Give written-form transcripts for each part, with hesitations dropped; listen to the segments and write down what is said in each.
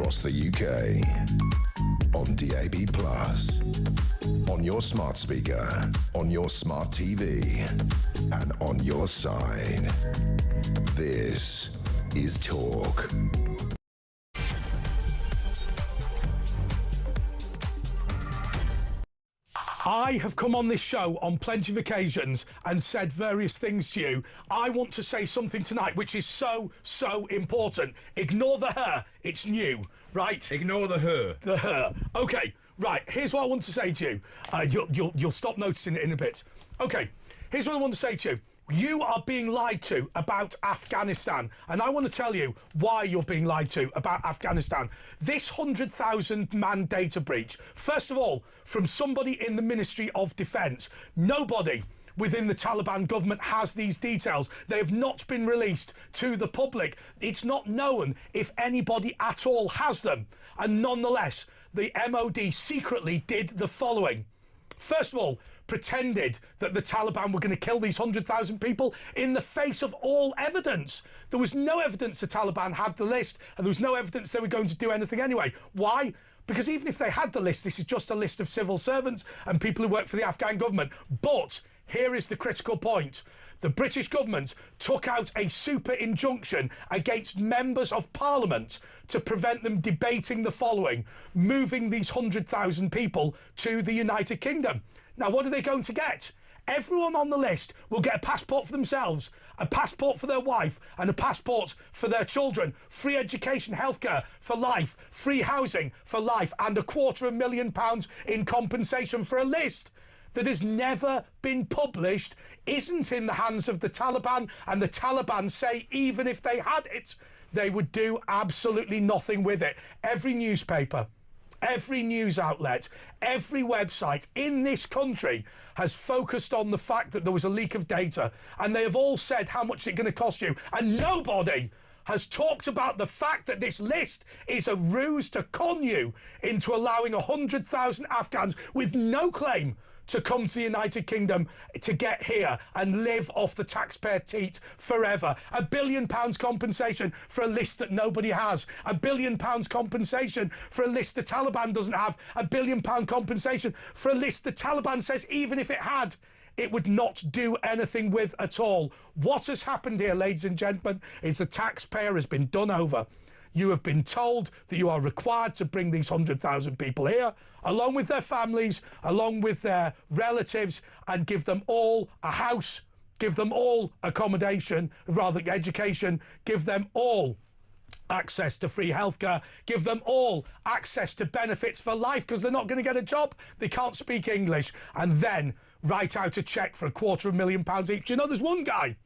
across the UK. On DAB+, on your smart speaker, on your smart TV, and on your side. This is Talk. I have come on this show on plenty of occasions and said various things to you. I want to say something tonight which is so important. Ignore the her, it's new, right? Ignore the her. The her. Okay, right, here's what I want to say to you. You'll stop noticing it in a bit. Okay, here's what I want to say to you. You are being lied to about Afghanistan, and I want to tell you why you're being lied to about Afghanistan. This 100,000-man data breach, first of all, from somebody in the Ministry of Defence. Nobody within the Taliban government has these details. They have not been released to the public. It's not known if anybody at all has them. And nonetheless, the MOD secretly did the following. First of all, pretended that the Taliban were going to kill these 100,000 people in the face of all evidence. There was no evidence the Taliban had the list, and there was no evidence they were going to do anything anyway. Why? Because even if they had the list, this is just a list of civil servants and people who work for the Afghan government. But here is the critical point. The British government took out a super injunction against members of parliament to prevent them debating the following: moving these 100,000 people to the United Kingdom. Now, what are they going to get? Everyone on the list will get a passport for themselves, a passport for their wife, and a passport for their children, free education, healthcare for life, free housing for life, and £250,000 in compensation for a list that has never been published, isn't in the hands of the Taliban, and the Taliban say even if they had it, they would do absolutely nothing with it. Every newspaper, every news outlet, every website in this country has focused on the fact that there was a leak of data, and they have all said how much it's going to cost you, and nobody has talked about the fact that this list is a ruse to con you into allowing 100,000 Afghans with no claim to come to the United Kingdom to get here and live off the taxpayer teat forever. £1 billion compensation for a list that nobody has. £1 billion compensation for a list the Taliban doesn't have. £1 billion compensation for a list the Taliban says even if it had, it would not do anything with at all. What has happened here, ladies and gentlemen, is the taxpayer has been done over. You have been told that you are required to bring these 100,000 people here, along with their families, along with their relatives, and give them all a house, give them all accommodation, rather education, give them all access to free healthcare, give them all access to benefits for life because they're not going to get a job, they can't speak English, and then write out a cheque for £250,000 each. You know, there's one guy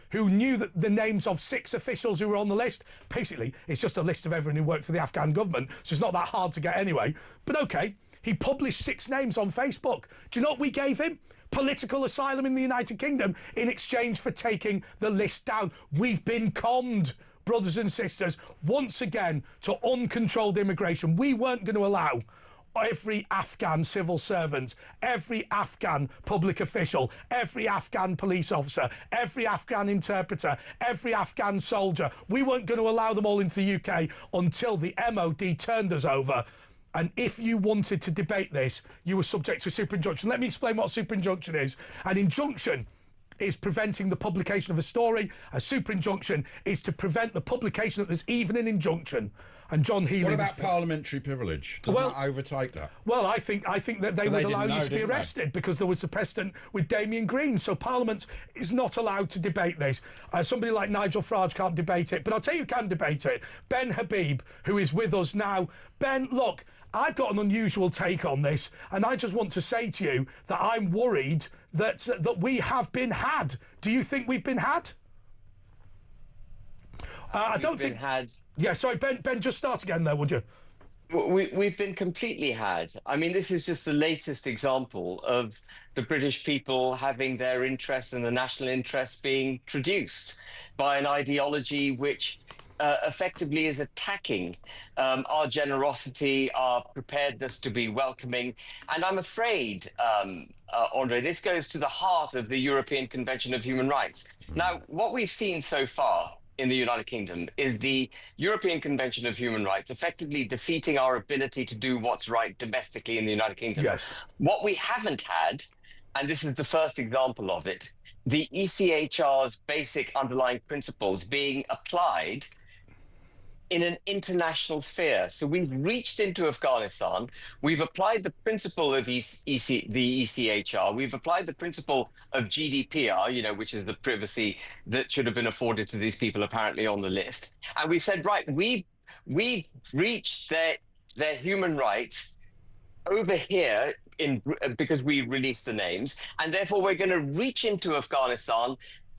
who knew that the names of 6 officials who were on the list. Basically, it's just a list of everyone who worked for the Afghan government, so it's not that hard to get anyway. But OK, he published 6 names on Facebook. Do you know what we gave him? Political asylum in the United Kingdom in exchange for taking the list down. We've been conned, brothers and sisters, once again to uncontrolled immigration. We weren't going to allow every Afghan civil servant, every Afghan public official, every Afghan police officer, every Afghan interpreter, every Afghan soldier. We weren't going to allow them all into the UK until the MOD turned us over. And if you wanted to debate this, you were subject to a super injunction. Let me explain what a super injunction is. An injunction is preventing the publication of a story. A super injunction is to prevent the publication that there's even an injunction. And John Healy... What about parliamentary privilege? Does that overtake that? Well, I think that they would allow you to be arrested because there was the precedent with Damien Green. So Parliament is not allowed to debate this. Somebody like Nigel Farage can't debate it. But I'll tell you who can debate it. Ben Habib, who is with us now. Ben, look, I've got an unusual take on this, and I just want to say to you that I'm worried that we have been had. Do you think we've been had? I don't think... had. Yeah, sorry, Ben, just start again there, would you? We've been completely had. I mean, this is just the latest example of the British people having their interests and the national interests being traduced by an ideology which effectively is attacking our generosity, our preparedness to be welcoming. And I'm afraid, Andre, this goes to the heart of the European Convention of Human Rights. Now, what we've seen so far in the United Kingdom is the European Convention of Human Rights, effectively defeating our ability to do what's right domestically in the United Kingdom. Yes. What we haven't had, and this is the first example of it, the ECHR's basic underlying principles being applied in an international sphere. So we've reached into Afghanistan, we've applied the principle of the ECHR, we've applied the principle of GDPR, which is the privacy that should have been afforded to these people apparently on the list. And we said, right, we've reached their human rights over here because we released the names, and therefore we're going to reach into Afghanistan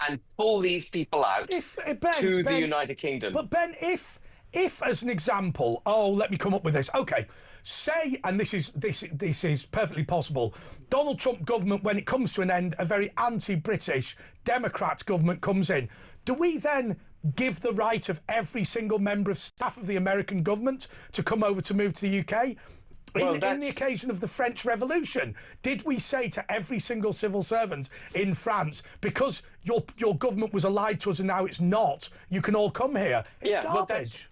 and pull these people out to the United Kingdom. But Ben, if as an example, let me come up with this. Okay, say, and this is perfectly possible, Donald Trump government, when it comes to an end, a very anti-British Democrat government comes in. Do we then give the right of every single member of staff of the American government to come over to move to the UK? In the occasion of the French Revolution, did we say to every single civil servant in France, because your government was allied to us and now it's not, you can all come here? It's garbage.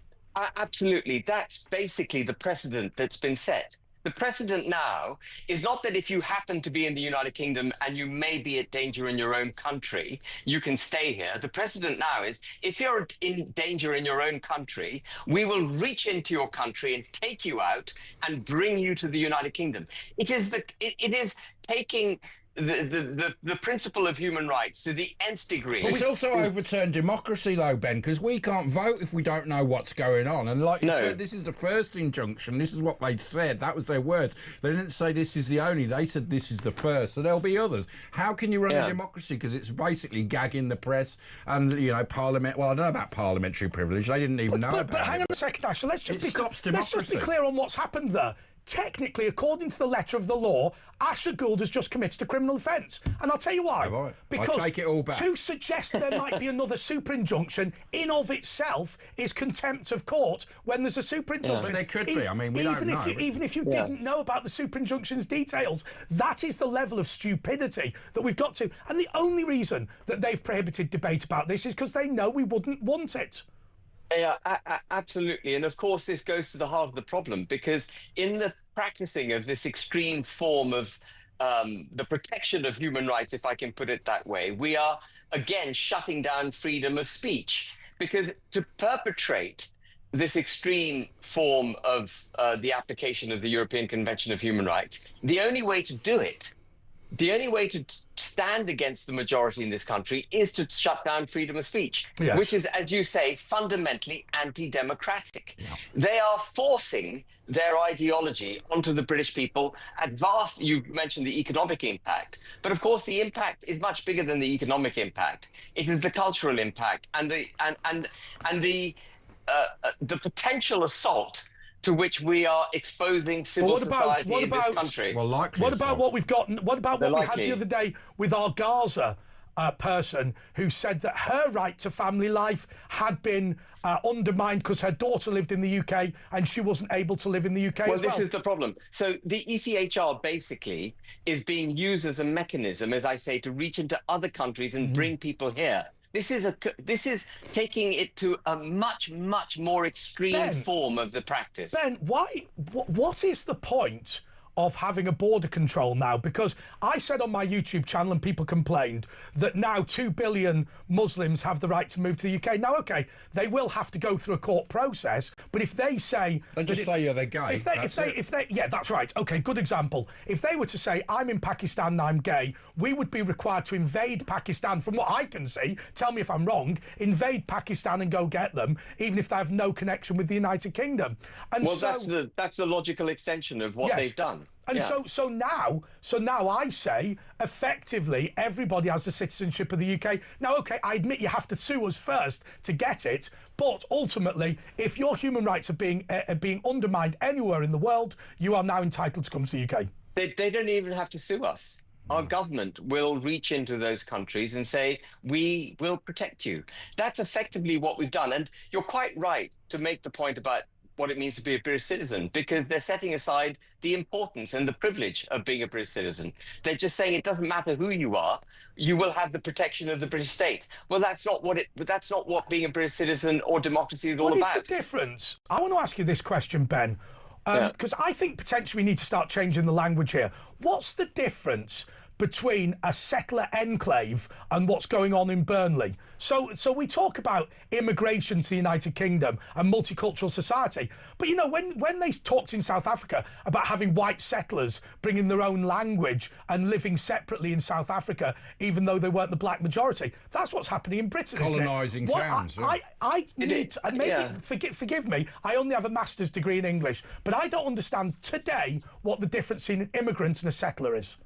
Absolutely. That's basically the precedent that's been set. The precedent now is not that if you happen to be in the United Kingdom and you may be at danger in your own country, you can stay here. The precedent now is if you're in danger in your own country, we will reach into your country and take you out and bring you to the United Kingdom. It is taking the principle of human rights to the nth degree. But it's also overturned democracy, though, Ben, because we can't vote if we don't know what's going on. And like you said, this is the first injunction. This is what they'd said. That was their words. They didn't say this is the only. They said this is the first. So there'll be others. How can you run a democracy? Because it's basically gagging the press and, Parliament. Well, I don't know about parliamentary privilege. They didn't even know about it. But hang on a second, Ashley. Let's just be clear on what's happened there. Technically, according to the letter of the law, Asher Gould has just committed a criminal offence. And I'll tell you why. Right. Because I take it all back. To suggest there might be another super injunction in of itself is contempt of court when there's a super injunction. But there could be. I mean, we don't know. Even if you didn't know about the super injunction's details, that is the level of stupidity that we've got to. And the only reason that they've prohibited debate about this is because they know we wouldn't want it. Yeah, absolutely. And of course, this goes to the heart of the problem, because in the practicing of this extreme form of the protection of human rights, if I can put it that way, we are, again, shutting down freedom of speech. Because to perpetrate this extreme form of the application of the European Convention of Human Rights, the only way to do it, the only way to stand against the majority in this country is to shut down freedom of speech, which is, as you say, fundamentally anti-democratic. They are forcing their ideology onto the British people at vast, you mentioned the economic impact, but of course the impact is much bigger than the economic impact. It is the cultural impact and the potential assault to which we are exposing civil society in this country. What about what we've got? What about what we had the other day with our Gaza person who said that her right to family life had been undermined because her daughter lived in the UK and she wasn't able to live in the UK as well? Well, this is the problem. So the ECHR basically is being used as a mechanism, as I say, to reach into other countries and bring people here. This is taking it to a much, much more extreme form of the practice. Ben, what is the point of having a border control now? Because I said on my YouTube channel, and people complained, that now 2 billion Muslims have the right to move to the UK. Now, OK, they will have to go through a court process, but if they say... They just say, they're gay. Yeah, that's right. OK, good example. If they were to say, I'm in Pakistan and I'm gay, we would be required to invade Pakistan, from what I can see, tell me if I'm wrong, invade Pakistan and go get them, even if they have no connection with the United Kingdom. And well, that's the logical extension of what they've done. And so now I say, effectively, everybody has the citizenship of the UK. Now, OK, I admit you have to sue us first to get it, but ultimately, if your human rights are being undermined anywhere in the world, you are now entitled to come to the UK. They don't even have to sue us. Our government will reach into those countries and say, we will protect you. That's effectively what we've done. And you're quite right to make the point about what it means to be a British citizen, because they're setting aside the importance and the privilege of being a British citizen. They're just saying it doesn't matter who you are, you will have the protection of the British state. Well, that's not what being a British citizen or democracy is all about. What is the difference? I want to ask you this question, Ben, because I think potentially we need to start changing the language here. What's the difference between a settler enclave and what's going on in Burnley? So we talk about immigration to the United Kingdom and multicultural society, but you know, when they talked in South Africa about having white settlers bringing their own language and living separately in South Africa, even though they weren't the black majority, that's what's happening in Britain. Colonising towns. I need, and maybe forgive me, I only have a master's degree in English, but I don't understand today what the difference in an immigrant and a settler is.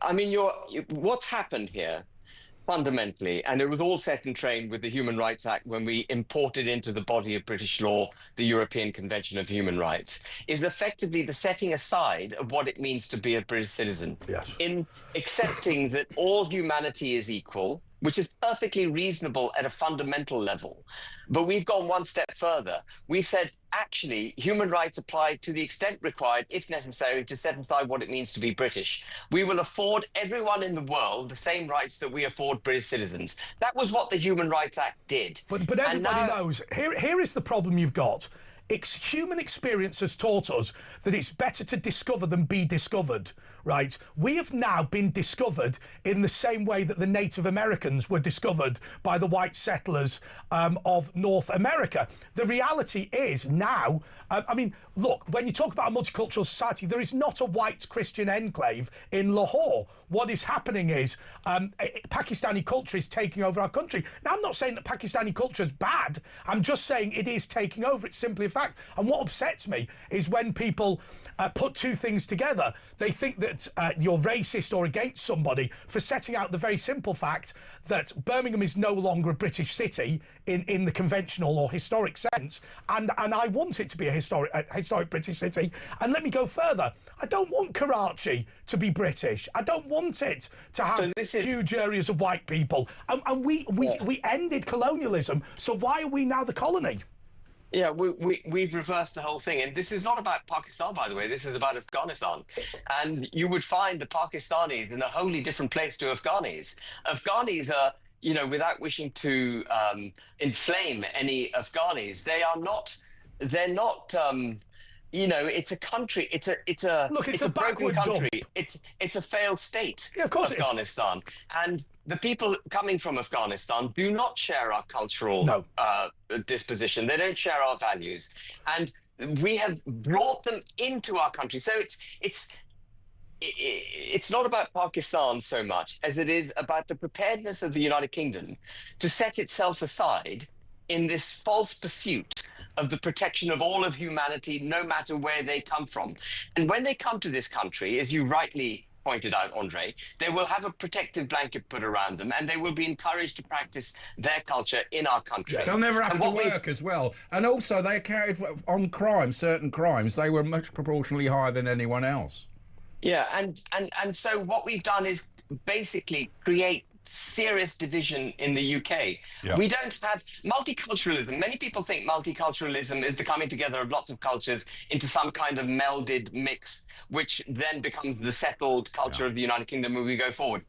I mean, what's happened here fundamentally, and it was all set in train with the Human Rights Act when we imported into the body of British law the European Convention of Human Rights, is effectively the setting aside of what it means to be a British citizen. Yes. In accepting that all humanity is equal, which is perfectly reasonable at a fundamental level. But we've gone one step further. We've said, actually, human rights apply to the extent required, if necessary, to set aside what it means to be British. We will afford everyone in the world the same rights that we afford British citizens. That was what the Human Rights Act did. But everybody knows, here is the problem you've got. Human experience has taught us that it's better to discover than be discovered, right? We have now been discovered in the same way that the Native Americans were discovered by the white settlers of North America. The reality is now, I mean, look, when you talk about a multicultural society, there is not a white Christian enclave in Lahore. What is happening is Pakistani culture is taking over our country. Now, I'm not saying that Pakistani culture is bad. I'm just saying it is taking over. It's simply a fact. And what upsets me is when people put two things together. They think that you're racist or against somebody for setting out the very simple fact that Birmingham is no longer a British city in the conventional or historic sense, and I want it to be a historic British city. And let me go further. I don't want Karachi to be British. I don't want it to have huge areas of white people. And we ended colonialism. So why are we now the colony? Yeah, we've reversed the whole thing. And this is not about Pakistan, by the way. This is about Afghanistan. And you would find the Pakistanis in a wholly different place to Afghanis. Afghanis are, you know, without wishing to inflame any Afghanis, they're not, you know, it's a country, it's a broken country. It's a failed state, yeah, of course Afghanistan. And the people coming from Afghanistan do not share our cultural disposition. They don't share our values. And we have brought them into our country. So it's not about Pakistan so much as it is about the preparedness of the United Kingdom to set itself aside in this false pursuit of the protection of all of humanity, no matter where they come from. And when they come to this country, as you rightly pointed out, Andre, they will have a protective blanket put around them, and they will be encouraged to practice their culture in our country. They'll never have to work as well. And also, they carried on crimes, certain crimes, they were much proportionally higher than anyone else. Yeah, and so what we've done is basically create serious division in the UK. Yeah. We don't have multiculturalism. Many people think multiculturalism is the coming together of lots of cultures into some kind of melded mix, which then becomes the settled culture of the United Kingdom when we go forward.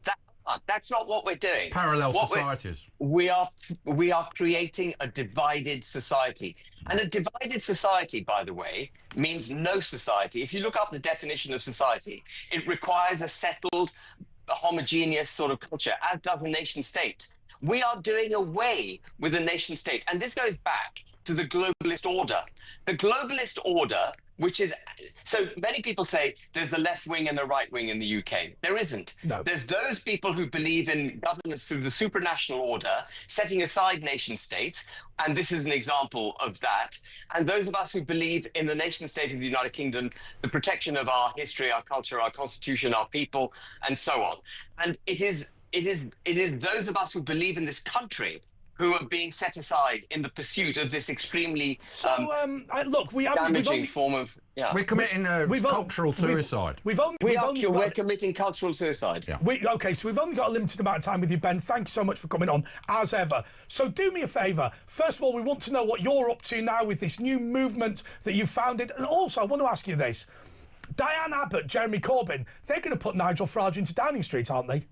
That's not what we're doing. It's parallel societies. We are creating a divided society. And a divided society, by the way, means no society. If you look up the definition of society, it requires a settled, a homogeneous sort of culture, as does a nation state. We are doing away with a nation state. And this goes back to the globalist order. The globalist order, which is, so many people say there's a left wing and a right wing in the UK. There isn't. No. There's those people who believe in governance through the supranational order, setting aside nation states, and this is an example of that. And those of us who believe in the nation state of the United Kingdom, the protection of our history, our culture, our constitution, our people, and so on. And it is those of us who believe in this country who are being set aside in the pursuit of this extremely look, damaging form of. Yeah. We're committing cultural suicide. We're committing cultural suicide. Yeah. Okay, so we've only got a limited amount of time with you, Ben. Thank you so much for coming on, as ever. So do me a favour. First of all, we want to know what you're up to now with this new movement that you've founded. And also, I want to ask you this. Diane Abbott, Jeremy Corbyn, they're going to put Nigel Farage into Downing Street, aren't they?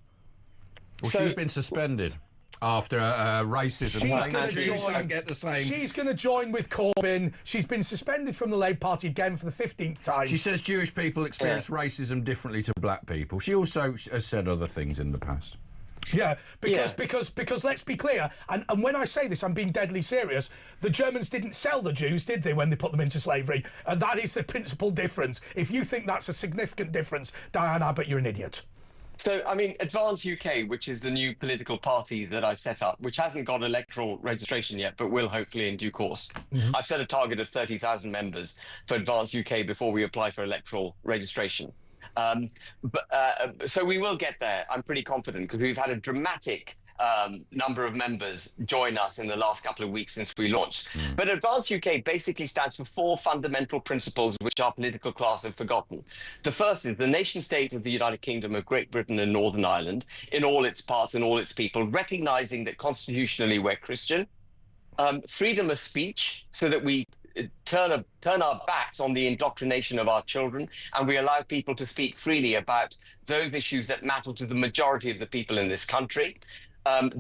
Well, she's been suspended after racism. She's going to join with Corbyn. She's been suspended from the Labour Party again for the 15th time. She says Jewish people experience racism differently to black people. She also has said other things in the past. Yeah, because let's be clear, and when I say this, I'm being deadly serious. The Germans didn't sell the Jews, did they, when they put them into slavery? And that is the principal difference. If you think that's a significant difference, Diane Abbott, you're an idiot. So, I mean, Advance UK, which is the new political party that I've set up, which hasn't got electoral registration yet, but will hopefully in due course. Mm-hmm. I've set a target of 30,000 members for Advance UK before we apply for electoral registration. So we will get there. I'm pretty confident because we've had a dramatic number of members join us in the last couple of weeks since we launched. But Advance UK basically stands for 4 fundamental principles which our political class have forgotten. The first is the nation state of the United Kingdom of Great Britain and Northern Ireland in all its parts and all its people, recognising that constitutionally we're Christian. Freedom of speech, so that we turn our backs on the indoctrination of our children and we allow people to speak freely about those issues that matter to the majority of the people in this country.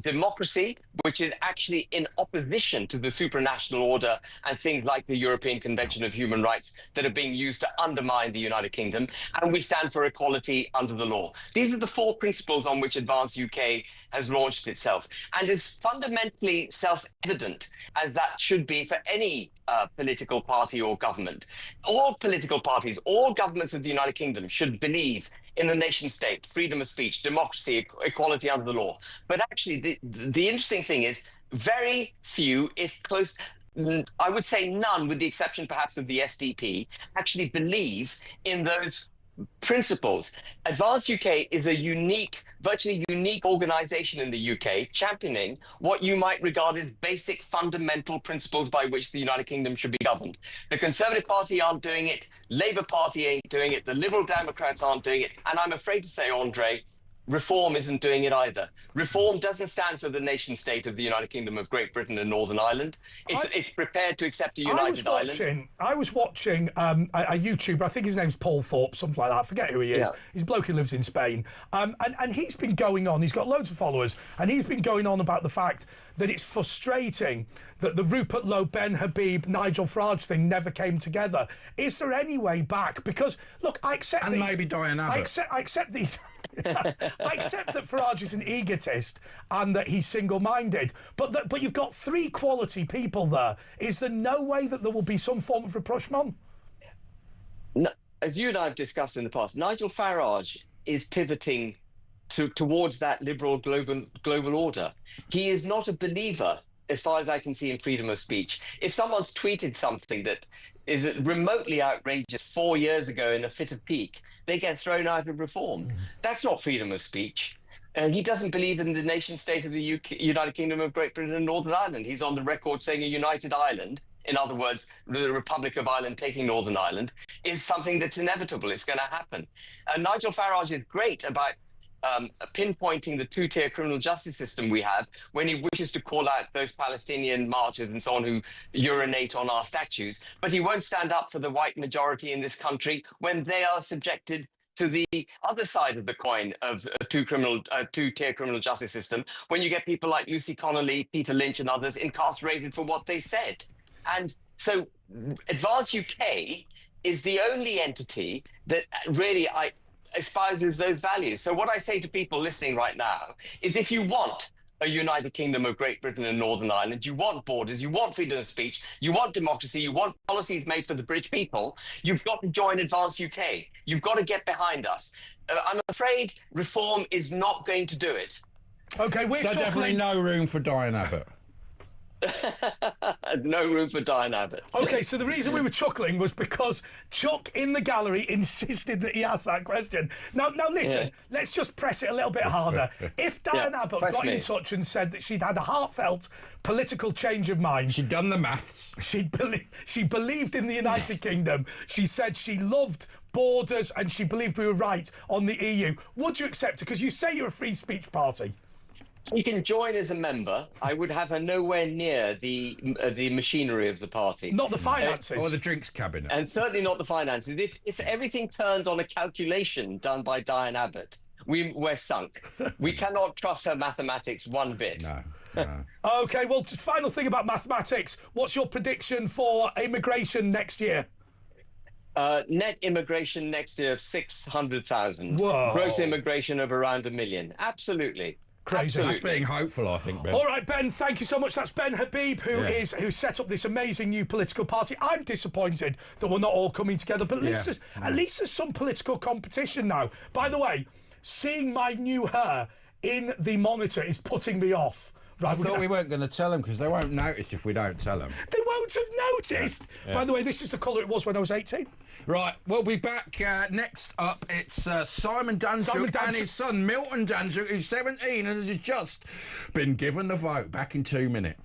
Democracy, which is actually in opposition to the supranational order and things like the European Convention of Human Rights that are being used to undermine the United Kingdom. And we stand for equality under the law. These are the 4 principles on which Advance UK has launched itself and is fundamentally self-evident, as that should be for any political party or government. All political parties, all governments of the United Kingdom should believe in the nation state, freedom of speech, democracy, equality under the law. But actually, the interesting thing is very few, if close, I would say none, with the exception perhaps of the SDP, actually believe in those principles. Advance UK is a unique, virtually unique organisation in the UK, championing what you might regard as basic fundamental principles by which the United Kingdom should be governed. The Conservative Party aren't doing it, Labour Party ain't doing it, the Liberal Democrats aren't doing it, and I'm afraid to say, Andre, Reform isn't doing it either. Reform doesn't stand for the nation state of the United Kingdom of Great Britain and Northern Ireland. It's prepared to accept a united island. I was watching a YouTuber, I think his name's Paul Thorpe, something like that. I forget who he is. Yeah. He's a bloke who lives in Spain. And he's been going on, he's got loads of followers, and he's been going on about the fact that it's frustrating that the Rupert Lowe, Ben Habib, Nigel Farage thing never came together. Is there any way back? Because, look, I accept... And maybe Diane Abbott. I accept these... I accept that Farage is an egotist and that he's single-minded, but you've got three quality people there. Is there no way that there will be some form of rapprochement? No, as you and I have discussed in the past, Nigel Farage is pivoting towards that liberal global order. He is not a believer, as far as I can see, in freedom of speech. If someone's tweeted something that is remotely outrageous 4 years ago in a fit of pique, they get thrown out of Reform. That's not freedom of speech. And he doesn't believe in the nation state of the United Kingdom of Great Britain and Northern Ireland. He's on the record saying a united Ireland, in other words, the Republic of Ireland taking Northern Ireland, is something that's inevitable. It's going to happen. Nigel Farage is great about pinpointing the two-tier criminal justice system we have when he wishes to call out those Palestinian marchers and so on who urinate on our statues. But he won't stand up for the white majority in this country when they are subjected to the other side of the coin of a two-tier criminal justice system, when you get people like Lucy Connolly, Peter Lynch and others incarcerated for what they said. And so Advance UK is the only entity that really espouses those values. So what I say to people listening right now is, if you want a united kingdom of Great Britain and Northern Ireland, you want borders, you want freedom of speech, you want democracy, you want policies made for the British people, you've got to join Advance UK. You've got to get behind us. I'm afraid Reform is not going to do it. Okay, so definitely no room for Diane Abbott. No room for Diane Abbott. Okay, so the reason we were chuckling was because Chuck in the gallery insisted that he asked that question. Now listen, let's just press it a little bit harder. If Diane Abbott got in touch and said that she'd had a heartfelt political change of mind, she'd done the maths. She believed in the United Kingdom. She said she loved borders and she believed we were right on the EU. Would you accept it? Because you say you're a free speech party. She can join as a member. I would have her nowhere near the machinery of the party. Not the finances. Or the drinks cabinet. And certainly not the finances. If everything turns on a calculation done by Diane Abbott, we're sunk. We cannot trust her mathematics one bit. No. OK, well, final thing about mathematics. What's your prediction for immigration next year? Net immigration next year of 600,000. Whoa. Gross immigration of around 1 million. Absolutely. Crazy. That's being hopeful, I think, Ben. All right, Ben, thank you so much. That's Ben Habib, who set up this amazing new political party. I'm disappointed that we're not all coming together, but at least there's some political competition now. By the way, seeing my new hair in the monitor is putting me off. Right, I thought we weren't going to tell them because they won't notice if we don't tell them. They won't have noticed. Yeah. By the way, this is the colour it was when I was 18. Right, we'll be back. Next up, it's Simon Danczuk and his son Milton Danczuk, who's 17 and has just been given the vote. Back in 2 minutes.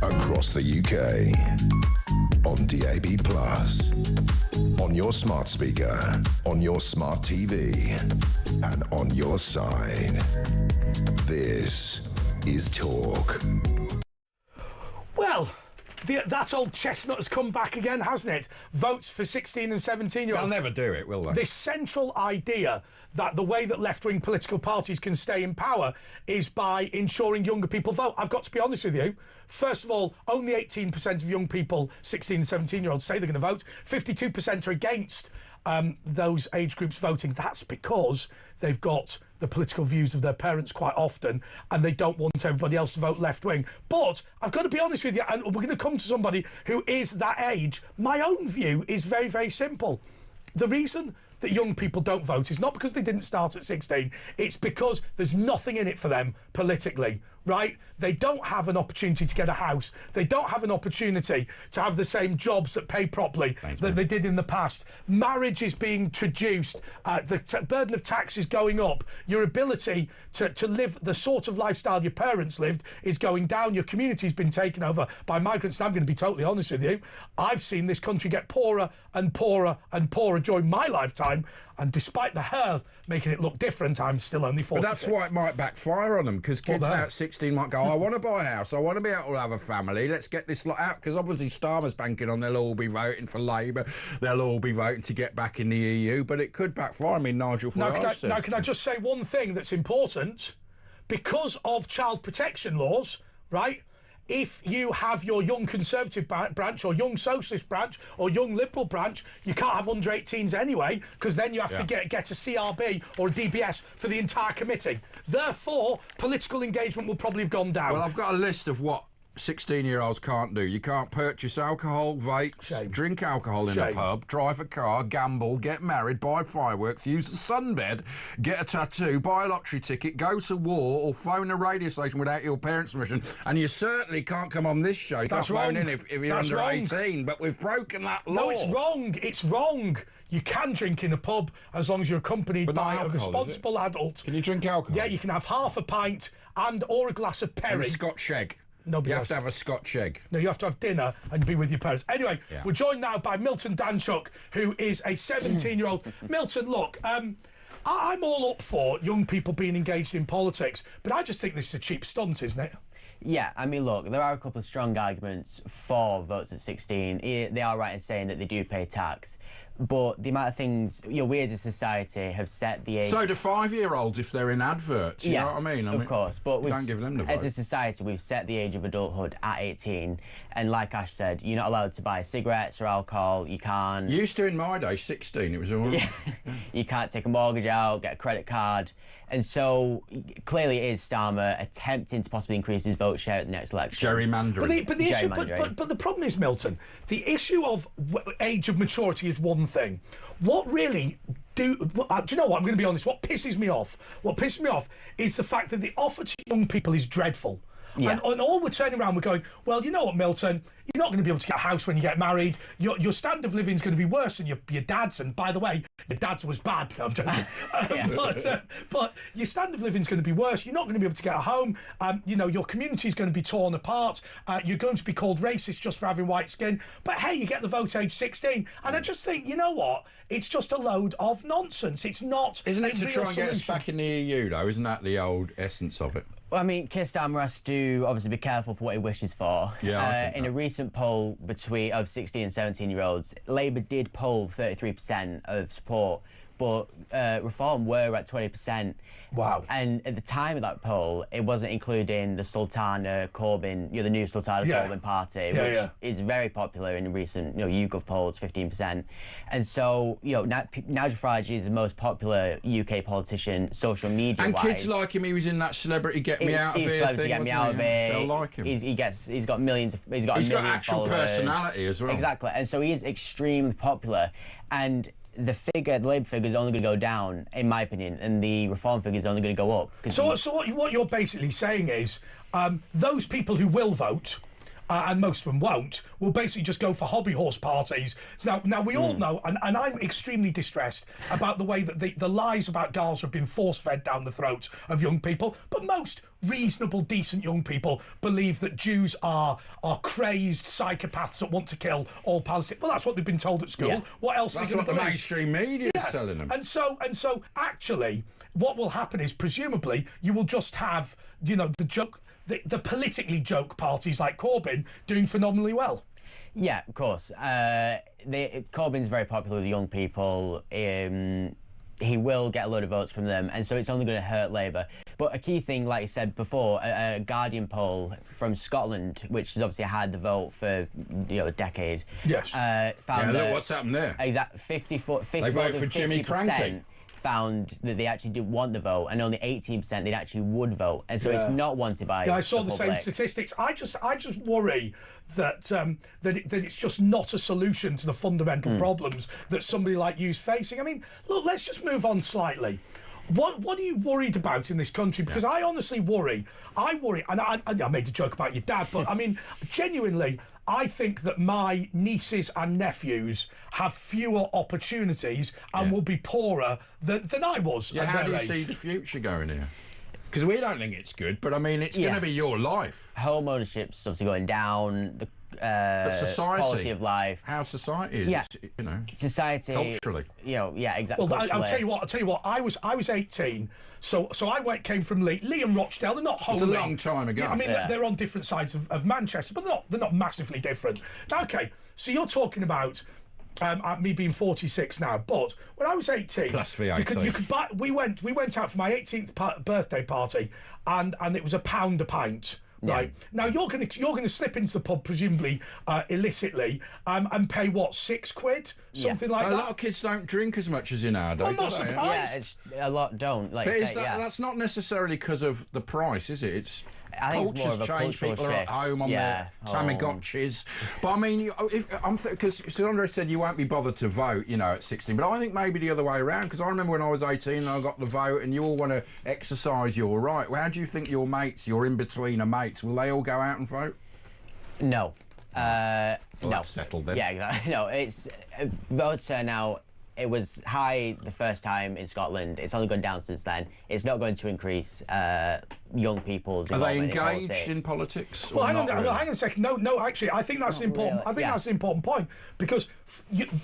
Across the UK, on DAB+, on your smart speaker, on your smart TV, and on your side. This is Talk. Well, that old chestnut has come back again, hasn't it? Votes for 16 and 17-year-olds. They'll never do it, will they? This central idea that the way that left-wing political parties can stay in power is by ensuring younger people vote. I've got to be honest with you. First of all, only 18% of young people, 16 and 17-year-olds, say they're going to vote. 52% are against those age groups voting. That's because they've got the political views of their parents quite often, and they don't want everybody else to vote left-wing. But I've got to be honest with you, and we're going to come to somebody who is that age. My own view is very, very simple. The reason that young people don't vote is not because they didn't start at 16. It's because there's nothing in it for them politically, right? They don't have an opportunity to get a house. They don't have an opportunity to have the same jobs that pay properly that they did in the past. Marriage is being traduced. The burden of tax is going up. Your ability to live the sort of lifestyle your parents lived is going down. Your community's been taken over by migrants. And I'm going to be totally honest with you. I've seen this country get poorer and poorer and poorer during my lifetime. And despite the hair making it look different, I'm still only 46. But that's why it might backfire on them, because kids now at 16 16 might go, I want to buy a house, I want to be able to have a family, let's get this lot out, because obviously Starmer's banking on they'll all be voting for Labour, they'll all be voting to get back in the EU, but it could backfire. I mean, Nigel Farage Now, can I just say one thing that's important? Because of child protection laws, right? If you have your young Conservative branch or young Socialist branch or young Liberal branch, you can't have under 18s anyway, because then you have to get a CRB or a DBS for the entire committee. Therefore, political engagement will probably have gone down. Well, I've got a list of what 16-year-olds can't do. You can't purchase alcohol, vapes, drink alcohol in a pub, drive a car, gamble, get married, buy fireworks, use a sunbed, get a tattoo, buy a lottery ticket, go to war, or phone a radio station without your parents' permission. And you certainly can't come on this show. You can't phone in if you're under 18. But we've broken that law. No, it's wrong. It's wrong. You can drink in a pub as long as you're accompanied by a responsible adult. Can you drink alcohol? Yeah, you can have half a pint or a glass of perry. And a Scotch egg. Nobody you have to have a Scotch egg. No, you have to have dinner and be with your parents. Anyway, we're joined now by Milton Danchuk, who is a 17-year-old. Milton, look, I'm all up for young people being engaged in politics, but I just think this is a cheap stunt, isn't it? Yeah, I mean, look, there are a couple of strong arguments for votes at 16. They are right in saying that they do pay tax. But the amount of things, we as a society have set the age... So do 5-year-olds if they're in adverts, you know what I mean? Of course. But don't give them the vote. As a society, we've set the age of adulthood at 18. And like Ash said, you're not allowed to buy cigarettes or alcohol. You can't... Used to in my day, 16, it was all right. You can't take a mortgage out, get a credit card. And so, clearly it is Starmer attempting to possibly increase his vote share at the next election. Gerrymandering. But the issue, but the problem is, Milton, the issue of age of maturity is one thing. What really do you know what? I'm going to be honest. What pisses me off is the fact that the offer to young people is dreadful. Yeah. And all we're turning around, we're going, well, you know what, Milton, you're not going to be able to get a house when you get married. Your standard of living is going to be worse than your dad's. And by the way, your dad's was bad. No, I'm joking. But your standard of living is going to be worse. You're not going to be able to get a home. Your community is going to be torn apart. You're going to be called racist just for having white skin. But hey, you get the vote age 16. And I just think, you know what? It's just a load of nonsense. It's not. Isn't it to try and get us back in the EU, though? Isn't that the old essence of it? Well, I mean, Keir Starmer has to obviously be careful for what he wishes for. Yeah, in a recent poll of 16 and 17-year-olds, Labour did poll 33% of support, but Reform were at 20%. Wow. And at the time of that poll, it wasn't including the Sultana-Corbyn, the new Sultana-Corbyn party, which is very popular in recent, YouGov polls, 15%. And so, Nigel Farage is the most popular UK politician, social media-wise. And kids like him. He was in that Celebrity Get Me Out of Here Celebrity thing, Get Me Out of Here. They'll like him. He's got millions. He's got actual personality as well. Exactly. And so he is extremely popular. And the Labour figure is only going to go down, in my opinion, and the Reform figure is only going to go up. So what you're basically saying is those people who will vote, and most of them won't, will basically just go for hobby horse parties. So now we all know, and I'm extremely distressed about the way that the lies about Gaza have been force-fed down the throat of young people, but most reasonable, decent young people believe that Jews are crazed psychopaths that want to kill all Palestinians. Well, that's what they've been told at school. Yeah. What else? That's what the mainstream media is telling them. And so actually, what will happen is presumably you will just have the joke. The politically joke parties like Corbyn doing phenomenally well. Yeah, of course. Corbyn's very popular with young people. He will get a load of votes from them, and so it's only going to hurt Labour. But a key thing, like you said before, a Guardian poll from Scotland, which has obviously had the vote for a decade. Yes. Found look what's happened there. Exactly. 54. They voted for Jimmy Cranky. Found that they actually did want the vote, and only 18% they'd actually would vote, and so it's not wanted by. Yeah, I saw the same statistics. I just worry that that it's just not a solution to the fundamental problems that somebody like you's facing. I mean, look, let's just move on slightly. What are you worried about in this country? Because I honestly worry. And I made a joke about your dad, but I mean, genuinely, I think that my nieces and nephews have fewer opportunities and will be poorer than I was. Yeah, how do you see the future going here? Because we don't think it's good, but I mean, it's going to be your life. Home ownership's obviously going down. society, quality of life. how society is, Yeah. you know, Society, culturally. You know, yeah, exactly. Well, I'll culturally. tell you what. I was 18, so I came from Lee and Rochdale. They're not homely. It's a long time ago. I mean, Yeah. they're on different sides of Manchester, but they're not massively different. Now, okay, so you're talking about me being 46 now, but when I was 18, Plus VAT. you could buy. We went out for my 18th birthday party, and it was £1 a pint. Right now, you're gonna slip into the pub presumably illicitly and pay what, £6, something like A that. lot of kids don't drink as much as in our day. I'm not do they? surprised. Yeah, it's, a lot don't. Like But you is say, that, yeah. that's not necessarily because of the price, is it? It's I think it's more culture's of a changed. cultural People are at shift. home on Yeah, their Tamagotchis. But I mean, because Andre said you won't be bothered to vote, you know, at 16. But I think maybe the other way around. Because I remember when I was 18 and I got the vote, and you all want to exercise your right. Well, how do you think your mates, your in-betweener mates, will they all go out and vote? No. Well, No. that's settled then. Yeah, exactly. No, it's vote turnout. It was high the first time in Scotland. It's only gone down since then. It's not going to increase young people's Are they involvement engaged in politics? Well, or hang on, not really? hang on a second. No, actually, I think that's important. really. I think Yeah. that's an important point because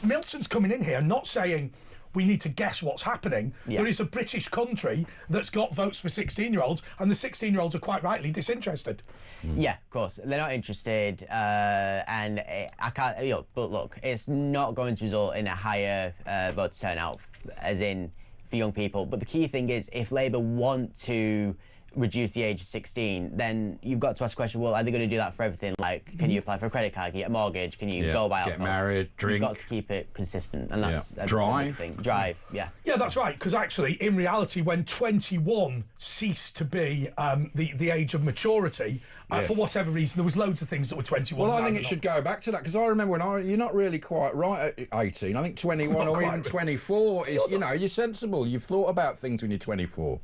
Milton's coming in here not saying we need to guess what's happening. Yeah. There is a British country that's got votes for 16-year-olds, and the 16-year-olds are quite rightly disinterested. Yeah, of course. They're not interested, and I can't. You know, but look, it's not going to result in a higher voter turnout, as in for young people. But the key thing is, if Labour want to reduce the age of 16, then you've got to ask the question, well, are they going to do that for everything? Like, can you apply for a credit card, can you get a mortgage, can you go buy get alcohol? married, drink. You've got to keep it consistent, and that's a big Drive. thing. Drive, yeah. Yeah, that's right. Because actually, in reality, when 21 ceased to be the age of maturity, Yes. for whatever reason, there was loads of things that were 21. Well, I now think they're it not. should go back to that because I remember when you're not really quite right at 18. I think 21 Not or quite even right. 24 is, you know, you're sensible. You've thought about things when you're 24.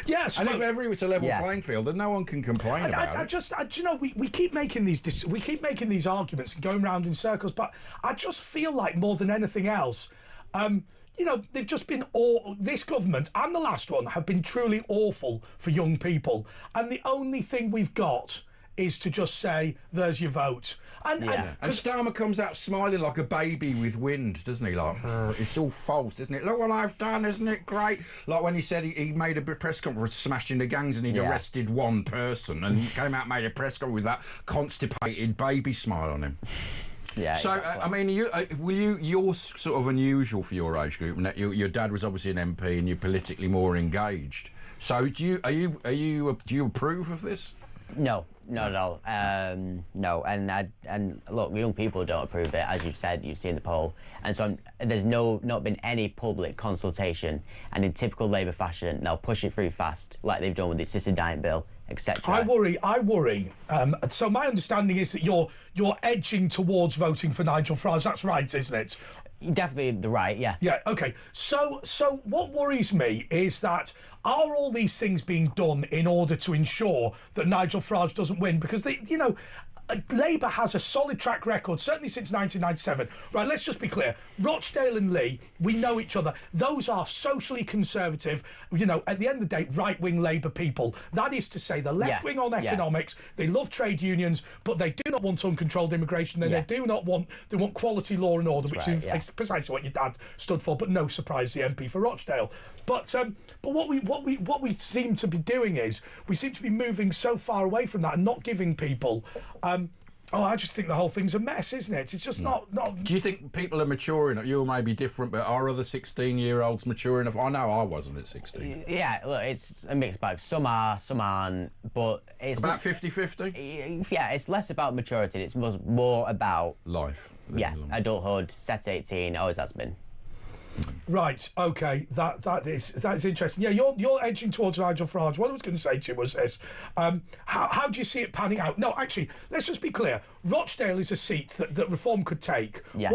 Yes, And but if ever it's a level Yeah. playing field, then no one can complain about it. do you know, we keep making these arguments and going round in circles, but I just feel like more than anything else, you know, they've just been this government and the last one have been truly awful for young people, and the only thing we've got is to just say, there's your vote. And Starmer comes out smiling like a baby with wind, doesn't he? Like, it's all false, isn't it? Look what I've done, isn't it great? Like when he said he made a press conference smashing the gangs and he'd arrested one person and came out and made a press conference with that constipated baby smile on him. Yeah. So, exactly. I mean, you're sort of unusual for your age group, and that your dad was obviously an MP and you're politically more engaged. So, do you approve of this? No, not at all. No, and look, young people don't approve of it, as you've said. You've seen the poll, and so there's not been any public consultation. And in typical Labour fashion, they'll push it through fast, like they've done with the assisted dying bill, etc. I worry. So my understanding is that you're edging towards voting for Nigel Farage. That's right, isn't it? Definitely the right, yeah. Yeah, okay. So what worries me is that are all these things being done in order to ensure that Nigel Farage doesn't win? Because Labour has a solid track record, certainly since 1997. Right, let's just be clear. Rochdale and Lee, we know each other. Those are socially conservative, you know, at the end of the day, right-wing Labour people. That is to say, they're left-wing on economics. They love trade unions, but they do not want uncontrolled immigration, and they want quality law and order, which is precisely what your dad stood for, but no surprise, the MP for Rochdale. But what we seem to be doing is we seem to be moving so far away from that and not giving people. I just think the whole thing's a mess, isn't it? It's just not. Do you think people are mature enough? You may be different, but are other 16-year-olds mature enough? I know I wasn't at 16. Yeah, look, it's a mixed bag. Some are, some aren't, but it's About 50-50? Yeah, it's less about maturity. It's more about Life. yeah, adulthood. Set 18, always has been. Right. Okay. That's interesting. Yeah, you're edging towards Nigel Farage. What I was going to say to you was this: how do you see it panning out? No, actually, let's just be clear. Rochdale is a seat that Reform could take. Yeah.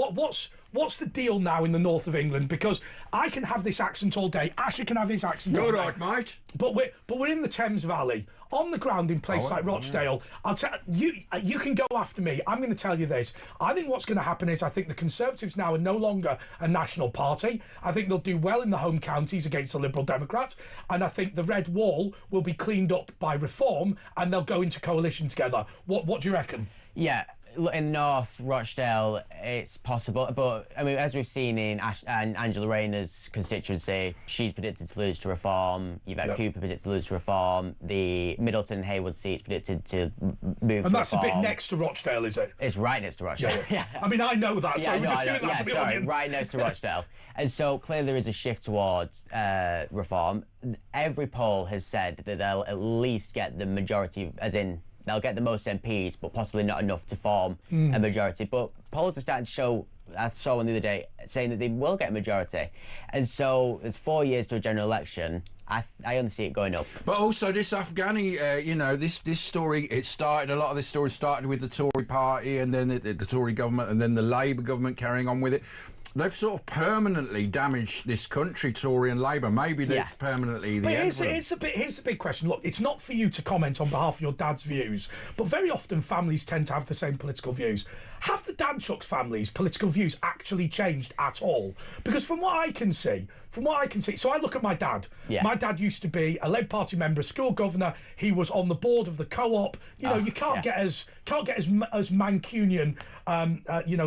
What's the deal now in the north of England? Because I can have this accent all day. Asher can have his accent all You're day. right, mate. But we're in the Thames Valley, on the ground in places like Rochdale. I'll tell you, you can go after me. I'm going to tell you this. I think what's going to happen is I think the Conservatives now are no longer a national party. I think they'll do well in the home counties against the Liberal Democrats, and I think the Red Wall will be cleaned up by Reform, and they'll go into coalition together. What do you reckon? Yeah, in North Rochdale, it's possible, but I mean, as we've seen in Angela Rayner's constituency, she's predicted to lose to Reform. You've had Cooper predicted to lose to Reform. The Middleton and Haywood seats predicted to move. And that's Reform. a bit next to Rochdale, is it? It's right next to Rochdale. Yeah. I mean, I know that, so we're just doing that for the audience. Right next to Rochdale. And so clearly there is a shift towards Reform. Every poll has said that they'll at least get the majority, as in they'll get the most MPs, but possibly not enough to form a majority. But polls are starting to show, I saw one the other day, saying that they will get a majority. And so it's 4 years to a general election. I only see it going up. But also this Afghani, this story, a lot of this story started with the Tory party and then the Tory government and then the Labour government carrying on with it. They've sort of permanently damaged this country, Tory and Labour. Maybe that's permanently the end. Here's the big question. Look, it's not for you to comment on behalf of your dad's views, but very often families tend to have the same political views. Have the Danchuk's family's political views actually changed at all? Because from what I can see, so I look at my dad. Yeah. My dad used to be a Labour Party member, a school governor. He was on the board of the co-op. You can't get as Mancunian,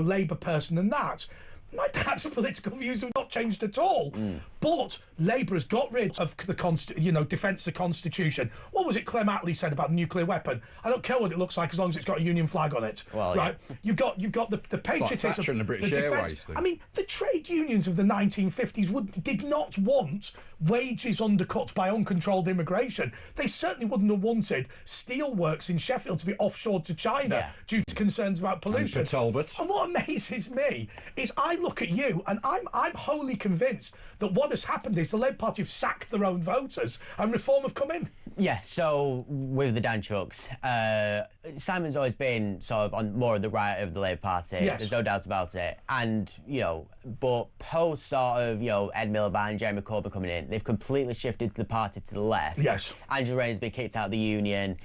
Labour person than that. My dad's political views have not changed at all. But Labour has got rid of the defence of the Constitution. What was it Clem Attlee said about the nuclear weapon? I don't care what it looks like as long as it's got a Union flag on it. Well, right? Yeah. You've got the patriotism, and the British Airways thing. I mean, the trade unions of the 1950s did not want wages undercut by uncontrolled immigration. They certainly wouldn't have wanted steelworks in Sheffield to be offshored to China due to concerns about pollution. And Talbot. And what amazes me is I look at you and I'm wholly convinced that what has happened is the Labour Party have sacked their own voters and Reform have come in. Yeah, so with the Danchuks, Simon's always been sort of on more of the right of the Labour Party. Yes. There's no doubt about it. And, but post sort of, Ed Miliband, Jeremy Corbyn coming in, they've completely shifted the party to the left. Yes. Angela Rayner's been kicked out of the union.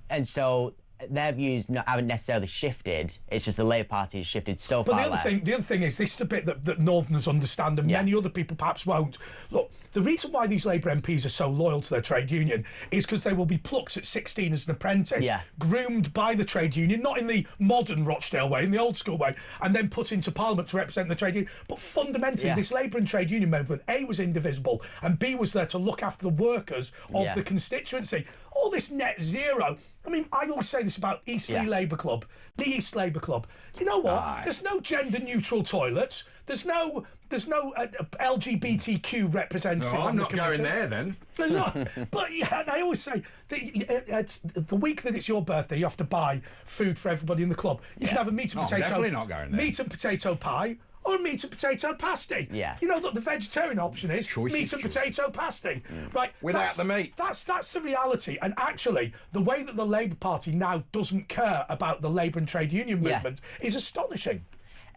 And so their views haven't necessarily shifted. It's just the Labour Party has shifted so far left. But the other thing is, this is a bit that Northerners understand and many other people perhaps won't. Look, the reason why these Labour MPs are so loyal to their trade union is because they will be plucked at 16 as an apprentice, groomed by the trade union, not in the modern Rochdale way, in the old school way, and then put into Parliament to represent the trade union. But fundamentally, this Labour and trade union movement, A, was indivisible, and B, was there to look after the workers of the constituency. All this net zero, I mean, I always say this about Eastleigh Labour Club, the East Labour Club. You know what? There's no gender-neutral toilets. There's no LGBTQ representative. No, I'm not going there then. There's not. But and I always say that it's the week that it's your birthday, you have to buy food for everybody in the club. You can have a meat and potato. I'm definitely not going there. Meat and potato pie. Or a meat and potato pasty. Yeah. Look, the vegetarian option is meat and potato pasty. Right. Without the meat. That's the reality. And actually, the way that the Labour Party now doesn't care about the Labour and trade union movement is astonishing.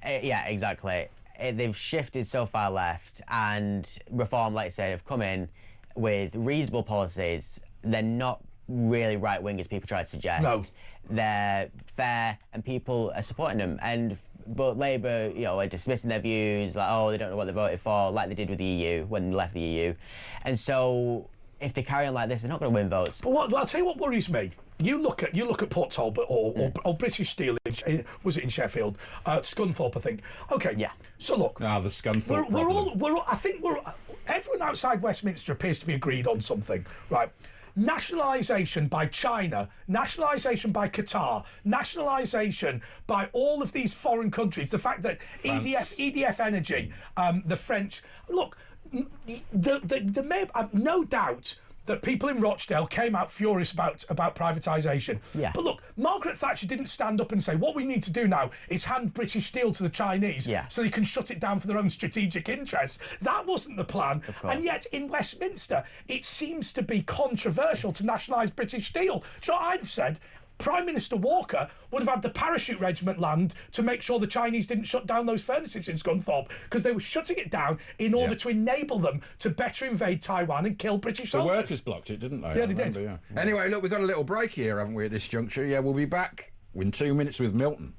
Yeah, exactly. They've shifted so far left, and Reform, like I said, have come in with reasonable policies. They're not really right-wing as people try to suggest. No. They're fair, and people are supporting them. But Labour, are dismissing their views, like, they don't know what they voted for, like they did with the EU when they left the EU. And so, if they carry on like this, they're not going to win votes. But I'll tell you what worries me. You look at Port Talbot or British Steel, was it in Sheffield? Scunthorpe, I think. Okay. Yeah. So look. The Scunthorpe. I think everyone outside Westminster appears to be agreed on something, right? Nationalisation by China, nationalisation by Qatar, nationalisation by all of these foreign countries, the fact that EDF Energy, the French, look, I've no doubt that people in Rochdale came out furious about privatisation. Yeah. But look, Margaret Thatcher didn't stand up and say, what we need to do now is hand British Steel to the Chinese so they can shut it down for their own strategic interests. That wasn't the plan. And yet in Westminster, it seems to be controversial to nationalise British Steel. So I'd have said, Prime Minister Walker would have had the parachute regiment land to make sure the Chinese didn't shut down those furnaces in Scunthorpe, because they were shutting it down in order to enable them to better invade Taiwan and kill British soldiers. The workers blocked it, didn't they? Yeah, they did. Yeah. Anyway, look, we've got a little break here, haven't we, at this juncture? Yeah, we'll be back in 2 minutes with Milton.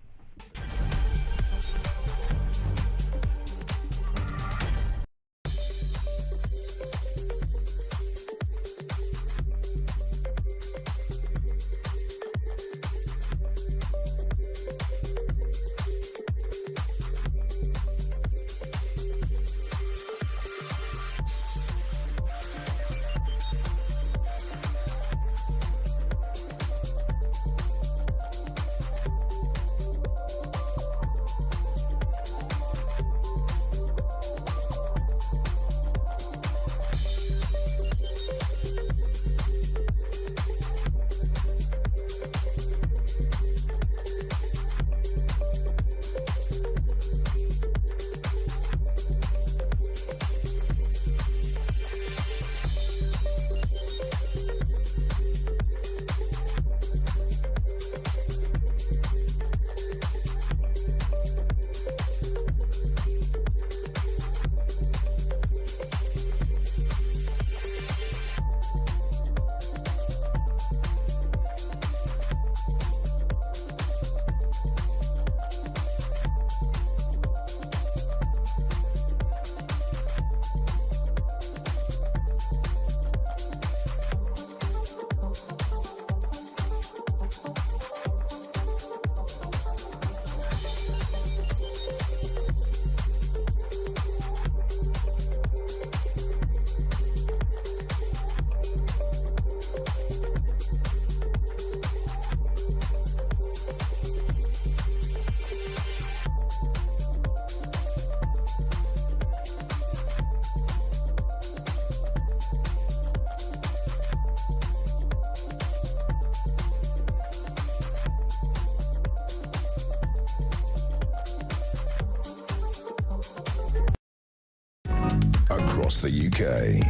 across the UK.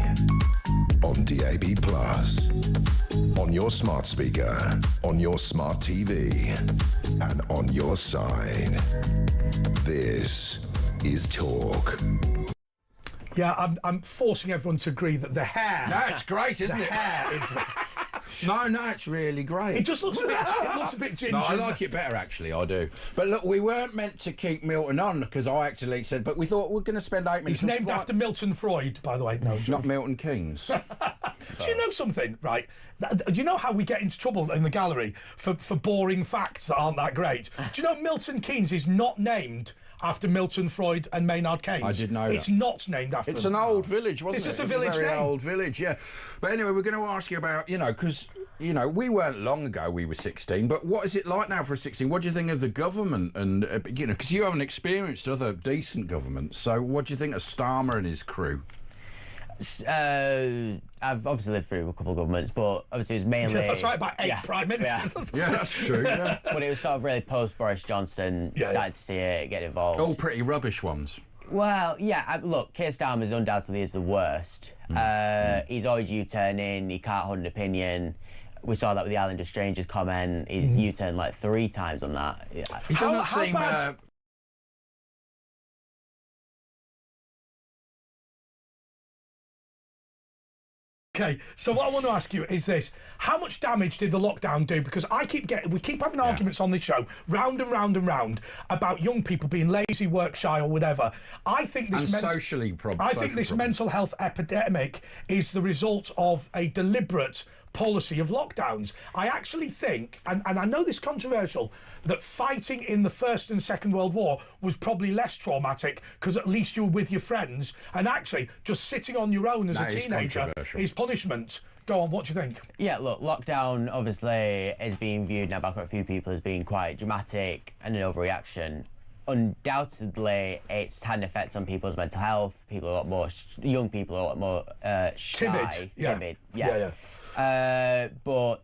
On DAB+, on your smart speaker, on your smart TV, and on your side. This is Talk. Yeah, I'm forcing everyone to agree that the hair... No, it's great, isn't the it? hair is... No, it's really great. It just looks a bit ginger. No, I like it better, actually, I do. But look, we weren't meant to keep Milton on, because I actually said, but we thought we're going to spend 8 minutes... He's named after Milton Freud, by the way. No, not Milton Keynes. Do you know something, right? Do you know how we get into trouble in the gallery for boring facts that aren't that great? Do you know Milton Keynes is not named after Milton Freud and Maynard Keynes? I did know it's that. Not named after It's them. an old village, wasn't It's it? just a village very name. Old village, yeah. But anyway, we're going to ask you about, because, we weren't long ago, we were 16, but what is it like now for a 16? What do you think of the government? And, because you haven't experienced other decent governments, so what do you think of Starmer and his crew? I've obviously lived through a couple of governments, but obviously it was mainly... That's right, about 8 prime ministers. Yeah, that's true, yeah. But it was sort of really post-Boris Johnson, started to see it get involved. All pretty rubbish ones. Well, yeah, look, Keir Starmer undoubtedly is the worst. He's always U-turning, he can't hold an opinion. We saw that with the Island of Strangers comment. He's U-turned like 3 times on that. He doesn't seem... Okay, so what I want to ask you is this: how much damage did the lockdown do? Because we keep having arguments on this show, round and round and round, about young people being lazy, work shy, or whatever. I think this mental health epidemic is the result of a deliberate policy of lockdowns. I actually think, and I know this is controversial, that fighting in the First and Second World War was probably less traumatic because at least you were with your friends, and actually just sitting on your own as a teenager is punishment. Go on, what do you think? Yeah, look, lockdown obviously is being viewed now by quite a few people as being quite dramatic and an overreaction. Undoubtedly, it's had an effect on people's mental health. People are a lot more, young people are a lot more shy, timid. Yeah. But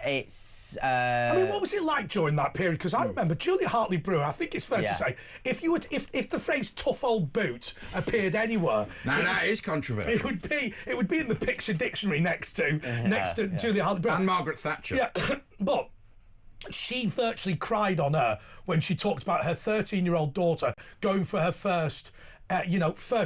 it's... I mean, what was it like during that period? Because I remember Julia Hartley-Brewer, I think it's fair to say, if the phrase tough old boot appeared anywhere... No, it is controversial. It would be in the picture dictionary next to Julia Hartley-Brewer. And Margaret Thatcher. Yeah, but... she virtually cried on her when she talked about her 13-year-old daughter going for her first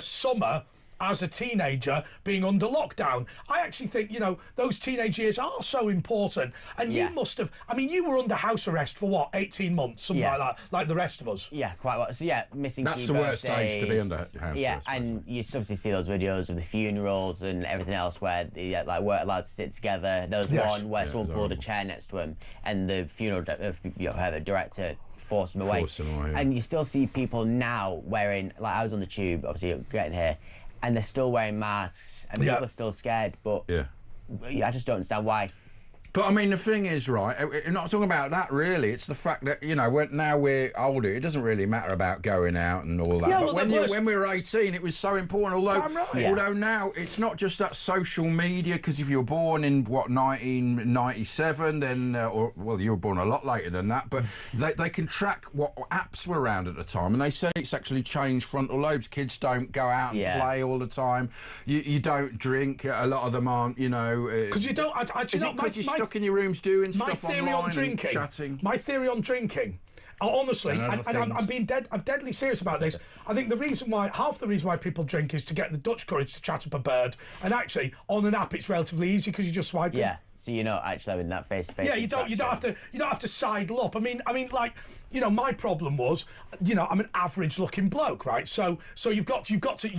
summer as a teenager being under lockdown. I actually think, those teenage years are so important. And you must have, you were under house arrest for what, 18 months, something like that, like the rest of us. Yeah, quite well. So missing That's the worst age to be under house arrest. Yeah, and you obviously see those videos of the funerals and everything else where they weren't allowed to sit together. There was one where someone pulled a chair next to him and the funeral director forced him away. And you still see people now wearing, like I was on the tube, obviously getting here, and they're still wearing masks, and people are still scared, but I just don't understand why. But, the thing is, right, we're not talking about that, really. It's the fact that, now we're older, it doesn't really matter about going out and all that. But when we were 18, it was so important, although now it's not just that social media, because if you were born in, 1997, then, you were born a lot later than that, but they can track what apps were around at the time, and they say it's actually changed frontal lobes. Kids don't go out and play all the time. You don't drink. A lot of them aren't, Because you don't... stuck in your rooms doing stuff online and chatting. My theory on drinking, honestly, and I'm deadly serious about this. I think half the reason why people drink is to get the Dutch courage to chat up a bird, and actually on an app it's relatively easy because you just swipe it. Yeah. So you're not actually having that face-to-face. Yeah, you don't have to sidle up. My problem was, I'm an average-looking bloke, right? So you've got to get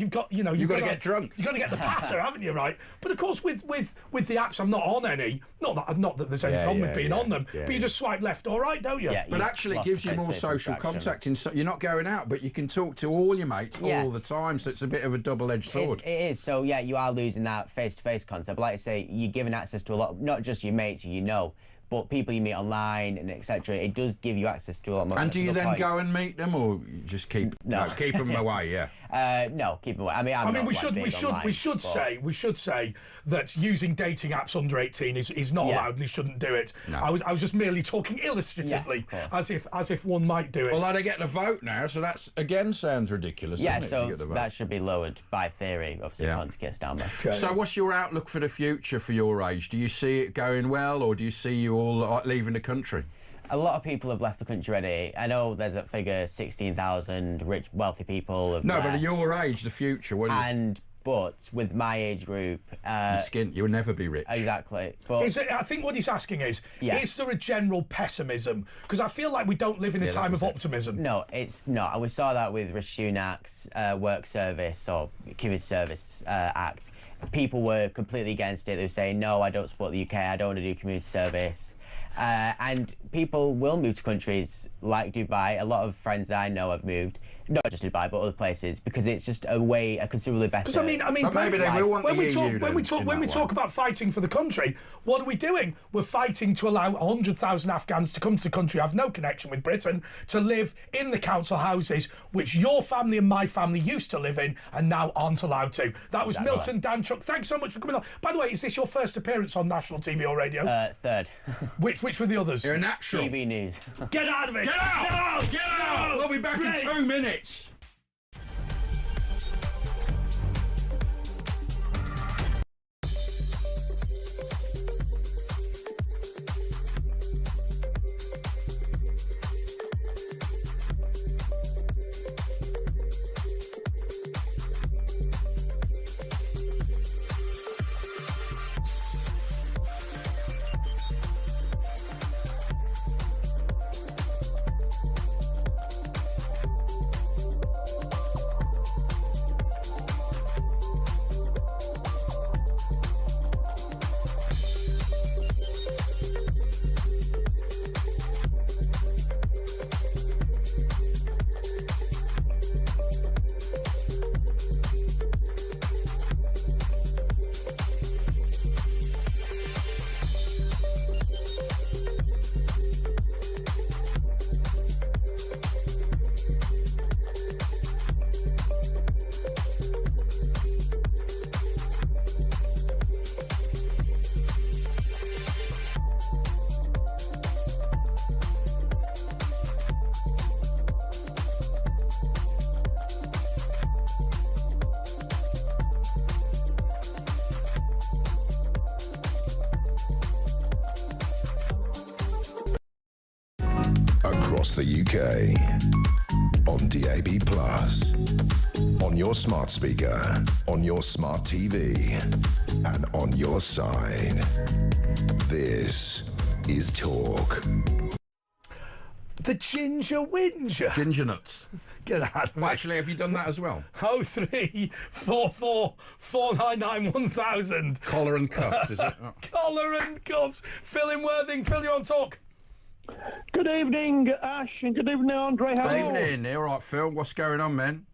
drunk. You've got to get the patter, haven't you, right? But of course, with the apps, I'm not on any. Not that there's any problem with being on them. But you just swipe left or right, don't you? Yeah, but actually, it gives you more social contact. You're not going out, but you can talk to all your mates all the time. So it's a bit of a double-edged sword. It is. So you are losing that face-to-face concept. But like I say, you're giving access to a lot. Not just your mates who but people you meet online and etc. It does give you access to a lot more. And do you then go and meet them, or you just keep them away? Yeah. No, keep them away. I mean, I'm not, we like, should big online, we should say that using dating apps under 18 is not allowed, and they shouldn't do it. No. I was just merely talking illustratively, as if one might do it. Although they get to vote now, so that's again sounds ridiculous. Yeah, doesn't it, so that should be lowered by theory. Obviously, once it gets down there. Okay. So, what's your outlook for the future for your age? Do you see it going well, or do you see you all leaving the country? A lot of people have left the country already. I know there's that figure, 16,000 rich, wealthy people. No, but at your age, the future, what do you... But with my age group... you'll never be rich. Exactly. But I think what he's asking is there a general pessimism? Because I feel like we don't live in a time of optimism. No, it's not. And we saw that with Rishi Sunak's Work Service or Community Service Act. People were completely against it. They were saying, no, I don't support the UK, I don't want to do community service. And people will move to countries like Dubai. A lot of friends that I know have moved, not just Dubai, but other places, because it's just a considerably better. Because I mean, but maybe they will want when we talk about fighting for the country, what are we doing? We're fighting to allow 100,000 Afghans to come to the country, have no connection with Britain, to live in the council houses which your family and my family used to live in, and now aren't allowed to. That was Milton Danchuk. Thanks so much for coming on. By the way, is this your first appearance on national TV or radio? Third. Which were the others? You're a natural. TV News. Get out of it! Get out! No! Get out! We'll be back in 2 minutes. Across the UK, on DAB+, on your smart speaker, on your smart TV, and on your side. This is Talk. The Ginger Whinger. Ginger nuts. Get out of it. Well, actually, have you done that as well? 0344 499 1000. Collar and cuffs, is it? Oh. Collar and cuffs. Phil in Worthing. Phil, you're on Talk. Good evening, Ash, and good evening, Andre. How are you? Good evening. All right, Phil. What's going on, man?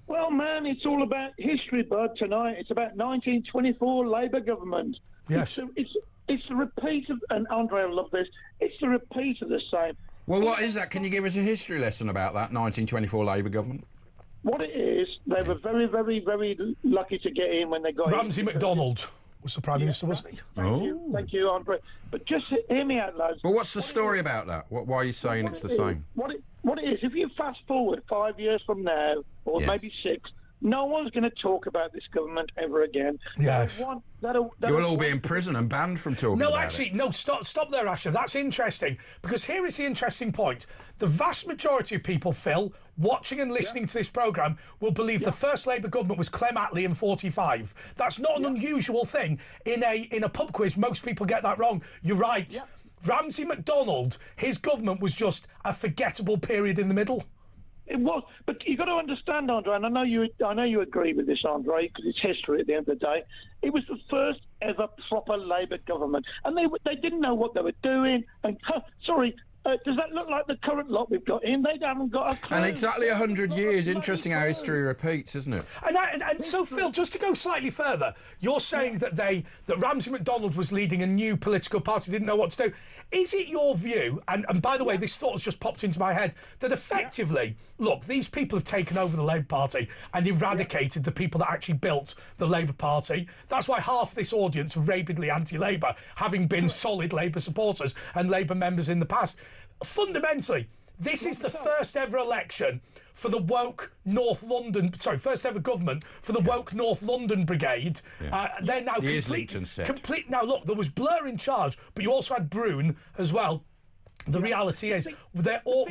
Well, man, it's all about history, bud, tonight. It's about 1924 Labour government. Yes. It's a repeat of, and Andre will love this, it's a repeat of the same. Well, what is that? Can you give us a history lesson about that 1924 Labour government? What it is, they were very, very, very lucky to get in when they got Ramsay in. MacDonald was the Prime Minister, wasn't he? Thank you, Andre. But just hear me out, lads. But what's the story about that? Why are you saying it's the same? What it is, if you fast forward 5 years from now, or maybe 6, no one's going to talk about this government ever again. Yes. You'll all be in prison and banned from talking about it. No, actually, no, stop there, Asher. That's interesting, because here is the interesting point. The vast majority of people, Phil, watching and listening to this programme, will believe the first Labour government was Clem Attlee in 45. That's not an unusual thing. In a pub quiz, most people get that wrong. You're right. Yeah. Ramsay MacDonald, his government was just a forgettable period in the middle. It was, but you got to understand, Andre, and I know you agree with this, Andre, because it's history at the end of the day. It was the first ever proper Labour government, and they didn't know what they were doing. And Does that look like the current lot we've got in? They haven't got a clue. And exactly 100 years. Interesting how history repeats, isn't it? And so, Phil, just to go slightly further, you're saying that Ramsay MacDonald was leading a new political party, didn't know what to do. Is it your view, and by the way, this thought has just popped into my head, that effectively, look, these people have taken over the Labour Party and eradicated the people that actually built the Labour Party? That's why half this audience are rabidly anti-Labour, having been solid Labour supporters and Labour members in the past. Fundamentally, this is the first ever election for the woke North London, first ever government for the woke North London brigade. They're now complete. Now, look, there was Blur in charge, but you also had Brune as well. The reality is, they're all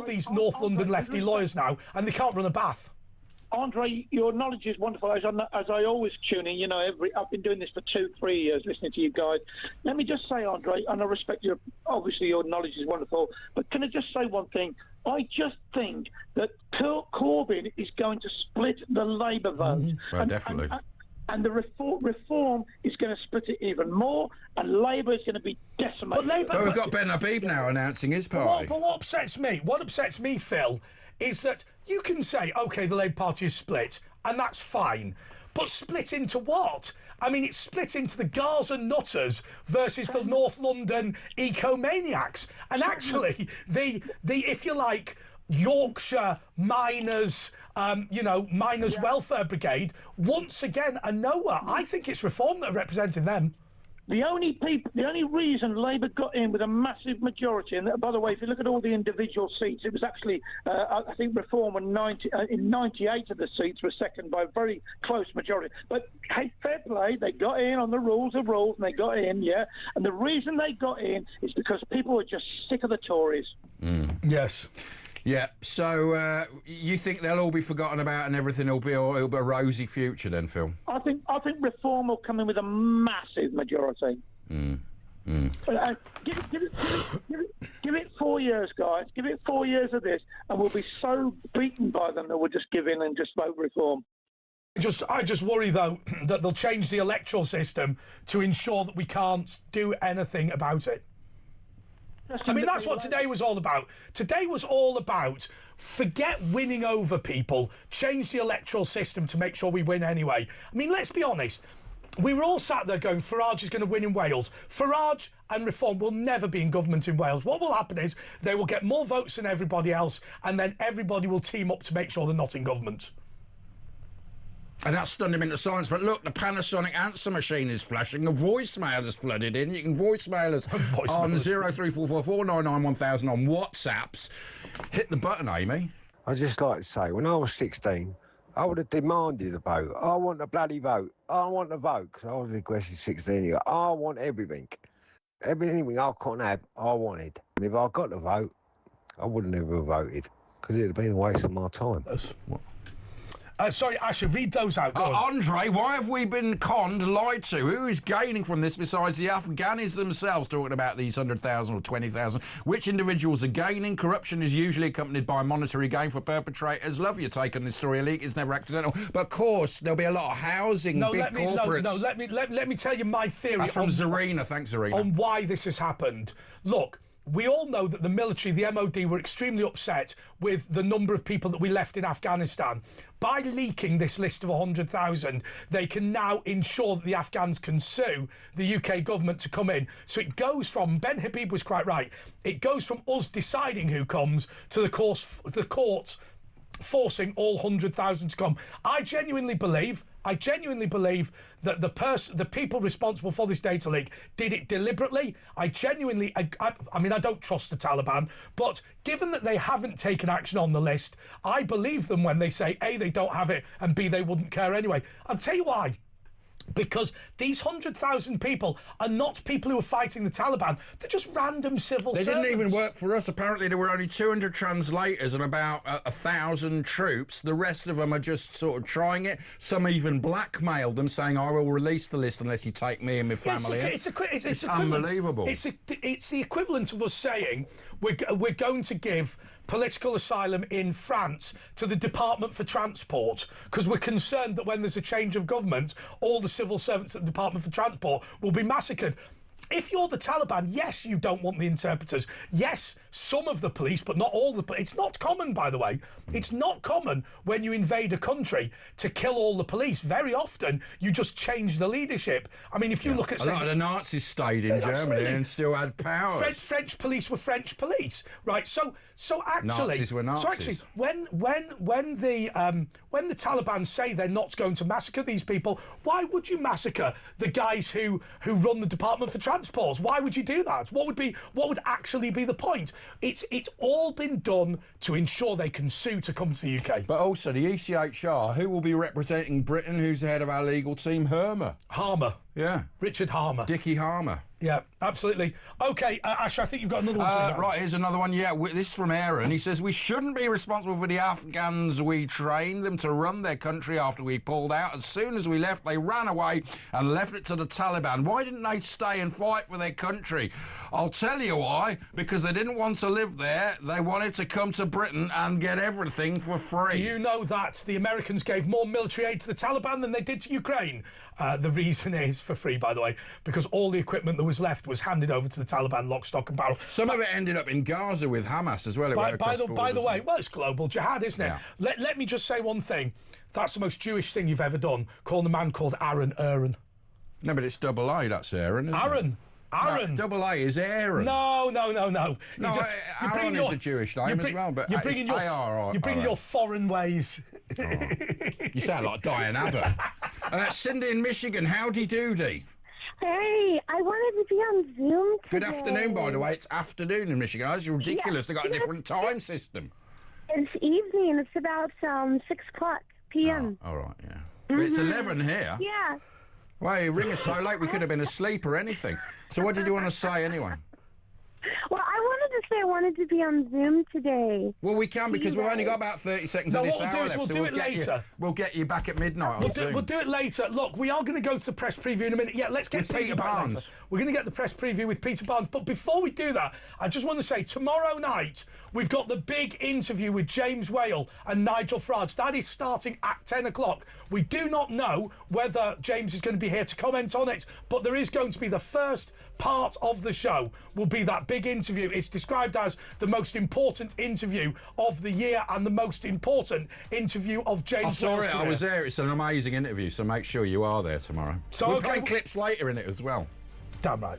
these North London lefty lawyers now, and they can't run a bath. Andre, your knowledge is wonderful. As I always tune in, I've been doing this for 2-3 years, listening to you guys. Let me just say, Andre, and I respect your knowledge is wonderful, but can I just say one thing? I just think that Corbyn is going to split the Labour vote. Definitely. And the reform is going to split it even more, and Labour is going to be decimated. But we've got Ben Habib now announcing his party. But what upsets me, Phil, is that you can say, OK, the Labour Party is split, and that's fine. But split into what? I mean, it's split into the Gaza nutters versus the North London eco-maniacs. And actually, the if you like, Yorkshire miners, miners' welfare brigade, once again are nowhere. I think it's Reform that are representing them. The only reason Labour got in with a massive majority, and by the way, if you look at all the individual seats, it was actually, I think Reform in 98 of the seats were second by a very close majority. But hey, fair play, they got in on the rules of rules, and they got in, yeah. And the reason they got in is because people were just sick of the Tories. Yes. Yeah, so you think they'll all be forgotten about and everything will be a rosy future then, Phil? I think Reform will come in with a massive majority. Give it 4 years, guys. Give it 4 years of this, and we'll be so beaten by them that we'll just give in and just vote Reform. I just worry, though, that they'll change the electoral system to ensure that we can't do anything about it. I mean, that's what today was all about. Today was all about forget winning over people, change the electoral system to make sure we win anyway. I mean, let's be honest. We were all sat there going, Farage is going to win in Wales. Farage and Reform will never be in government in Wales. What will happen is they will get more votes than everybody else, and then everybody will team up to make sure they're not in government. And that stunned him into silence. But look, the Panasonic answer machine is flashing. The voicemail has flooded in. You can voicemail us on 03444991000 on WhatsApps. Hit the button, Amy. I'd just like to say, when I was 16, I would have demanded a vote. I want a bloody vote. I want a vote, because I was aggressive 16 years. I want everything. Everything I couldn't have, I wanted. And if I got the vote, I would never have voted, because it would have been a waste of my time. Sorry, I should read those out. Andre, why have we been conned, lied to? Who is gaining from this besides the Afghanis themselves talking about these 100,000 or 20,000? Which individuals are gaining? Corruption is usually accompanied by monetary gain for perpetrators. Love your take on this story, Elite. It's never accidental. But of course, there'll be a lot of housing, big corporates. Let me tell you my theory. That's from Zarina. Thanks, Zarina. On why this has happened. Look, we all know that the military, the MOD, were extremely upset with the number of people that we left in Afghanistan. By leaking this list of 100,000, they can now ensure that the Afghans can sue the UK government to come in. So it goes from, Ben Habib was quite right, it goes from us deciding who comes to the courts forcing all 100,000 to come. I genuinely believe that the people responsible for this data leak did it deliberately. I mean, I don't trust the Taliban, but given that they haven't taken action on the list, I believe them when they say, A, they don't have it, and B, they wouldn't care anyway. I'll tell you why. Because these 100,000 people are not people who are fighting the Taliban. They're just random civil servants. They didn't even work for us. Apparently, there were only 200 translators and about 1,000 troops. The rest of them are just sort of trying it. Some even blackmailed them, saying, I will release the list unless you take me and my family. It's unbelievable. It's the equivalent of us saying, we're going to give political asylum in France to the Department for Transport because we're concerned that when there's a change of government, all the civil servants at the Department for Transport will be massacred. if you're the Taliban, yes, you don't want the interpreters. Yes, some of the police, but not all the police. It's not common, by the way. It's not common when you invade a country to kill all the police. Very often, you just change the leadership. I mean, if you look at... A lot of the Nazis stayed in Germany and still had powers. French police were French police, right? So actually... Nazis were Nazis. So actually, when the Taliban say they're not going to massacre these people, why would you massacre the guys who run the Department for Transports? Why would you do that? What would actually be the point? It's all been done to ensure they can sue to come to the UK. But also the ECHR, who will be representing Britain? Who's the head of our legal team? Harmer. Yeah. Richard Harmer. Dickie Harmer. Yeah, absolutely. OK, Ash, I think you've got another one. Right, here's another one. Yeah, this is from Aaron. He says, we shouldn't be responsible for the Afghans. We trained them to run their country after we pulled out. As soon as we left, they ran away and left it to the Taliban. Why didn't they stay and fight for their country? I'll tell you why. Because they didn't want to live there. They wanted to come to Britain and get everything for free. Do you know that the Americans gave more military aid to the Taliban than they did to Ukraine? The reason is for free, by the way, because all the equipment that was left was handed over to the Taliban, lock, stock and barrel. Some of it ended up in Gaza with Hamas as well. By the way, well, it's global jihad, isn't it? Yeah. Let me just say one thing. That's the most Jewish thing you've ever done, calling a man called Aaron. No, but it's double A, that's Aaron, isn't it? Aaron. No, double A is Aaron. No. Aaron is a Jewish name as well, but you're bringing your foreign ways. Oh. You sound like Diane Abbott. And that's Cindy in Michigan. Howdy doody. Hey, I wanted to be on Zoom today. Good afternoon, by the way. It's afternoon in Michigan. That's ridiculous. They've got a different time system. It's evening. It's about 6 o'clock p.m. Oh, all right, yeah. Well, it's 11 here. Yeah. Well, you ring us so late we could have been asleep or anything. So what did you want to say anyway? Well, I wanted to say I wanted to be on Zoom today. Well, we can because we've only got about 30 seconds of this hour left. We'll do it later. We'll get you back at midnight on Zoom. We'll do it later. Look, we are going to go to the press preview in a minute. Yeah, let's get Peter Barnes. We're going to get the press preview with Peter Barnes. But before we do that, I just want to say tomorrow night we've got the big interview with James Whale and Nigel Farage. That is starting at 10 o'clock. We do not know whether James is going to be here to comment on it, but there is going to be the first part of the show will be that big interview. It's described as the most important interview of the year and the most important interview of James Whale's career. I was there. It's an amazing interview, so make sure you are there tomorrow. So we'll play clips later in it as well. Damn right.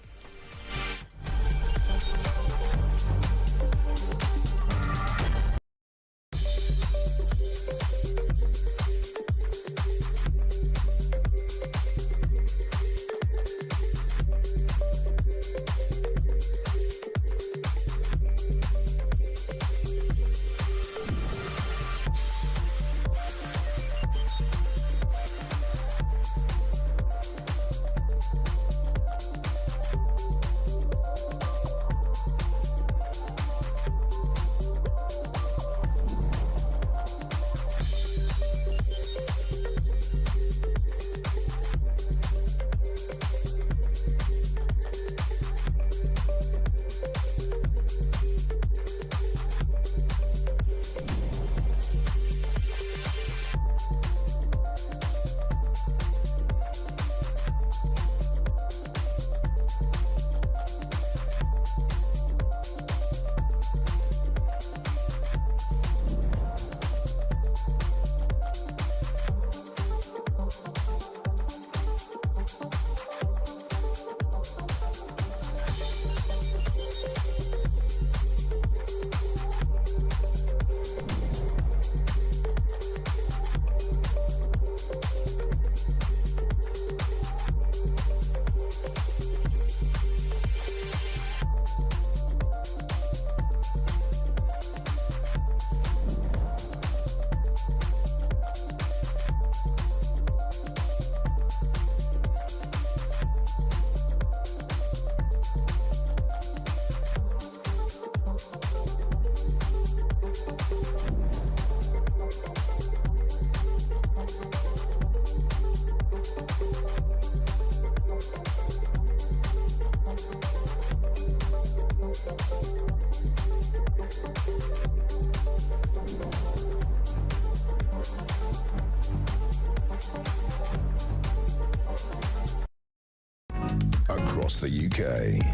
across the UK.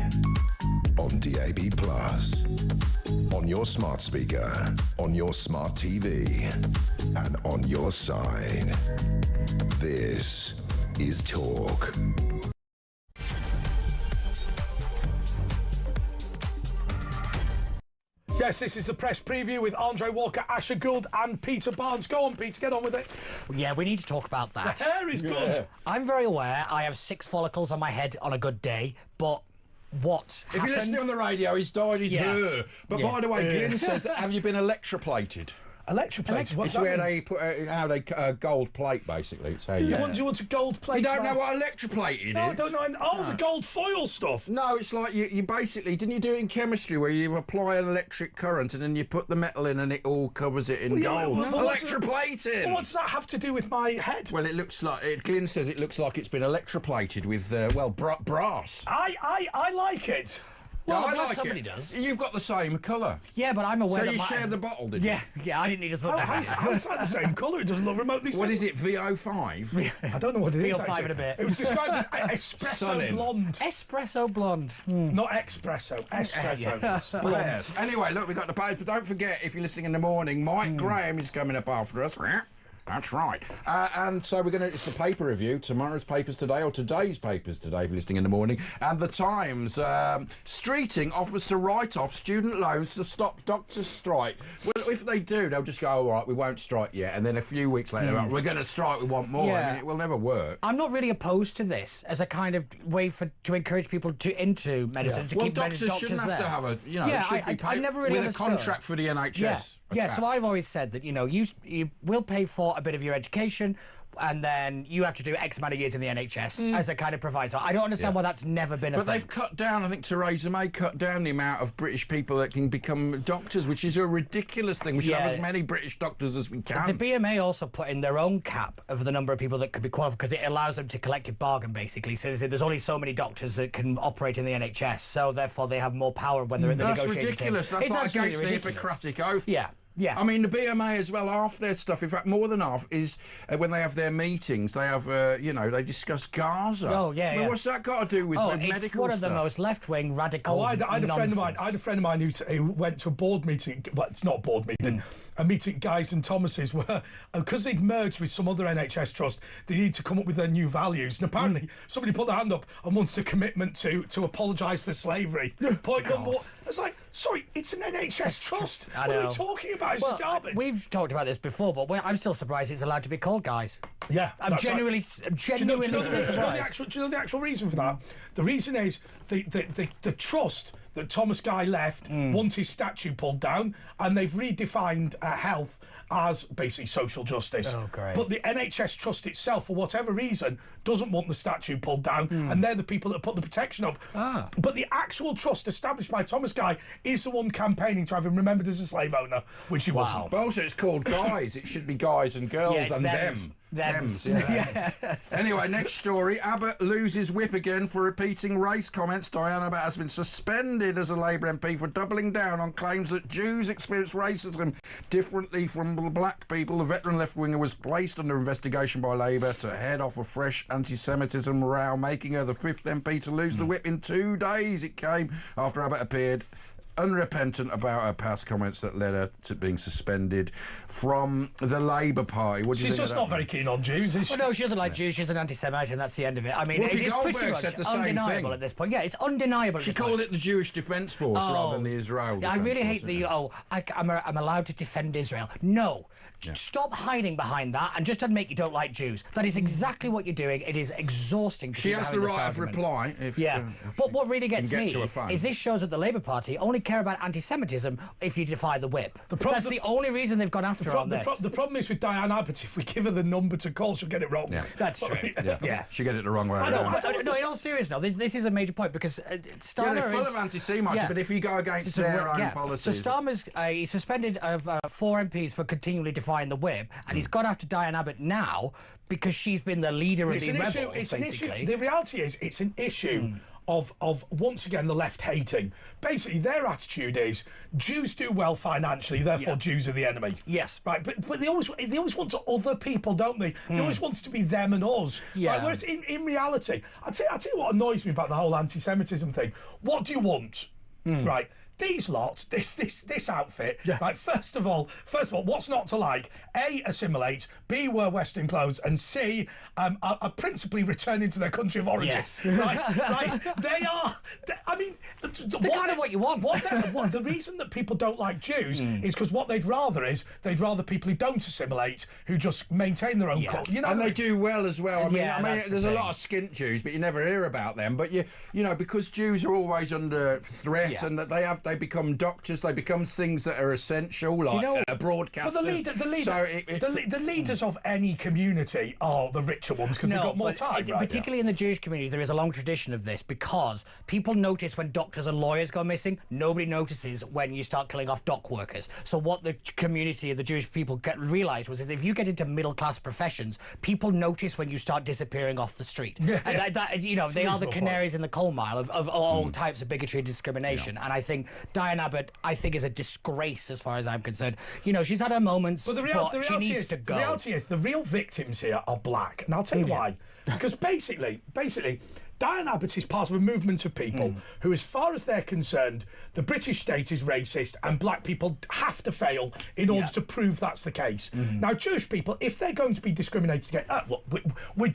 On DAB+, on your smart speaker, on your smart TV, and on your side. This is Talk. Yes, this is the press preview with Andre Walker, Asher Gould and Peter Barnes. Go on, Peter, get on with it. Yeah, we need to talk about that. The hair is good. I'm very aware I have 6 follicles on my head on a good day, but what If you're listening on the radio, he's dyed his hair. But by the way, Glyn says, have you been electroplated? Electroplated? What's It's where that they put how they gold plate, basically. It's how you you want a gold plate? You don't know what electroplated is? No, I don't know. Oh, the gold foil stuff. No, it's like you basically, didn't you do it in chemistry where you apply an electric current and then you put the metal in and it all covers it in gold? Electroplating! What does that have to do with my head? Well, it looks like, Glyn says it looks like it's been electroplated with, brass. I like it. Yeah, Well, I I'm glad like somebody it. does. You've got the same colour. Yeah, but I'm aware So that you my... shared the bottle, did you? Yeah, I didn't need as much as How is that the same colour? It doesn't look remotely What similar. is it, VO5? I don't know what it is. VO5 actually. in a bit. It was described as espresso Stunning. blonde. Espresso blonde. Not espresso. Espresso. Yes. Anyway, look, we've got the paper. Don't forget, if you're listening in the morning, Mike Graham is coming up after us. That's right. And so it's the paper review, tomorrow's papers today, or today's papers today, if you're listening in the morning. And the Times, Streeting offers to write off student loans to stop doctors' strike. Well, if they do, they'll just go, all right, we won't strike yet. And then a few weeks later, we're going to strike, we want more. Yeah. I mean, it will never work. I'm not really opposed to this as a kind of way to encourage people into medicine, to Well, keep doctors shouldn't have there. to have I never really with understood. a contract for the NHS. Yeah, so I've always said that, you will pay for a bit of your education and then you have to do X amount of years in the NHS as a kind of proviso. I don't understand why that's never been a thing. But they've cut down, I think Theresa May cut down the amount of British people that can become doctors, which is a ridiculous thing. We should have as many British doctors as we can. The BMA also put in their own cap of the number of people that could be qualified because it allows them to collective bargain, basically. So there's only so many doctors that can operate in the NHS, so therefore they have more power when they're at the negotiating table. That's ridiculous. That's like against the Hippocratic Oath. Yeah. Yeah. I mean, the BMA as well, half their stuff, in fact, more than half, is when they have their meetings, they have, they discuss Gaza. Oh, yeah, What's that got to do with medical stuff? It's one of the most left-wing, radical I had a friend of mine. I had a friend of mine who went to a board meeting. Well, it's not a board meeting. A meeting, Guys and Thomas's, where because they'd merged with some other NHS trust, they need to come up with their new values. And apparently, somebody put their hand up and wants a commitment to apologise for slavery. Point number one. It's like, sorry, it's an NHS trust. What are we talking about? It's garbage. We've talked about this before, but I'm still surprised it's allowed to be called Guys. Yeah, I'm genuinely surprised. still surprised. Do you know the actual reason for that? The reason is the trust that Thomas Guy left wants his statue pulled down, and they've redefined health as basically social justice. Oh, great. But the NHS trust itself, for whatever reason, doesn't want the statue pulled down, and they're the people that put the protection up. But the actual trust established by Thomas Guy is the one campaigning to have him remembered as a slave owner, which he wasn't. But also, it's called Guys. It should be guys and girls and thems. Thems, yeah. Anyway, next story. Abbott loses whip again for repeating race comments. Diane Abbott has been suspended as a Labour MP for doubling down on claims that Jews experience racism differently from black people. The veteran left-winger was placed under investigation by Labour to head off a fresh anti-Semitism row, making her the 5th MP to lose the whip in 2 days. It came after Abbott appeared unrepentant about her past comments that led her to being suspended from the Labour Party. What do you She's think just not very keen on Jews, is she? Well, no, she doesn't like Jews. She's an anti-Semite, and that's the end of it. I mean, Whoopi it's Goldberg pretty much said the same undeniable thing. at this point. Yeah, it's undeniable. She called it the Jewish Defence Force rather than the Israel Defence I really Force, hate the, I'm allowed to defend Israel. No. Stop hiding behind that and just admit you don't like Jews. That is exactly what you're doing. It is exhausting. She has the right of reply. But what really gets me to is this shows that the Labour Party only care about anti-Semitism if you defy the whip. That's the only reason they've gone after her on this. The problem is with Diane Abbott, if we give her the number to call, she'll get it wrong. Yeah. That's true. Yeah. She'll get it the wrong way No, around. in all seriousness, this is a major point because Starmer they're full is of anti-Semites, but if you go against their own policies... So Starmer's he suspended 4 MPs for continually defying the whip, and he's gone after Diane Abbott now because she's been the leader of the rebels, basically. The reality is, it's an issue of once again the left hating. Basically, their attitude is Jews do well financially, therefore Jews are the enemy. Yes, right. But they always want to other people, don't they? They always want to be them and us. Yeah. Right? Whereas in reality, I tell you what annoys me about the whole anti-Semitism thing. What do you want? Right. These lots, this outfit, right? First of all, what's not to like? A, assimilate. B, wear Western clothes, and C, are principally returning to their country of origin. Yes. Right? They are. I mean, they're kind of what you want. The reason that people don't like Jews is because what they'd rather people who don't assimilate, who just maintain their own culture. You know, and they do well as well. I mean, that's there's a lot of skint Jews, but you never hear about them. But you know, because Jews are always under threat, and that they become doctors, they become things that are essential, like broadcasters. But the leaders of any community are the richer ones because they've got more time. Particularly in the Jewish community, there is a long tradition of this because people notice when doctors and lawyers go missing. Nobody notices when you start killing off dock workers. So what the community of the Jewish people realised was that if you get into middle-class professions, people notice when you start disappearing off the street. And they are the canaries in the coal mile of all types of bigotry and discrimination. And I think Diane Abbott, is a disgrace as far as I'm concerned. You know, she's had her moments, but she needs to go. The reality is the real victims here are black. And I'll tell you why. Because basically, Diane Abbott is part of a movement of people who, as far as they're concerned, the British state is racist and black people have to fail in order to prove that's the case. Now, Jewish people, if they're going to be discriminated against, we're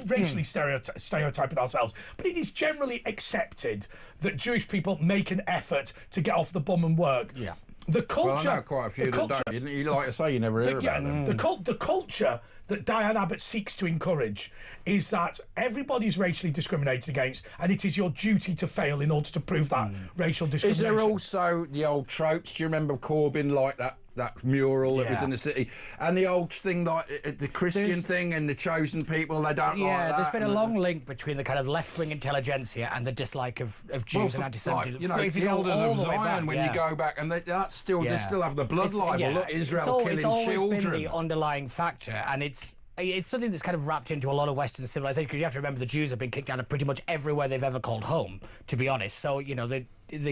racially stereotyping ourselves, but it is generally accepted that Jewish people make an effort to get off the bum and work. Yeah. The culture... Well, I know quite a few that don't. You like I say, you never hear about them. The culture that Diane Abbott seeks to encourage is that everybody's racially discriminated against, and it is your duty to fail in order to prove that racial discrimination. Is there also the old tropes? Do you remember Corbyn like that mural that was in the city, and the old thing like the Christian thing and the chosen people, they don't like that. There's been a long link between the kind of left-wing intelligentsia and the dislike of Jews and anti-Semitism. The elders of Zion, when you go back, and they still have the blood libel. Look, Israel killing children. It's always been the underlying factor, and it's something that's kind of wrapped into a lot of Western civilization, because you have to remember the Jews have been kicked out of pretty much everywhere they've ever called home, to be honest. So, you know,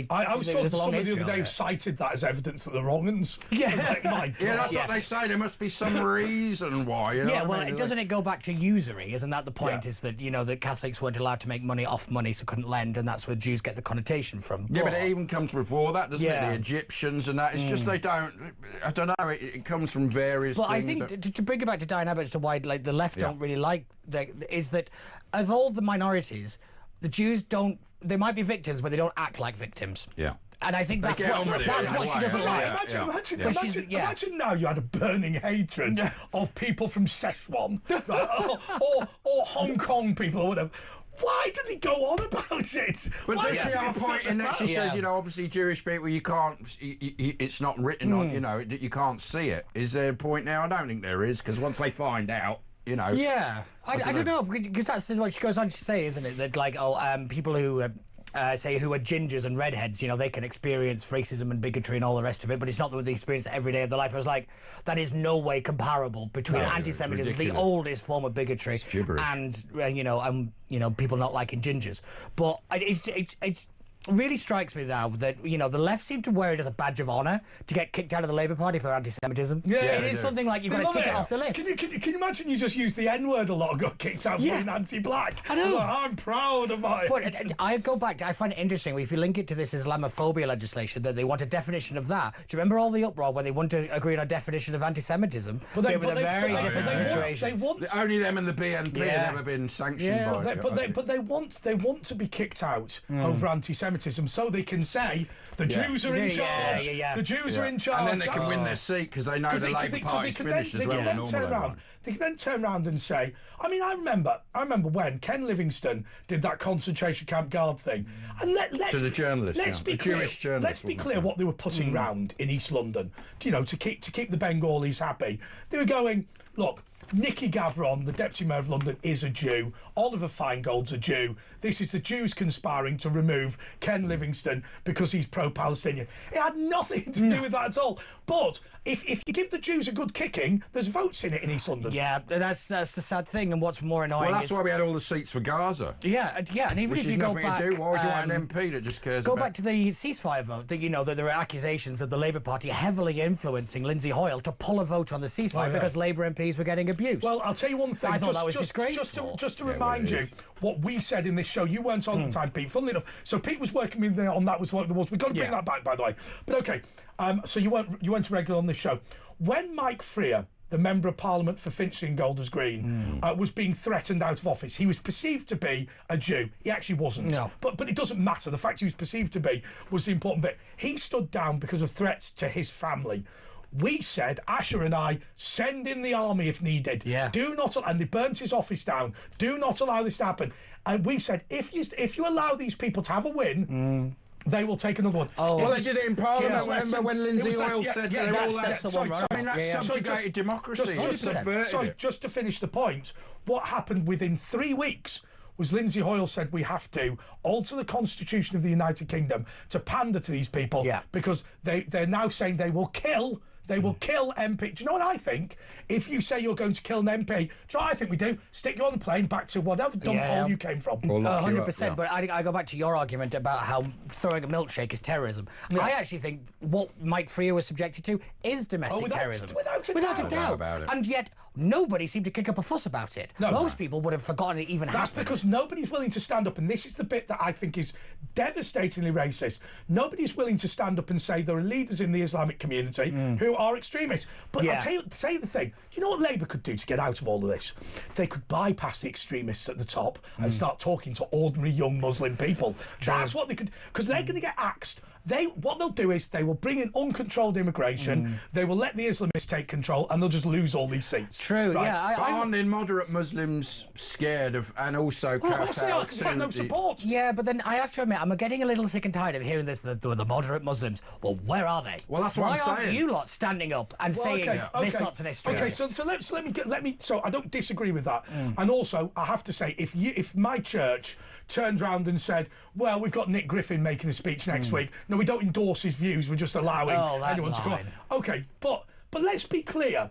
I was talking to somebody the other day who cited that as evidence that they're wrong ones. That's what they say. There must be some reason why. You know doesn't it go back to usury? Isn't that the point? Is that, you know, that Catholics weren't allowed to make money off money, so couldn't lend, and that's where Jews get the connotation from. Yeah, but it even comes before that, doesn't it? The Egyptians and that. It's just they don't. I don't know. It comes from various things. I think to bring it back to Diane Abbott as to why the left don't really like is that of all the minorities, the Jews don't. They might be victims, but they don't act like victims. Yeah. And I think that's what she doesn't like. Imagine now you had a burning hatred of people from Szechuan, or Hong Kong people or whatever. Why did he go on about it? But does she have a point in that she says, you know, obviously Jewish people, you can't, it's not written on, you know, you can't see it. Is there a point now? I don't think there is, because once they find out, you know. Yeah, I don't know, because that's what she goes on to say, isn't it? That, like, people who who are gingers and redheads, you know, they can experience racism and bigotry and all the rest of it, but it's not that they experience it every day of their life. I was like, that is no way comparable between anti-Semitism, the oldest form of bigotry, and people not liking gingers. But it's really strikes me now that, you know, the left seem to wear it as a badge of honour to get kicked out of the Labour Party for anti-Semitism. It is something like you've got to tick it off the list. Can you imagine you just use the N-word a lot and got kicked out for being anti-black? I know. Like, I'm proud of mine. But I go back, I find it interesting, if you link it to this Islamophobia legislation, that they want a definition of that. Do you remember all the uproar when they want to agree on a definition of anti-Semitism? They were very different situations. Only them and the BNP have ever been sanctioned by it. But they want to be kicked out over anti-Semitism so they can say the Jews are in charge. The Jews are in charge. And then they can win their seat because they know the Labour Party's finished as well. They can then turn around and say, I mean, I remember when Ken Livingstone did that concentration camp guard thing. And to the journalist, Jewish journalist. Let's be clear what they were putting round in East London, you know, to keep the Bengalis happy. They were going, look, Nicky Gavron, the Deputy Mayor of London, is a Jew. Oliver Feingold's a Jew. This is the Jews conspiring to remove Ken Livingstone because he's pro-Palestinian. It had nothing to do with that at all. But if you give the Jews a good kicking, there's votes in it in East London. Yeah, that's the sad thing. And what's more annoying? Well, that's why we had all the seats for Gaza. Yeah, and even Which if is you go nothing back, to do. Why would you want an MP that just cares go about... back to the ceasefire vote. That that there were accusations of the Labour Party heavily influencing Lindsay Hoyle to pull a vote on the ceasefire because Labour MPs were getting abused. Well, I'll tell you one thing. I thought that was disgraceful. Just to remind you what we said in this show. You weren't on at the time, Pete. Funnily enough, so Pete was working with me on that. Was what there was. We've got to bring that back, by the way. But okay, so you weren't regular on this show when Mike Freer, the Member of Parliament for Finchley and Golders Green, was being threatened out of office. He was perceived to be a Jew. He actually wasn't. No. But it doesn't matter. The fact he was perceived to be was the important bit. He stood down because of threats to his family. We said, Asher and I, send in the army if needed. Yeah. Do not, and they burnt his office down. Do not allow this to happen. And we said, if you allow these people to have a win, they will take another one. Oh, well, they did it in Parliament. Remember when Lindsay Hoyle said they're all that? I mean, that's subjugated democracy. Just to finish the point, what happened within 3 weeks was Lindsay Hoyle said we have to alter the constitution of the United Kingdom to pander to these people because they're now saying they will kill MP. Do you know what I think? If you say you're going to kill an MP, do you know what I think we do? Stick you on the plane back to whatever dump hole you came from. 100%. But I go back to your argument about how throwing a milkshake is terrorism. I actually think what Mike Freer was subjected to is domestic terrorism. Without a doubt. And yet, nobody seemed to kick up a fuss about it. Most people would have forgotten it even happened. That's because nobody's willing to stand up, and this is the bit that I think is devastatingly racist. Nobody's willing to stand up and say there are leaders in the Islamic community who are extremists. But I'll tell you the thing. You know what Labour could do to get out of all of this? They could bypass the extremists at the top and start talking to ordinary young Muslim people. That's what they could... Because they're going to get axed. What they'll do is they will bring in uncontrolled immigration, they will let the Islamists take control, and they'll just lose all these seats. True, aren't in moderate Muslims scared of, and also no support. Yeah, but then I have to admit, I'm getting a little sick and tired of hearing this, the moderate Muslims. Well, where are they? Well, that's what I'm saying. Why aren't you lot standing up and saying this lot's an extremist? Okay, so let me. So I don't disagree with that, and also I have to say, if my church turned round and said, well, we've got Nick Griffin making a speech next week. No, we don't endorse his views. We're just allowing anyone to come on. Okay, but let's be clear.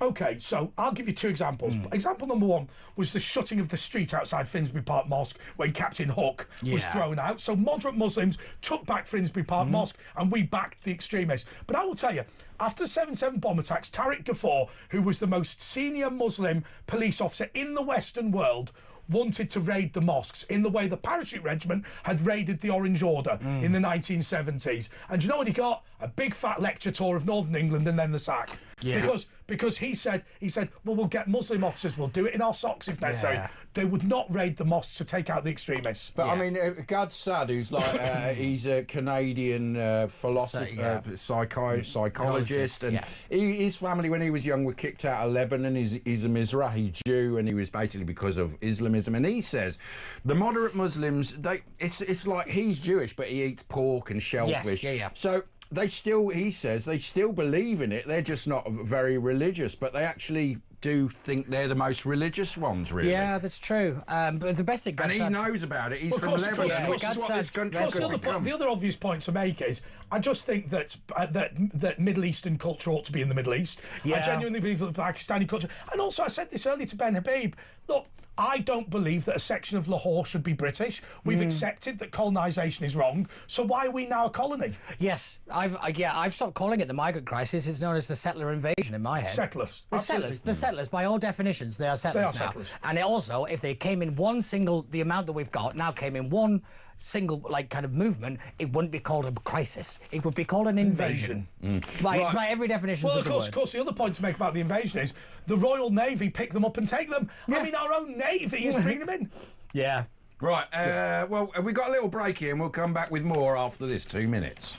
Okay, so I'll give you two examples. Example number one was the shutting of the street outside Finsbury Park Mosque when Captain Hook was thrown out. So moderate Muslims took back Finsbury Park Mosque and we backed the extremists. But I will tell you, after the 7/7 bomb attacks, Tariq Ghaffar, who was the most senior Muslim police officer in the Western world, wanted to raid the mosques in the way the Parachute Regiment had raided the Orange Order in the 1970s. And do you know what he got? A big fat lecture tour of Northern England and then the sack. Because he said, well, we'll get Muslim officers, we'll do it in our socks if necessary. They would not raid the mosques to take out the extremists. But I mean, Gad Saad, who's like, he's a Canadian philosopher, psychologist, and his family, when he was young, were kicked out of Lebanon. He's a Mizrahi Jew, and he was basically because of Islamism. And he says the moderate Muslims, it's like he's Jewish, but he eats pork and shellfish. So he says they still believe in it. They're just not very religious, but they actually do think they're the most religious ones, really. Yeah, that's true. But the best thing, and he knows about it. He's from Lebanon. The other obvious point to make is, I just think that Middle Eastern culture ought to be in the Middle East. I genuinely believe that Pakistani culture, and also I said this earlier to Ben Habib. Look, I don't believe that a section of Lahore should be British. We've accepted that colonisation is wrong, so why are we now a colony? Yes, I've stopped calling it the migrant crisis. It's known as the settler invasion in my head. The settlers, by all definitions, they are settlers now. And also, if they came in the amount that we've got now came in one single kind of movement, it wouldn't be called a crisis. It would be called an invasion. By every definition. Well, of course, the other point to make about the invasion is the Royal Navy pick them up and take them. I mean, our own Navy is bringing them in. Yeah. Right. Well, we got a little break here, and we'll come back with more after this 2 minutes.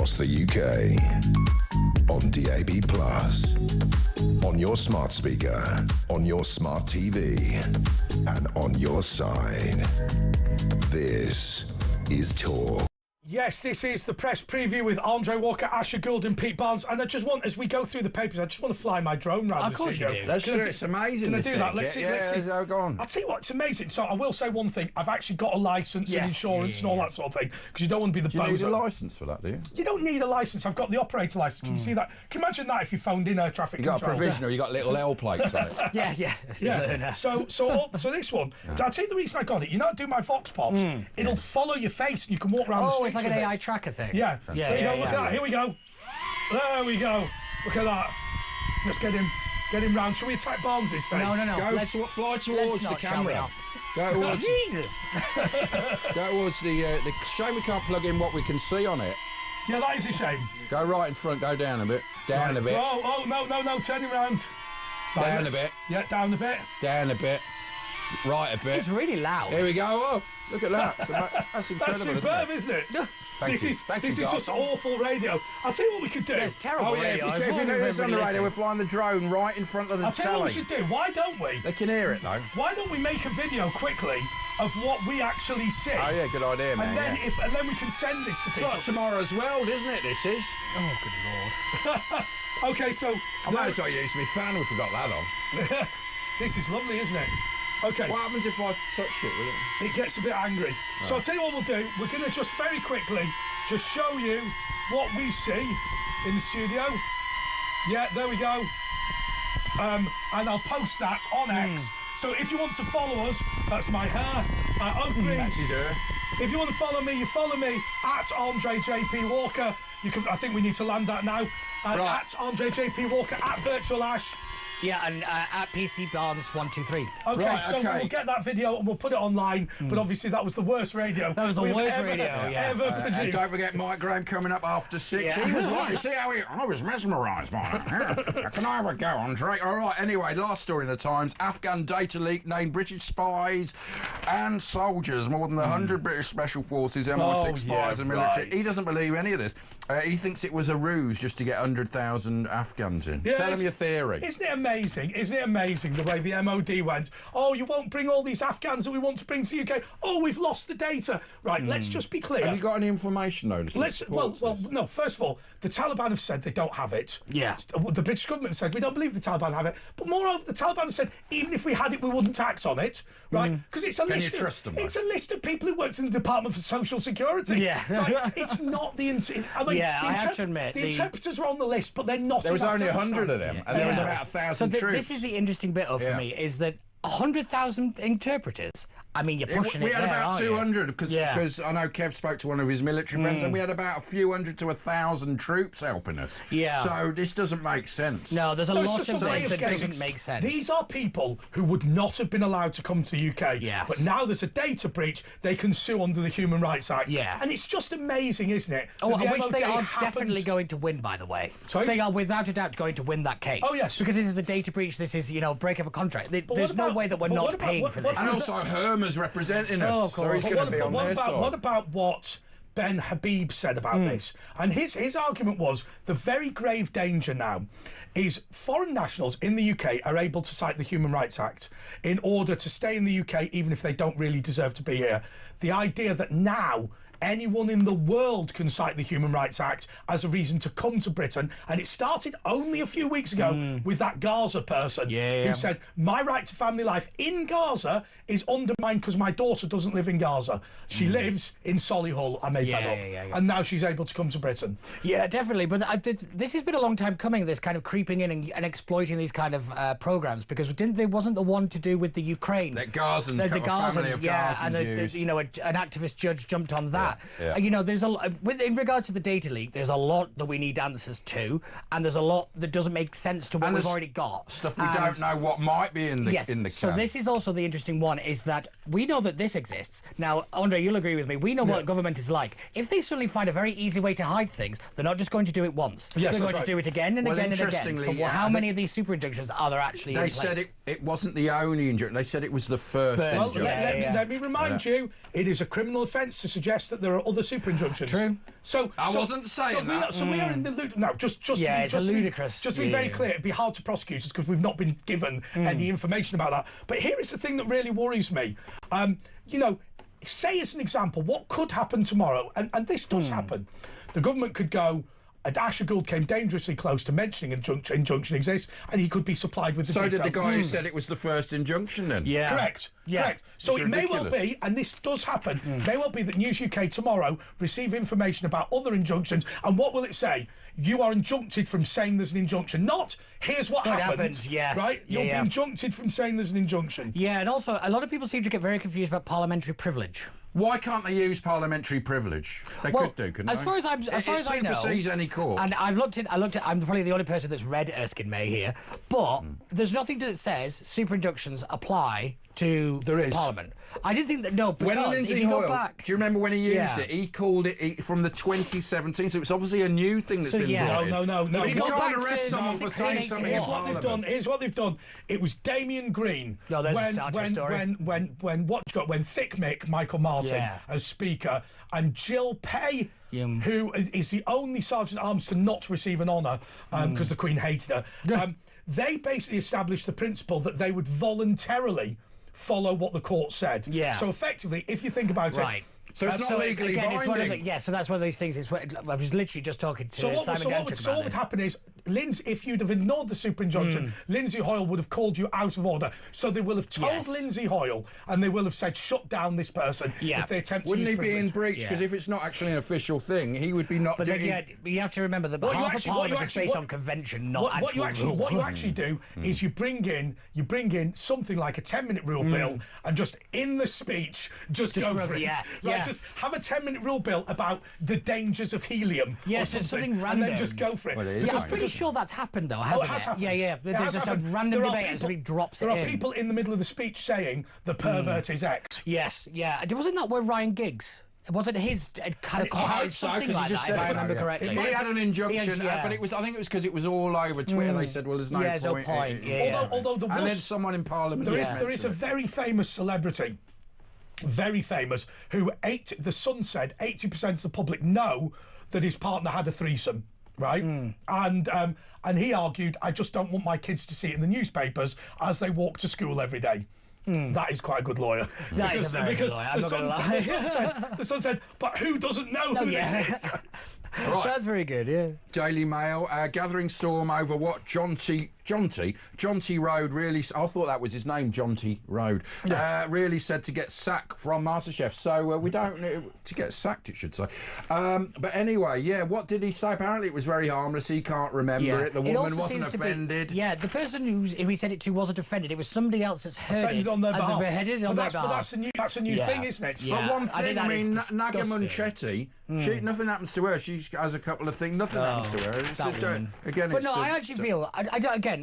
across the UK. On DAB+, on your smart speaker, on your smart TV, and on your side. This is Talk. Yes, this is the press preview with Andre Walker, Asher Gould and Pete Barnes. And I just want, as we go through the papers, I just want to fly my drone round the studio. Of course you do. Let's do it. It's amazing. Can I do that? Let's see. Go on. I'll tell you what, it's amazing. So I will say one thing. I've actually got a licence and insurance and all that sort of thing, because you don't want to be the bozo. Do you need a licence for that, do you? You don't need a licence. I've got the operator licence. Can you see that? Can you imagine that if you phoned in a traffic control? You got a provisional, you got little L plates on it. Yeah. So this one, I'll tell you the reason I got it. You know, I do my Vox Pops. It'll follow your face and you can walk around the street. Oh, it's like an AI tracker thing. Yeah. So you go, look at that. Here we go. There we go. Look at that. Let's get him round. Shall we attack Barnes' face? No. Let's fly towards the camera. Go towards Jesus. Go towards the shame we can't plug in what we can see on it. Yeah, that is a shame. Go right in front, go down a bit. Down a bit. Oh, no, turn it round. Down a bit. Yeah, down a bit. Down a bit. Right a bit. It's really loud. Here we go. Oh, look at that. That's incredible. That's superb, isn't it? This is just awful radio. I'll tell you what we could do. Yeah, it's terrible radio. If you know this on the radio, we're flying the drone right in front of the I'll tell you what we should do. Why don't we? They can hear it, though. Why don't we make a video quickly of what we actually see? Oh, yeah, good idea, man. And then we can send this to people. It's like tomorrow's world, isn't it, this is? Oh, good Lord. OK, so... I might as well use my fan if we got that on. This is lovely, isn't it? OK. What happens if I touch it with it? It gets a bit angry. Right. So I'll tell you what we'll do. We're going to just very quickly just show you what we see in the studio. Yeah, there we go. And I'll post that on X. So if you want to follow us, that's my hair. That's his hair. If you want to follow me, you follow me at Andre JP Walker. You can. I think we need to land that now. Right. At Andre JP Walker, at Virtual Ash. Yeah, and at PC Barnes 123. Okay, right, so we'll get that video and we'll put it online. But obviously, that was the worst radio. That was the worst radio ever produced. And don't forget Mike Graham coming up after 6. Yeah. He was like, see how I was mesmerised by it. Can I have a go, Andre? All right, anyway, last story in the Times. Afghan data leak named British spies and soldiers. More than 100 British Special Forces, MI6 spies and military. Right. He doesn't believe any of this. He thinks it was a ruse just to get 100,000 Afghans in. Yes. Tell him your theory. Isn't it amazing? Isn't it amazing the way the MOD went, oh, you won't bring all these Afghans that we want to bring to the UK. Oh, we've lost the data. Right, let's just be clear. Have you got any information, though? No, first of all, the Taliban have said they don't have it. Yeah. The British government said, we don't believe the Taliban have it. But moreover, the Taliban have said, even if we had it, we wouldn't act on it. Right? Because it's a Can list. You trust them, it's a list of people who worked in the Department for Social Security. Yeah. Right? It's not the... I have to admit... The interpreters are on the list, but they're not. There was only 100 of them, and there was about 1,000 troops. This is the interesting bit for me, is that 100,000 interpreters. I mean, you're pushing we had there, about 200 because I know Kev spoke to one of his military friends, and we had about a few hundred to 1,000 troops helping us. Yeah. So this doesn't make sense. No, there's a lot of ways that doesn't make sense. These are people who would not have been allowed to come to the UK. Yeah. But now there's a data breach, they can sue under the Human Rights Act. Yeah. And it's just amazing, isn't it? Which they are definitely going to win, by the way. Sorry? They are without a doubt going to win that case. Oh, yes. Because this is a data breach, this is, break of a contract. There's no way that we're not paying for this. And also Herma's representing us. Oh, of course. So what about what Ben Habib said about this? And his argument was the very grave danger now is foreign nationals in the UK are able to cite the Human Rights Act in order to stay in the UK even if they don't really deserve to be here. The idea that now anyone in the world can cite the Human Rights Act as a reason to come to Britain. And it started only a few weeks ago with that Gaza person who said, my right to family life in Gaza is undermined because my daughter doesn't live in Gaza. She lives in Solihull. I made that up. And now she's able to come to Britain. Yeah, definitely. But this has been a long time coming, this kind of creeping in and exploiting these kind of programmes, because there wasn't the one to do with the Ukraine. That Gazans, the Gazans, and an activist judge jumped on that. There's in regards to the data leak, there's a lot that we need answers to, and there's a lot that doesn't make sense to what we've already got. Stuff we don't know what might be in the can. So this is also the interesting one, is that we know that this exists. Now, Andre, you'll agree with me, we know what government is like. If they suddenly find a very easy way to hide things, they're not just going to do it once. Yes, they're going to do it again and again and again. So how many of these super injunctions are there actually in place? They said it wasn't the only injunction. They said it was the first injunction. Let me remind you, it is a criminal offence to suggest that that there are other super injunctions. True. So I wasn't saying that. So we are in the no. Just it's ludicrous. Just to be very clear, it'd be hard to prosecute us because we've not been given any information about that. But here is the thing that really worries me. You know, say as an example, what could happen tomorrow, and this does happen. The government could go. Asher Gould came dangerously close to mentioning injunction exists, and he could be supplied with the details. So did the guy who said it was the first injunction then? Yeah. Correct. So it may well be, and this does happen, may well be that News UK tomorrow receive information about other injunctions, and what will it say? You are injuncted from saying there's an injunction. Not, here's what happened. Yes. Right? You'll be injuncted from saying there's an injunction. Yeah, and also, a lot of people seem to get very confused about parliamentary privilege. Why can't they use parliamentary privilege? They could do, couldn't they? As far as I know, it supersedes any court. And I've looked at. I'm probably the only person that's read Erskine May here, but there's nothing that says super injunctions apply to Parliament. I didn't think that. No, because when Lindsay if you Hoyle, go back, do you remember when he used it? He called it from the 2017. So it's obviously a new thing that's been brought in. No. You can't arrest someone for saying something. Here's what they've done. It was Damien Green. No, there's a Star Trek story. When Thick Mick, Michael Martin as Speaker, and Jill Pay, who is the only Sergeant at Arms to not receive an honour because the Queen hated her. They basically established the principle that they would voluntarily follow what the court said. Yeah. So effectively, if you think about it. So it's not legally binding. So that's one of these things. I was literally just talking to Simon Gentry about this. So what would happen is, Lindsay, if you'd have ignored the super injunction, Lindsay Hoyle would have called you out of order. So they will have told Lindsay Hoyle, and they will have said, shut down this person if they attempt to use Wouldn't he privilege. be in breach? Because if it's not actually an official thing, he would be not but doing... Then, you have to remember that half of Parliament is based on convention, not actual rules. What you actually do is you bring in something like a 10-minute rule bill, and just in the speech, just go for it. Just have a 10-minute rule bill about the dangers of helium or something random. and then just go for it. Well, I'm pretty sure that's happened, though, hasn't it? Happened. Yeah. There's just a random debate and somebody drops it in. There are people in the middle of the speech saying the pervert is X. Yes, yeah. Wasn't that where Ryan Giggs... Wasn't his kind of comment something like that, if I remember correctly? He had an injunction, but I think it was because it was all over Twitter. They said, well, there's no point. Although there was... And then someone in Parliament... There is a very famous celebrity, very famous, who the Sun said 80% of the public know that his partner had a threesome, right? And he argued, I just don't want my kids to see it in the newspapers as they walk to school every day. That is quite a good lawyer. That is a very good lawyer. I'm not going to lie. The Sun said, but who doesn't know who this is? Right. That's very good, yeah. Daily Mail, gathering storm over what Jonty Road really... I thought that was his name, Jonty Road. Really said to get sacked from MasterChef. So we don't... to get sacked, it should say. But anyway, what did he say? Apparently it was very harmless. He can't remember it. The woman wasn't offended. The person who he said it to wasn't offended. It was somebody else that's heard offended on their behalf. But that's a new thing, isn't it? But one thing, Naga Munchetti, nothing happens to her. She has a couple of things. Nothing happens to her. I actually feel...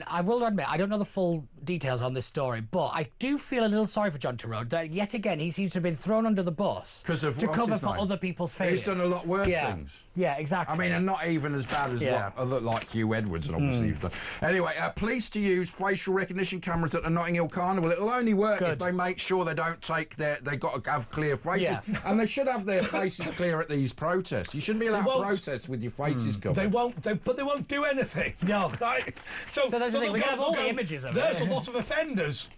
I will admit, I don't know the full details on this story, but I do feel a little sorry for John Turode that yet again he seems to have been thrown under the bus to cover for other people's failures. He's done a lot worse things. Yeah, exactly. I mean, and not even as bad as like Hugh Edwards and obviously. Anyway, police to use facial recognition cameras at the Notting Hill Carnival. It'll only work if they make sure they don't take they've got to have clear faces. And they should have their faces clear at these protests. You shouldn't be allowed to protest with your faces covered. They won't do anything. No. Right? So there's the thing, we can have all the images of it. There's a lot of offenders.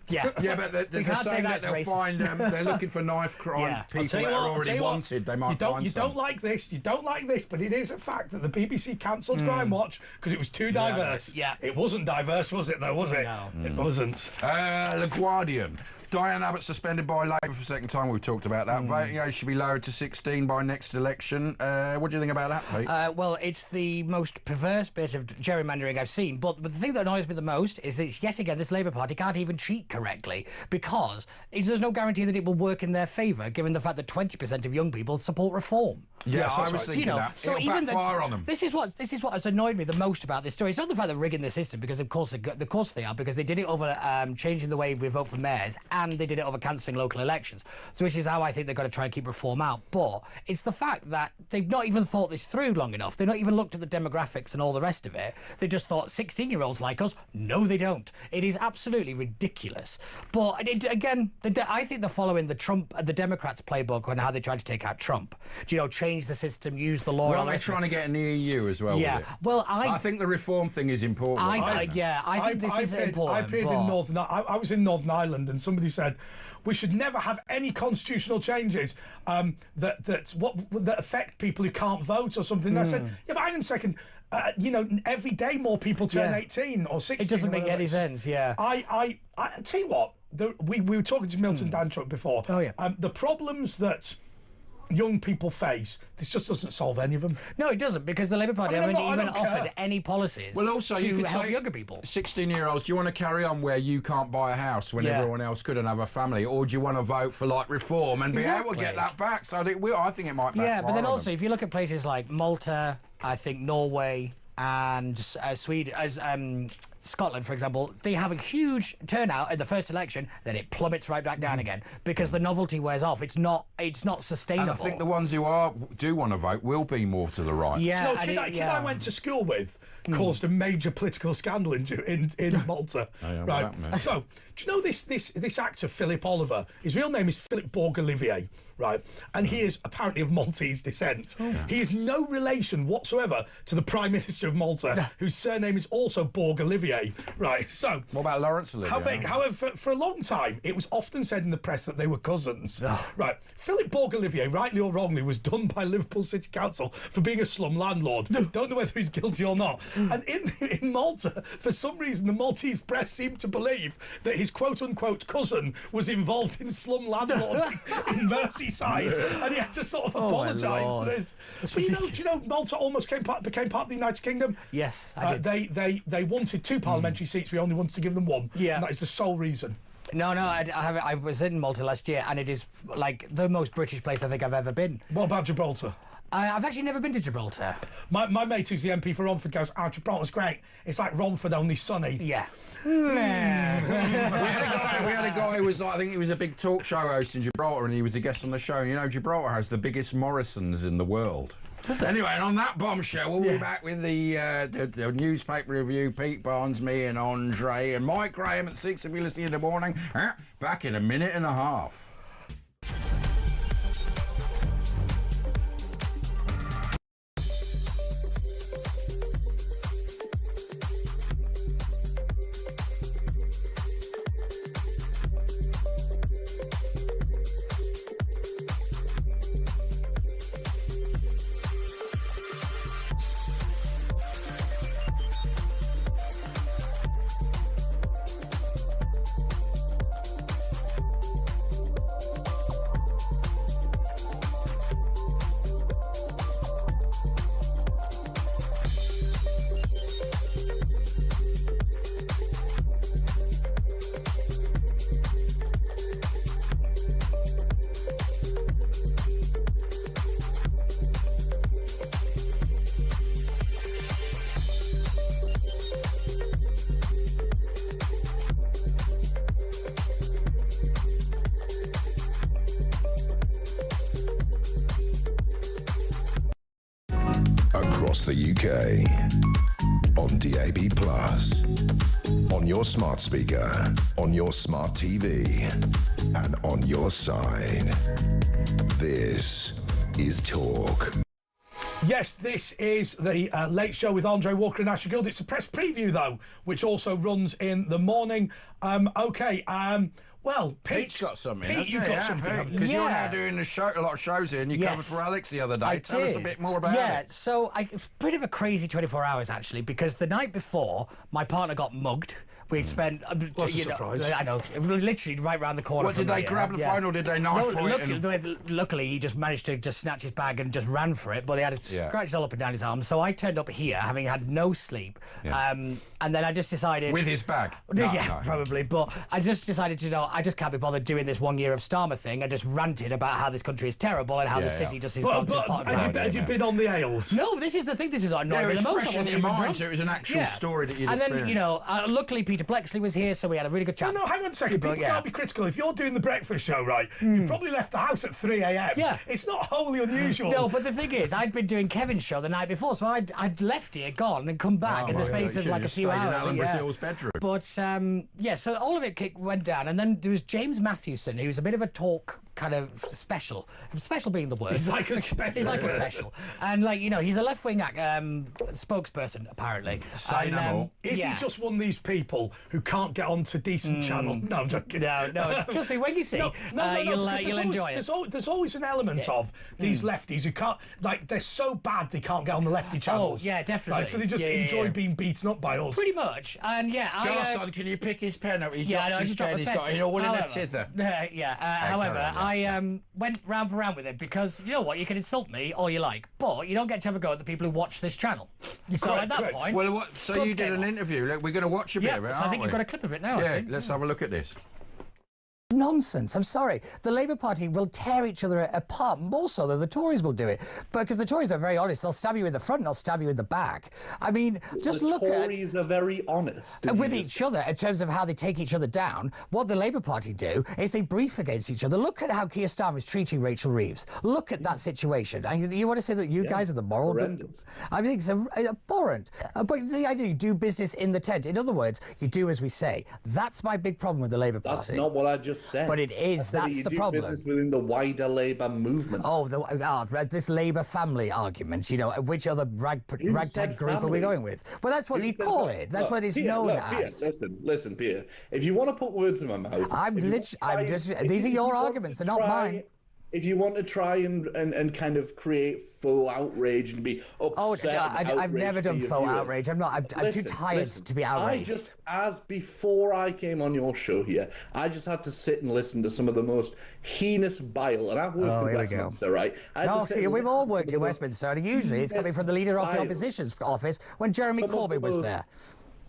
Yeah, but they're saying that they'll find they're looking for knife crime people that are already wanted. They might find some. Don't like this. You don't like this, but it is a fact that the BBC cancelled Crime Watch because it was too diverse. Yeah. It wasn't diverse, was it? Though, was it? No. It wasn't. The Guardian. Diane Abbott suspended by Labour for a second time. We've talked about that. Voting age should be lowered to 16 by next election. What do you think about that, Pete? Well, it's the most perverse bit of gerrymandering I've seen. But the thing that annoys me the most is that yet again this Labour Party can't even cheat correctly because there's no guarantee that it will work in their favour, given the fact that 20% of young people support reform. Yeah, Yes, I that's was right. thinking that. So It'll even backfire on them. this is what has annoyed me the most about this story. It's not the fact they're rigging the system, because of course they are, because they did it over changing the way we vote for mayors, and they did it over cancelling local elections. So which is how I think they've got to try and keep reform out. But it's the fact that they've not even thought this through long enough. They've not even looked at the demographics and all the rest of it. They just thought 16-year-olds like us. No, they don't. It is absolutely ridiculous. But again, I think they're following the Democrats' playbook on how they tried to take out Trump. Do you know, change the system, use the law. Well, they're trying to get in the EU as well. Yeah. With it. Well, I think the reform thing is important. I think this is important. I appeared in Northern. I was in Northern Ireland, and somebody said we should never have any constitutional changes that affect people who can't vote or something. And I said, yeah, but hang on a second. Every day more people turn 18 or 16. It doesn't make any sense. Yeah. I tell you what. We were talking to Milton Danchuk before. Oh yeah. The problems that young people face, this just doesn't solve any of them. No, it doesn't, because the Labour Party haven't even offered any policies well, also, to you could help say, younger people. 16-years, do you want to carry on where you can't buy a house when everyone else could and have a family, or do you want to vote for like reform and be able to get that back? So I think it might backfire. Yeah, but then on also, them. if you look at places like Malta, I think Norway and Sweden, Scotland, for example, they have a huge turnout in the first election, then it plummets right back down again because the novelty wears off. It's not sustainable. And I think the ones who do want to vote will be more to the right. Yeah, no, kid I went to school with caused a major political scandal in Malta. Right. So, do you know this actor Philip Oliver? His real name is Philip Borg-Olivier, right? And he is apparently of Maltese descent. He is no relation whatsoever to the Prime Minister of Malta, whose surname is also Borg-Olivier, right? So, what about Laurence Olivier? However, for a long time, it was often said in the press that they were cousins. Right. Philip Borg-Olivier, rightly or wrongly, was done by Liverpool City Council for being a slum landlord. Don't know whether he's guilty or not. And in Malta, for some reason, the Maltese press seemed to believe that his quote-unquote cousin was involved in slum landlording in Merseyside, and he had to sort of apologise for this. But do you know Malta almost became part of the United Kingdom? Yes, I did. They wanted 2 parliamentary seats. We only wanted to give them 1. Yeah. And that is the sole reason. No, I was in Malta last year, and it is like the most British place I think I've ever been. What about Gibraltar? I've actually never been to Gibraltar. My mate who's the MP for Romford goes, Gibraltar's great. It's like Romford, only sunny. Yeah. we had a guy who was like, I think he was a big talk show host in Gibraltar, and he was a guest on the show. And you know, Gibraltar has the biggest Morrisons in the world. Anyway, and on that bombshell, we'll be back with the newspaper review. Pete Barnes, me and Andre, and Mike Graham at 6 if you're listening in the morning. Back in a minute and a half. Across the UK, on DAB+, on your smart speaker, on your smart TV, and on your side. This is Talk. Yes, this is the Late Show with Andre Walker and Asher Gould. It's a press preview, though, which also runs in the morning. Well, Pete's got something. Pete, you've got something, haven't you? Because you're now doing a lot of shows here, and you covered for Alex the other day. Tell us a bit more about it. Yeah, so it's a bit of a crazy 24 hours, actually, because the night before, my partner got mugged We spent. What's the surprise? I know, literally right round the corner. What, did they grab the phone or did they knife point? Luckily, he just managed to just snatch his bag and just ran for it, but they had scratches all up and down his arms. So I turned up here, having had no sleep, and then I just decided with his bag. Probably. But I just decided I just can't be bothered doing this 1 year of Starmer thing. I just ranted about how this country is terrible and how the city just is gone to pot. Had you been on the ales? No, this is the thing. This is what annoyed me the most. Fresh in your mind, so it was an actual story that you'd experienced. And then, luckily Peter Blexley was here, so we had a really good chat. No, hang on a second. People can't be critical. If you're doing the breakfast show, right, you probably left the house at 3 a.m. Yeah. It's not wholly unusual. No, but the thing is, I'd been doing Kevin's show the night before, so I'd left here, gone, and come back in the space of like a few hours. In Alan Brazil's bedroom. But, so all of it went down, and then there was James Matthewson, who was a bit of a talk kind of special. Special being the word. He's like a special. He's like a special. And, he's a left-wing spokesperson, apparently. Is he just one of these people who can't get onto decent channel? No, I'm joking. No, trust me, when you see, you'll enjoy it. There's always an element of these lefties who can't, they're so bad they can't get on the lefty channels. Oh, yeah, definitely. Right, so they just enjoy being beaten up by us. Pretty much. And, Garson, can you pick his pen up? He dropped his pen, he's got it all in a tither. However, I went round for round with it because, you know what, you can insult me all you like, but you don't get to have a go at the people who watch this channel. So at that point... Well, so you did an interview. Look, we're going to watch a bit of it, so I think you've got a clip of it now. Yeah, let's have a look at this. Nonsense. I'm sorry. The Labour Party will tear each other apart more so than the Tories will do it. Because the Tories are very honest. They'll stab you in the front and they'll stab you in the back. I mean, just look at... The Tories are very honest. With each other in terms of how they take each other down. What the Labour Party do is they brief against each other. Look at how Keir Starmer is treating Rachel Reeves. Look at that situation. And you want to say that you guys are the moral... Horrendous. I think it's abhorrent. But the idea, you do business in the tent. In other words, you do as we say. That's my big problem with the Labour Party. That's not what I just said. But it is. That's the problem. Business within the wider Labour movement. This Labour family argument. Which other ragtag group are we going with? Well, that's what you call it. That's what it's known as. Listen, Peter. If you want to put words in my mouth, these are your arguments. They're not mine. If you want to try and kind of create faux outrage and be upset, I've never done faux outrage. I'm too tired to be outraged. Before I came on your show here, I just had to sit and listen to some of the most heinous bile, and I've worked in Westminster, right? We've all worked in Westminster, and usually it's coming from the leader of the opposition's office when Jeremy Corbyn was there.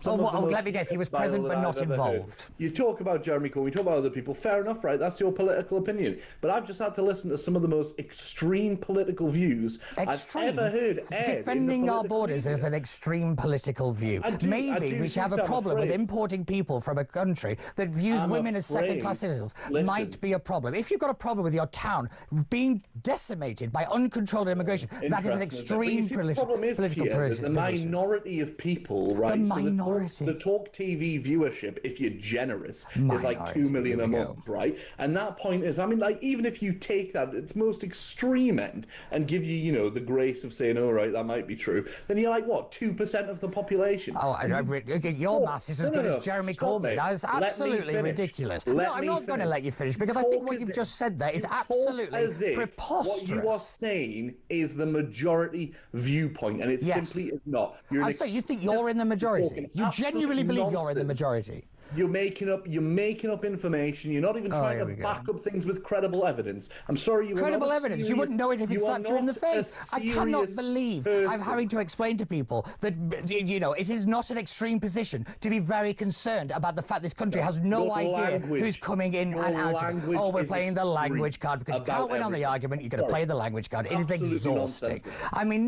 Let me guess, he was present but not involved. You talk about Jeremy Corbyn, you talk about other people, fair enough, right? That's your political opinion. But I've just had to listen to some of the most extreme political views I've ever heard. Defending our borders is an extreme political view. Maybe we should have a problem with importing people from a country that views women as second-class citizens. Might be a problem. If you've got a problem with your town being decimated by uncontrolled immigration, that is an extreme political position. The minority of people, right? The talkTV viewership, if you're generous, is like 2 million a month, right? And that point is, even if you take that its most extreme end and give you, the grace of saying, all right, that might be true, then you're like, what, 2% of the population? Your maths is as good as Jeremy Corbyn. That is absolutely ridiculous. No, I'm not going to let you finish, because I think what you've just said there is absolutely preposterous. What you are saying is the majority viewpoint, and it simply is not. You think you're in the majority? You genuinely believe you're in the majority? You're making up information. You're not even trying to back up things with credible evidence. I'm sorry, credible evidence. You wouldn't know it if it slapped you in the face. I cannot believe I'm having to explain to people that it is not an extreme position to be very concerned about the fact this country has no idea who's coming in and out. We're playing the language card because you can't win on the argument. You're going to play the language card. It is exhausting.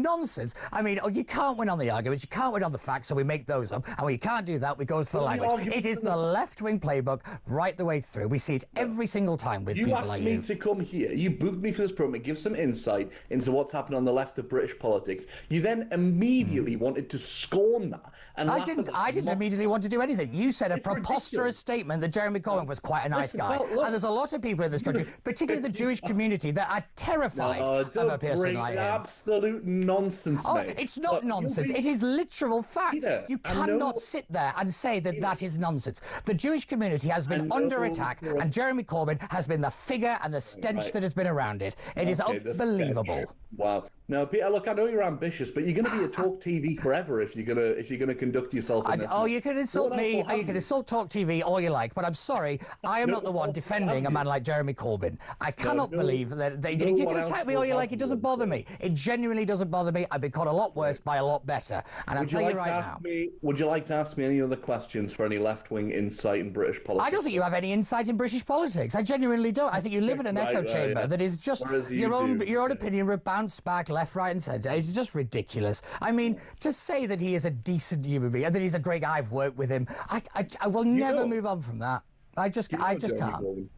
Nonsense. You can't win on the arguments. You can't win on the facts, so we make those up. And when you can't do that, we go for the language. It is the left-wing playbook right the way through. We see it every single time with people like you. You asked me to come here. You booked me for this program, give some insight into what's happening on the left of British politics. You then immediately wanted to scorn that. And I didn't immediately want to do anything. You said a preposterous statement that Jeremy Corbyn was quite a nice guy. And there's a lot of people in this country, particularly the Jewish community, that are terrified of a person like him. Absolute nonsense, mate. It's not nonsense. It is literal fact. You cannot sit there and say that that is nonsense. rights. The Jewish community has been under attack, and Jeremy Corbyn has been the figure and the stench that has been around it. It is unbelievable. Wow. Now, Peter, look, I know you're ambitious, but you're going to be a Talk TV forever if you're gonna conduct yourself in this. Oh, you can insult me, or you can insult Talk TV all you like, but I'm sorry, I am not the one defending a man like Jeremy Corbyn. I cannot believe that you can attack me all you like. It doesn't bother me. It genuinely doesn't bother me. I've been caught a lot worse by a lot better, and I'll tell you right now. Would you like to ask me any other questions for any left-wing insight in British politics? I don't think you have any insight in British politics. I genuinely don't. I think you live in an echo chamber that is just your own opinion bounced back left, right, and centre. It's just ridiculous. I mean, to say that he is a decent human being and that he's a great guy, I've worked with him. I will never move on from that. I just can't. Do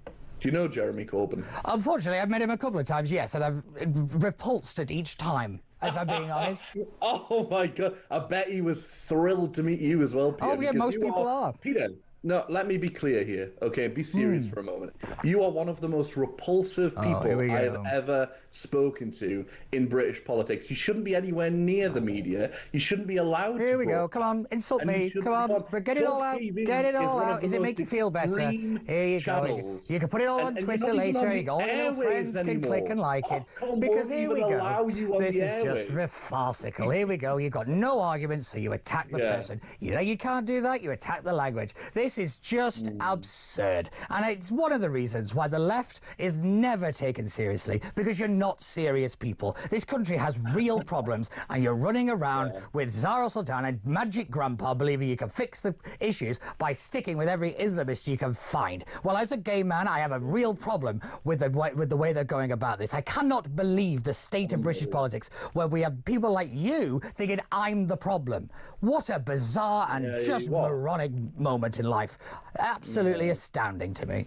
you know Jeremy Corbyn? Unfortunately, I've met him a couple of times, yes, and I've repulsed it each time, if I'm being honest. Oh, my God. I bet he was thrilled to meet you as well, Peter. Oh, yeah, most people are. Peter, no, let me be clear here, okay? Be serious for a moment. You are one of the most repulsive people I have ever spoken to in British politics. You shouldn't be anywhere near the media. You shouldn't be allowed to. Here we go. Come on, insult me. Come on, but get it all out. Get it all out. Does it make you feel better? Here you go. You can put it all on Twitter later. All your little friends can click and like it. Because here we go. This is just farcical. Here we go. You've got no arguments, so you attack the person. You know you can't do that. You attack the language. This is just absurd. And it's one of the reasons why the left is never taken seriously, because you're not serious people. This country has real problems, and you're running around with Zara Sultana, magic grandpa, believing you can fix the issues by sticking with every Islamist you can find. Well, as a gay man, I have a real problem with the way they're going about this. I cannot believe the state of British politics where we have people like you thinking I'm the problem. What a bizarre and just moronic moment in life. Absolutely astounding to me.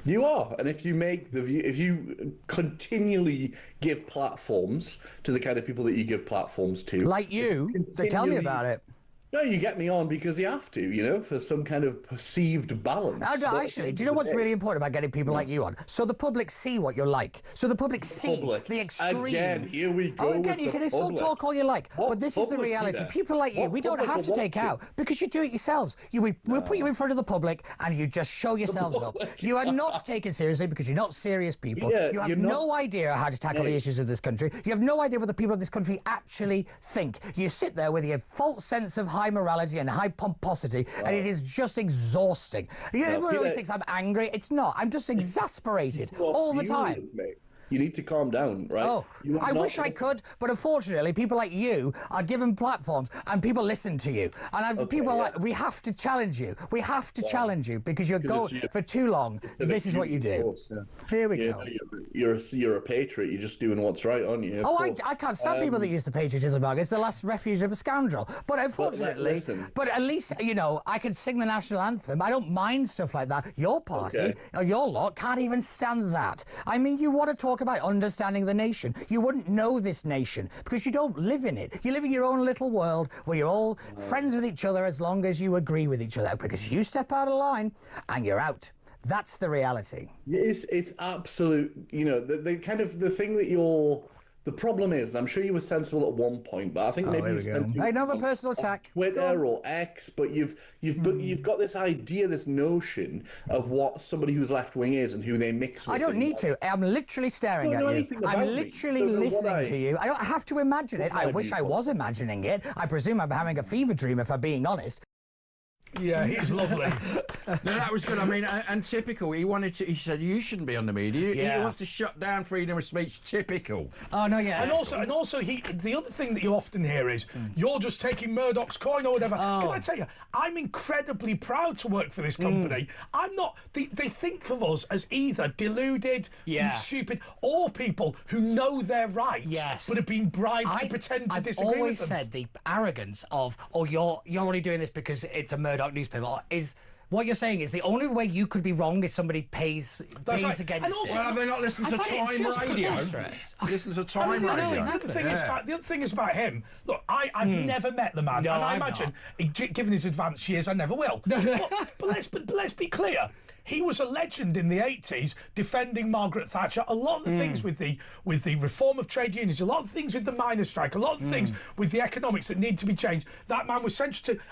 You are, and if you continually give platforms to the kind of people that you give platforms to, like you, so tell me about it. No, you get me on because you have to, you know, for some kind of perceived balance. No, actually, do you know what's really important about getting people like you on? So the public see what you're like. So the public see the extreme. Again, here we go. Again, you can still talk all you like, but this is the reality. People like you, we don't have to take out because you do it yourselves. We'll put you in front of the public and you just show yourselves up. You are not taken seriously because you're not serious people. You have no idea how to tackle the issues of this country. You have no idea what the people of this country actually think. You sit there with your false sense of high morality and high pomposity, and it is just exhausting. Everyone always thinks I'm angry. It's not. I'm just exasperated all the time. You need to calm down, right? Oh, I wish I could, but unfortunately, people like you are given platforms, and people listen to you. And people like, we have to challenge you. We have to challenge you because you're going for too long. This is what you do. Here we go. You're a patriot. You're just doing what's right, aren't you? I can't stand people that use the patriotism bug. It's the last refuge of a scoundrel. But unfortunately, but at least, you know, I can sing the national anthem. I don't mind stuff like that. Your party, or your lot, can't even stand that. I mean, you want to talk about understanding the nation. You wouldn't know this nation because you don't live in it. You live in your own little world where you're all friends with each other as long as you agree with each other, because you step out of line and you're out. That's the reality. It's absolute, you know, the kind of the thing that the problem is, and I'm sure you were sensible at one point, but I think maybe you spent another personal attack, Twitter or X, but you've got this idea, this notion of what somebody who's left wing is and who they mix with. I don't need to. I'm literally staring at you. I'm literally listening to you. I don't have to imagine it. I wish I was imagining it. I presume I'm having a fever dream, if I'm being honest. Yeah, he's lovely. No, that was good. I mean, and typical. He said you shouldn't be on the media. Yeah. He wants to shut down freedom of speech. Typical. Oh no, yeah. And also, the other thing that you often hear is you're just taking Murdoch's coin or whatever. Can I tell you, I'm incredibly proud to work for this company. I'm not. They think of us as either deluded, stupid, or people who know they're right, but have been bribed to pretend to disagree with them. I've always said the arrogance of, you're only doing this because it's a Murdoch newspaper, is what you're saying is the only way you could be wrong is somebody pays against it. Well, have they not listened to Time Radio? Listen to Time Radio. The other thing is about him. Look, I've never met the man, and I imagine, given his advanced years, I never will. but let's be clear. He was a legend in the 80s, defending Margaret Thatcher. A lot of the things with the reform of trade unions, a lot of things with the miners' strike, a lot of things with the economics that need to be changed. That man was central to.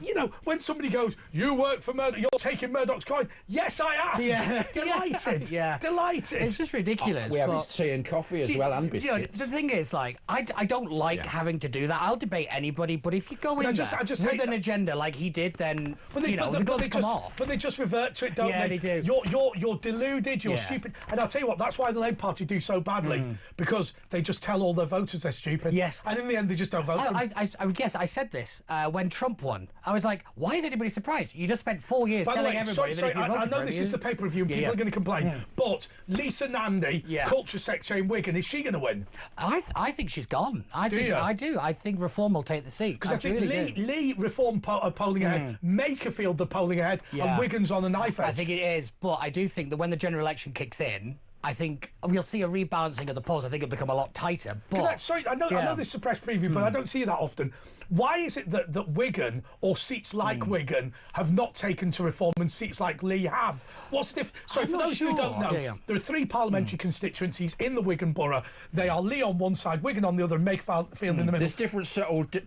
you know, when somebody goes, you work for Murdoch, you're taking Murdoch's coin. Yes, I am. Yeah. Delighted. Delighted. It's just ridiculous. We have his tea and coffee as well, and biscuits. You know, the thing is, like, I don't like having to do that. I'll debate anybody, but if you go in there with an agenda like he did, then the gloves come off. But they just revert to it, don't they? Yeah, they do. You're deluded. You're stupid. And I'll tell you what, that's why the Labour Party do so badly, because they just tell all their voters they're stupid. Yes. And in the end, they just don't vote for them. I would guess I said this when Trump won. I was like, why is anybody surprised? You just spent 4 years telling everybody that if you voted I know for him, this is the paper review and people are going to complain, but Lisa Nandy, Culture Secretary in Wigan, is she going to win? I think she's gone. I do. I think Reform will take the seat. Because I think Lee Reform polling ahead, Makerfield the polling ahead, and Wigan's on a knife edge. I think it is, but I do think that when the general election kicks in, I think we'll see a rebalancing of the polls. I think it'll become a lot tighter. But I know this is a press preview, but I don't see that often. Why is it that Wigan or seats like Wigan have not taken to Reform and seats like Lee have? What's the difference? So for those who don't know, there are 3 parliamentary constituencies in the Wigan borough. They are Lee on one side, Wigan on the other, and Makerfield in the middle. There's different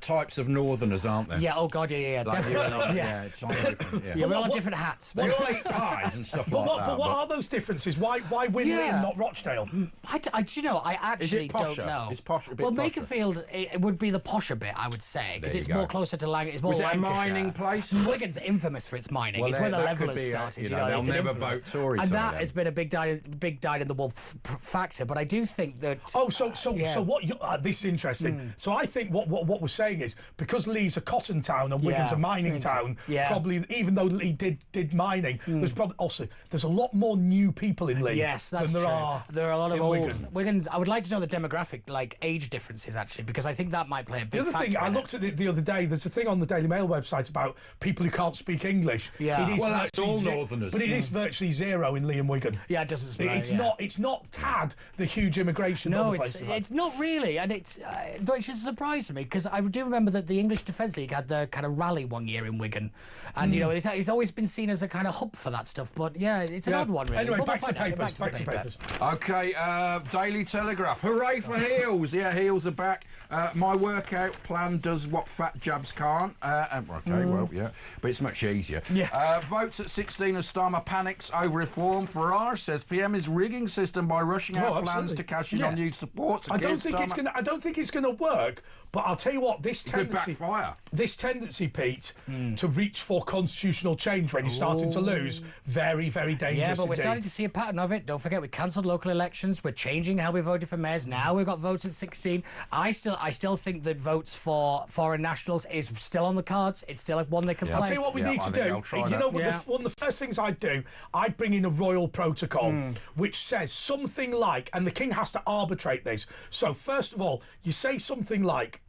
types of northerners, aren't there? Yeah. Oh God. Yeah. Like Definitely. it's different. Yeah. We all have different hats. They all eat pies and stuff like that. But what are those differences? Why win Lee and not Rochdale? I actually don't know. It's posh, a bit well, posher. Makerfield, it would be the posher bit, I would say, because it's more closer to Lang. It's more Was it a Lancashire. mining place? Wigan's infamous for its mining. Well, it's where the that level could has be started. they'll never vote Tory. And that has been a big dyed in the wool factor. But I do think that. So what? This is interesting. So I think what we're saying is, because Lee's a cotton town and Wigan's a mining town, probably even though Lee did mining, there's a lot more new people in Lee. Yes, that's than true. There are a lot of old Wigan's. I would like to know the demographic, like age differences, actually, because I think that might play a big factor. The other thing I looked at the other day. There's a thing on the Daily Mail website about people who can't speak English. Yeah, that's all Northerners. But it is virtually zero in Lee and Wigan. Yeah, it doesn't. It's not had the huge immigration. No, it's not really, and which is a surprise to me, because I do remember that the English Defence League had the kind of rally one year in Wigan, and it's always been seen as a kind of hub for that stuff. But it's an odd one, really. Anyway, back to the papers. Okay, Daily Telegraph. Hooray for heels! Yeah, heels are back. My workout plan does what fat jabs can't. But it's much easier. Yeah. Votes at 16 as Starmer panics over reform. Farage says PM is rigging system by rushing out plans to cash in on youth support. I don't think it's going to work. But I'll tell you what, this tendency, Pete, to reach for constitutional change when you're starting to lose, very, very dangerous. Yeah, but we're starting to see a pattern of it. Don't forget, we cancelled local elections. We're changing how we voted for mayors. Now we've got votes at 16. I still think that votes for foreign nationals is still on the cards. It's still one they can play. I'll tell you what we need to do. One of the first things I'd do, I'd bring in a royal protocol which says something like, and the king has to arbitrate this. So first of all, you say something like,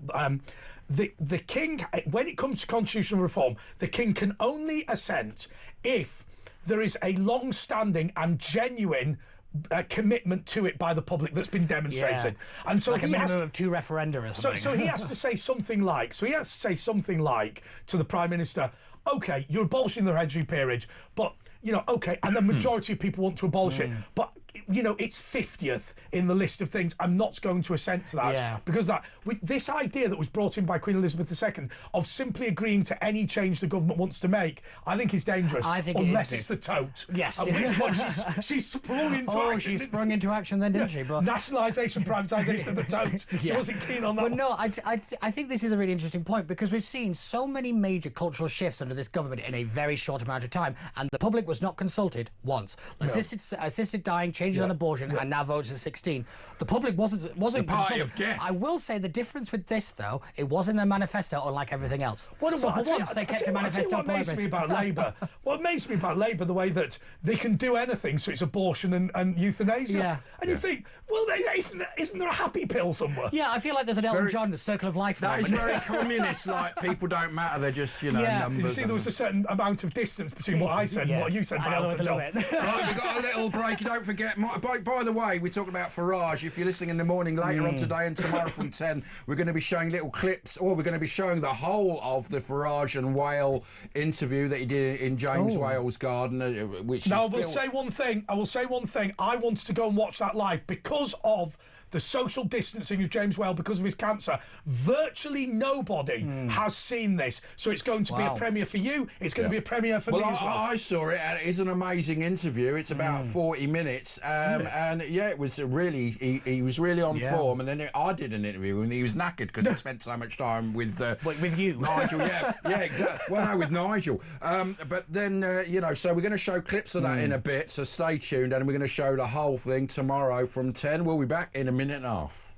the king, when it comes to constitutional reform, the king can only assent if there is a long-standing and genuine commitment to it by the public that's been demonstrated. And so like a minimum of 2 referenda or something. So he has to say something like, to the Prime Minister, OK, you're abolishing the hereditary peerage, but, and the majority of people want to abolish it, but it's 50th in the list of things. I'm not going to assent to that because this idea that was brought in by Queen Elizabeth II of simply agreeing to any change the government wants to make, I think is dangerous. I think unless it's the tote. Yes, she sprung into action. She sprung into action then, didn't she? But nationalisation, privatisation of the tote. She wasn't keen on that. But no, I think this is a really interesting point, because we've seen so many major cultural shifts under this government in a very short amount of time, and the public was not consulted once. Assisted dying, changes on abortion, and now votes at 16. The public wasn't the party of death. I will say the difference with this, though, it was in their manifesto, unlike everything else. They kept a manifesto. What amazes me about Labour? What amazes me about Labour, the way that they can do anything, so it's abortion and euthanasia. And you think, well, isn't there a happy pill somewhere? Yeah, I feel like there's an Elton John, the Circle of Life. That is very communist. Like, people don't matter. They're just numbers. Did you see there was a certain amount of distance between what I said and what you said about Elton John? Right, we've got a little break. Don't forget. By the way, we're talking about Farage. If you're listening in the morning later on today and tomorrow from 10, we're going to be showing little clips, or we're going to be showing the whole of the Farage and Whale interview that he did in James Whale's garden. I will say one thing. I wanted to go and watch that live because of the social distancing of James Whale because of his cancer. Virtually nobody has seen this. So it's going to be a premiere for you. It's going to be a premiere for me as well. I saw it, and it's an amazing interview. It's about 40 minutes, and it was really, he was really on form. And then I did an interview, and he was knackered because he spent so much time with you, Nigel. Yeah, exactly. Well, no, with Nigel. But then so we're going to show clips of that in a bit. So stay tuned, and we're going to show the whole thing tomorrow from 10. We'll be back in a minute and a half.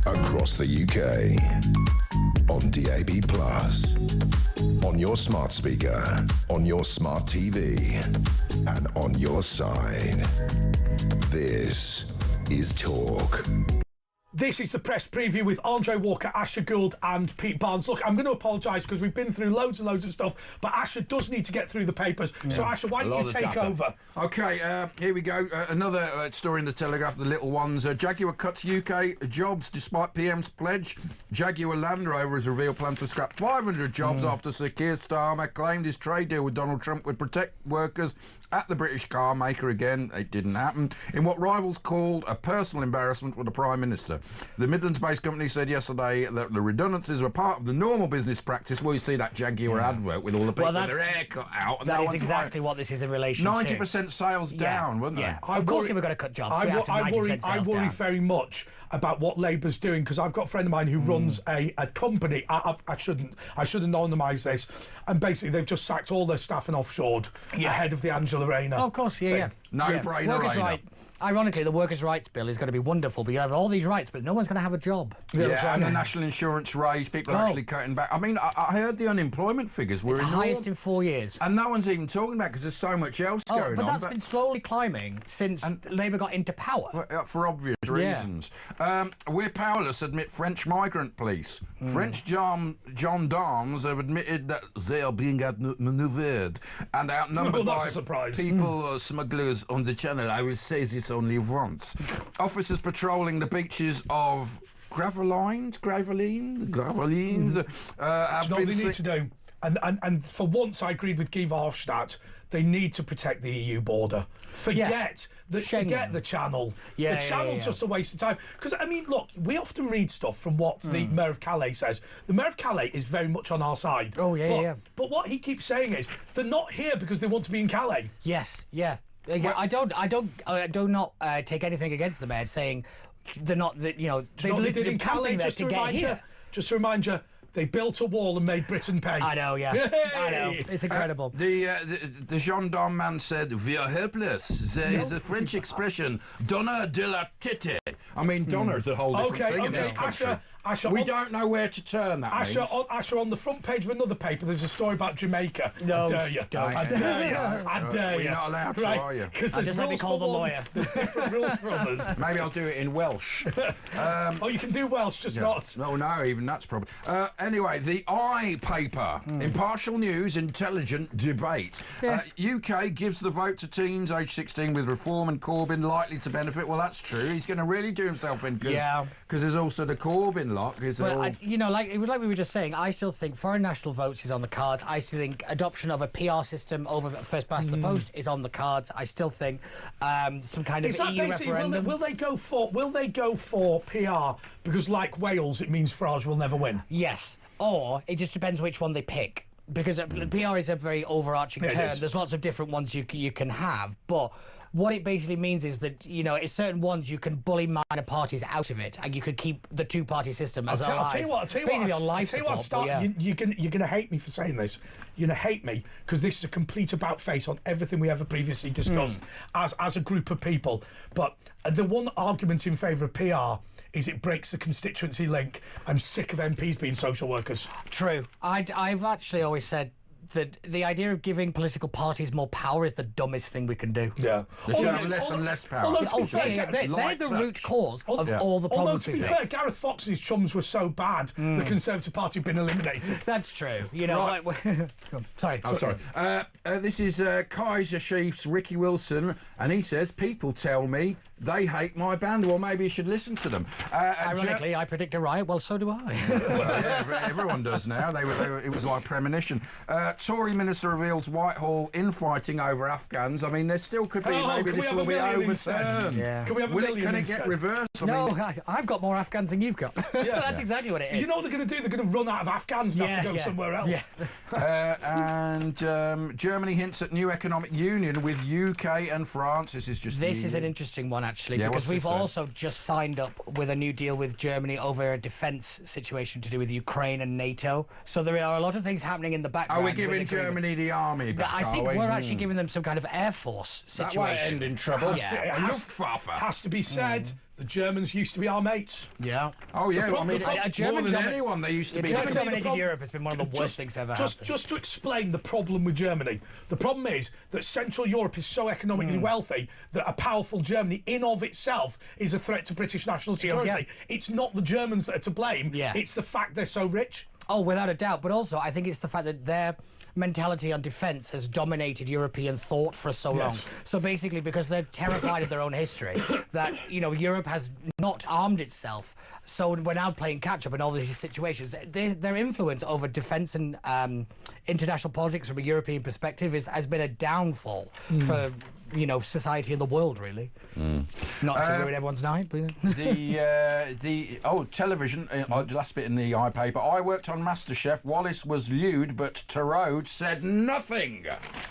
Across the UK, on DAB+, on your smart speaker, on your smart TV, and on your side. This is Talk. This is the press preview with Andre Walker, Asher Gould and Pete Barnes. Look, I'm going to apologise because we've been through loads and loads of stuff, but Asher does need to get through the papers. Yeah. So, Asher, why don't you take over? OK, here we go. Another story in the Telegraph, the little ones. Jaguar cuts UK jobs despite PM's pledge. Jaguar Land Rover has revealed plans to scrap 500 jobs after Sir Keir Starmer claimed his trade deal with Donald Trump would protect workers at the British car maker. Again, it didn't happen, in what rivals called a personal embarrassment for the Prime Minister. The Midlands-based company said yesterday that the redundancies were part of the normal business practice. Well, you see that Jaguar advert with all the people with their hair cut out. And that is exactly what this is in relation to. 90% sales down, wasn't it? Yeah, of course they were going to cut jobs. I worry very much about what Labour's doing, because I've got a friend of mine who runs a company. I shouldn't anonymise this, and basically they've just sacked all their staff and offshored ahead of the Angela Rayner. Oh, of course, thing. No-brainer. Workers' right. Ironically, the workers' rights bill is going to be wonderful, but you have all these rights, but no one's going to have a job. And the national insurance raise, people are actually cutting back. I mean, I heard the unemployment figures were the highest in 4 years. And no one's even talking about it because there's so much else going on. But that's been slowly climbing since Labour got into power. For obvious reasons. We're powerless, admit French migrant police. French gendarmes have admitted that they are being outmaneuvered and outnumbered by people, smugglers on the channel. I will say this only once. Officers patrolling the beaches of Gravelines have been... they need to do. And for once, I agreed with Guy Verhofstadt. They need to protect the EU border. Forget the channel. The channel's just a waste of time. Because, I mean, look, we often read stuff from what the Mayor of Calais says. The Mayor of Calais is very much on our side. But what he keeps saying is, they're not here because they want to be in Calais. Yes, I do not take anything against the Mayor saying they're not, they did in Calais, just to remind you, They built a wall and made Britain pay. I know, yeah. Yay! I know. It's incredible. The gendarme man said, "We are helpless." There is a French expression, "Donneur de la tête." I mean, Donna is a whole different thing in this country. Asher, we don't know where to turn that. Asher, on the front page of another paper, there's a story about Jamaica. No, I dare you. I dare you. I dare you. You're not allowed to, are you? Because just let me call the lawyer. There's different rules for others. Maybe I'll do it in Welsh. You can do Welsh, just not. No, even that's probably. Anyway, the I paper, impartial news, intelligent debate. UK gives the vote to teens aged 16 with reform and Corbyn likely to benefit. Well, that's true. He's going to really do himself in because there's also the Corbyn lot. Like we were just saying, I still think foreign national votes is on the cards. I still think adoption of a PR system over first past the post is on the cards. I still think some kind of EU referendum. Will they go for PR because, like Wales, it means Farage will never win? Yes, or it just depends which one they pick. Because PR is a very overarching term. There's lots of different ones you can have, but what it basically means is that, it's certain ones you can bully minor parties out of it, and you could keep the two-party system as alive. I'll tell you what. Basically on life support. You're going to hate me for saying this. You're going to hate me because this is a complete about-face on everything we ever previously discussed as a group of people. But the one argument in favour of PR is it breaks the constituency link. I'm sick of MPs being social workers. True. I've actually always said that the idea of giving political parties more power is the dumbest thing we can do. Yeah. They should have less and less power. They're the root cause of all the problems we face. Although, to be fair, Gareth Fox's chums were so bad, the Conservative Party had been eliminated. That's true. Sorry. Sorry. This is Kaiser Chiefs Ricky Wilson, and he says, "People tell me they hate my band. Well, maybe you should listen to them." Ironically, I predict a riot. Well, so do I. Everyone does now. It was like premonition. Tory minister reveals Whitehall infighting over Afghans. I mean, there still could be. Maybe this will be overturned. Yeah. Can we have a million Can it instead? get reversed? I've got more Afghans than you've got. That's exactly what it is. You know what they're going to do? They're going to run out of Afghans and have to go somewhere else. And Germany hints at new economic union with UK and France. This is an interesting one, actually, because we've also just signed up with a new deal with Germany over a defence situation to do with Ukraine and NATO. So there are a lot of things happening in the background. Are we giving Germany the army back? I think we're actually giving them some kind of air force situation. That might end in trouble. It has to be said. The Germans used to be our mates. Yeah. Oh, yeah. More than anyone, they used to be. German-dominated Europe has been one of the worst things ever happened. Just to explain the problem with Germany, the problem is that Central Europe is so economically wealthy that a powerful Germany in of itself is a threat to British national security. It's not the Germans that are to blame. It's the fact they're so rich. Oh, without a doubt. But also, I think it's the fact that their mentality on defence has dominated European thought for so long. So basically, because they're terrified of their own history, that, Europe has not armed itself. So we're now playing catch-up in all these situations. Their influence over defence and international politics from a European perspective has been a downfall for society and the world, really. Not to ruin everyone's night, but television. Last bit in the I paper. I worked on MasterChef. Wallace was lewd, but Tarode said nothing.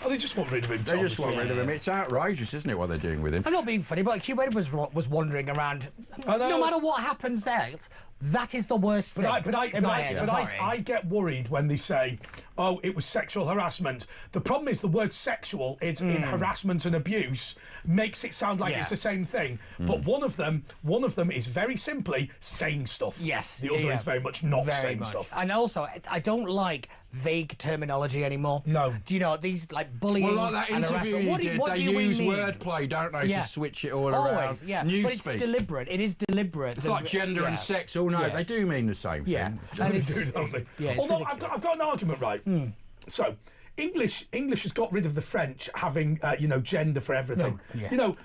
Oh, they just want rid of him. They just want rid of him. It's outrageous, isn't it, what they're doing with him? I'm not being funny, but Cuban was wandering around. No matter what happens there, that is the worst thing. But I get worried when they say, "Oh, it was sexual harassment." The problem is the word "sexual" in harassment and abuse makes it sound like it's the same thing. But one of them is very simply saying stuff. Yes. The other is very much not saying stuff. And also, I don't like vague terminology anymore. No. Do you know these bullying? Well, like that interview you did, they use wordplay, don't they, to switch it all around. Yeah. But it's deliberate. It is deliberate. It's like gender and sex. Oh no, they do mean the same thing. Yeah. Although I've got an argument, right? So English has got rid of the French having gender for everything.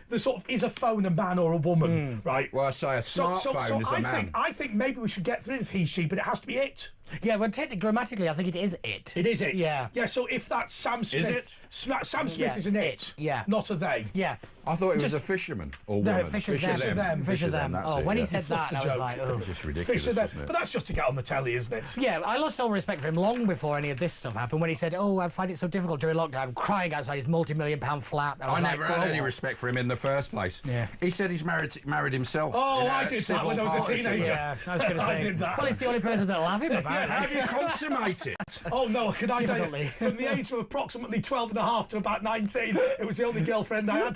The sort of is a phone a man or a woman, right? Well, I say a smartphone is a man. I think maybe we should get rid of he, she, but it has to be it. Yeah, well, grammatically, I think it is it. It is it. Yeah. Yeah. So if that's Sam Smith, is it? Sam Smith is an it. Yeah. Not a they. Yeah. I thought it was a fisherman or woman. Fisher them. When he said that, I was like, oh, it's just ridiculous. But that's just to get on the telly, isn't it? Yeah, I lost all respect for him long before any of this stuff happened. When he said, "Oh, I find it so difficult during lockdown, crying outside his multi-million-pound flat." I never had any respect for him in the first place. Yeah. He said he's married himself. Oh, I did that when I was a teenager. Yeah, I was going to say. I did that. Well, it's the only person that'll have him, apparently. How do you consummate it? Oh, no, can I tell you? From the age of approximately 12 and a half to about 19, it was the only girlfriend I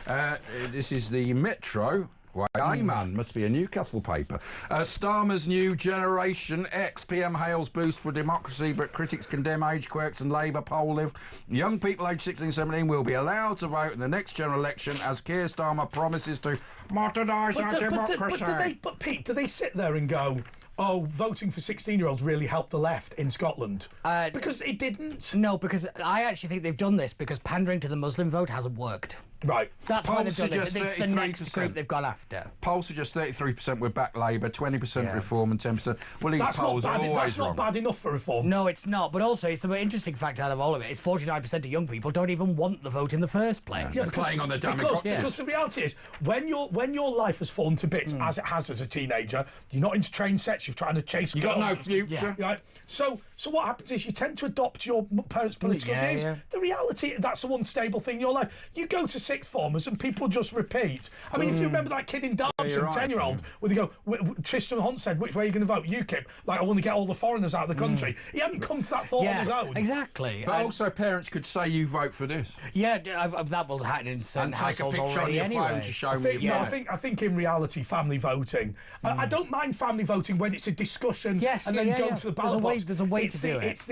had. This is the Metro. Why, man, must be a Newcastle paper. Starmer's new Generation X. PM hails boost for democracy, but critics condemn age quirks and Labour poll live. Young people aged 16, 17 will be allowed to vote in the next general election as Keir Starmer promises to modernise our democracy. But Pete, do they sit there and go, oh, voting for 16-year-olds really helped the left in Scotland? Because it didn't. No, because I actually think they've done this because pandering to the Muslim vote hasn't worked. Right. That's why they've done this. It's the next group they've gone after. Polls suggest 33% would back Labour, 20% Reform and 10%... Well, these polls are always wrong. That's not bad enough for Reform. No, it's not. But also, it's the most interesting fact out of all of it is 49% of young people don't even want the vote in the first place. They're playing on the damn because the reality is, when your life has fallen to bits, as it has as a teenager, you're not into train sets, you're trying to chase You've got no future. Yeah. Right? So what happens is you tend to adopt your parents' political views. Yeah. The reality, that's the one stable thing in your life. You go to sixth formers and people just repeat. I mean, if you remember that kid in Derbyshire, 10-year-old, where they go, Tristan Hunt said, which way are you going to vote? UKIP. Like, I want to get all the foreigners out of the country. He hadn't come to that thought on his own. Exactly. But also parents could say, you vote for this. Yeah, that will happen in certain households already anyway. To show me I think in reality, family voting, I don't mind family voting when it's a discussion and then go to the ballot box. There's a way to do it.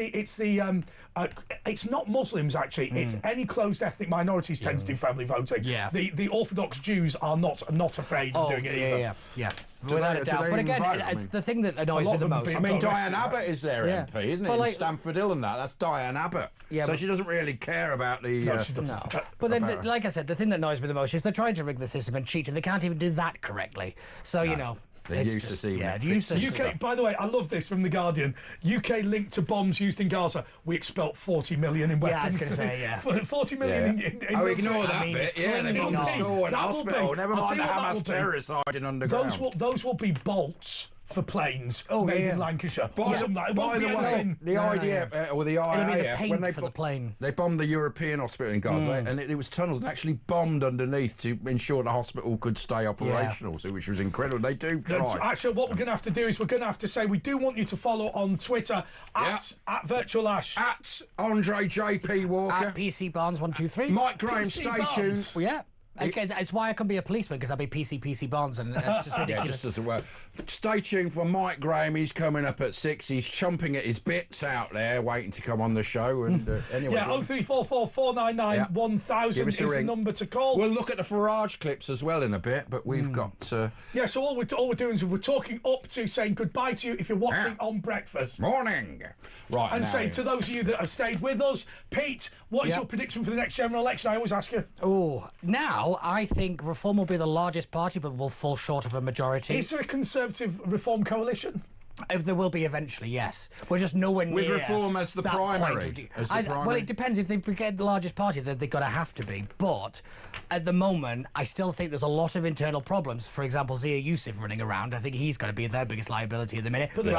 It's not Muslims, actually. It's any closed ethnic minorities tend to do family voting. Yeah. The Orthodox Jews are not afraid of doing it either. Yeah. Without a doubt. But again, it's the thing that annoys me the most. I mean, Diane Abbott is their MP, isn't it? In Stamford Hill and that. That's Diane Abbott. Yeah, so she doesn't really care about the... No, she doesn't. No. But then, like I said, the thing that annoys me the most is they're trying to rig the system and cheat, and they can't even do that correctly. So, you know... They're useless. UK, by the way, I love this from The Guardian. UK linked to bombs used in Gaza. We expelled 40 million in weapons. Yeah, I was going to say, yeah. 40 million in ignore that bit. Yeah, they bombed the store and hospital. Never mind the Hamas terrorists hiding underground. Those will be bolts for planes made in Lancashire. By the way, the IDF or the IAF, when they bombed the European hospital in Gaza, and it was tunnels and actually bombed underneath to ensure the hospital could stay operational, which was incredible. They do try. Actually, what we're going to have to do is we're going to have to say we do want you to follow on Twitter at Virtual Ash, at Andre JP Walker, at PC Barnes 123, Mike Graham. Stay tuned. Yeah. It's why I can be a policeman, because I'll be PC Barnes, and it's just ridiculous. Yeah, it just doesn't work. Stay tuned for Mike Graham. He's coming up at 6. He's chomping at his bits out there, waiting to come on the show. And anyway, 0344 499 1000 is the number to call. We'll look at the Farage clips as well in a bit, but we've got. So all we're doing is we're talking up to saying goodbye to you if you're watching on breakfast. Morning. Right. And say to those of you that have stayed with us, Pete, what is your prediction for the next general election? I always ask you. Oh, now I think Reform will be the largest party, but will fall short of a majority. Is there a Conservative Reform coalition? If there will be eventually, yes. We're just nowhere near. With Reform as the primary. Well, it depends. If they get the largest party, then they've got to have to be. But at the moment, I still think there's a lot of internal problems. For example, Zia Yusuf running around. I think he's going to be their biggest liability at the minute. Here's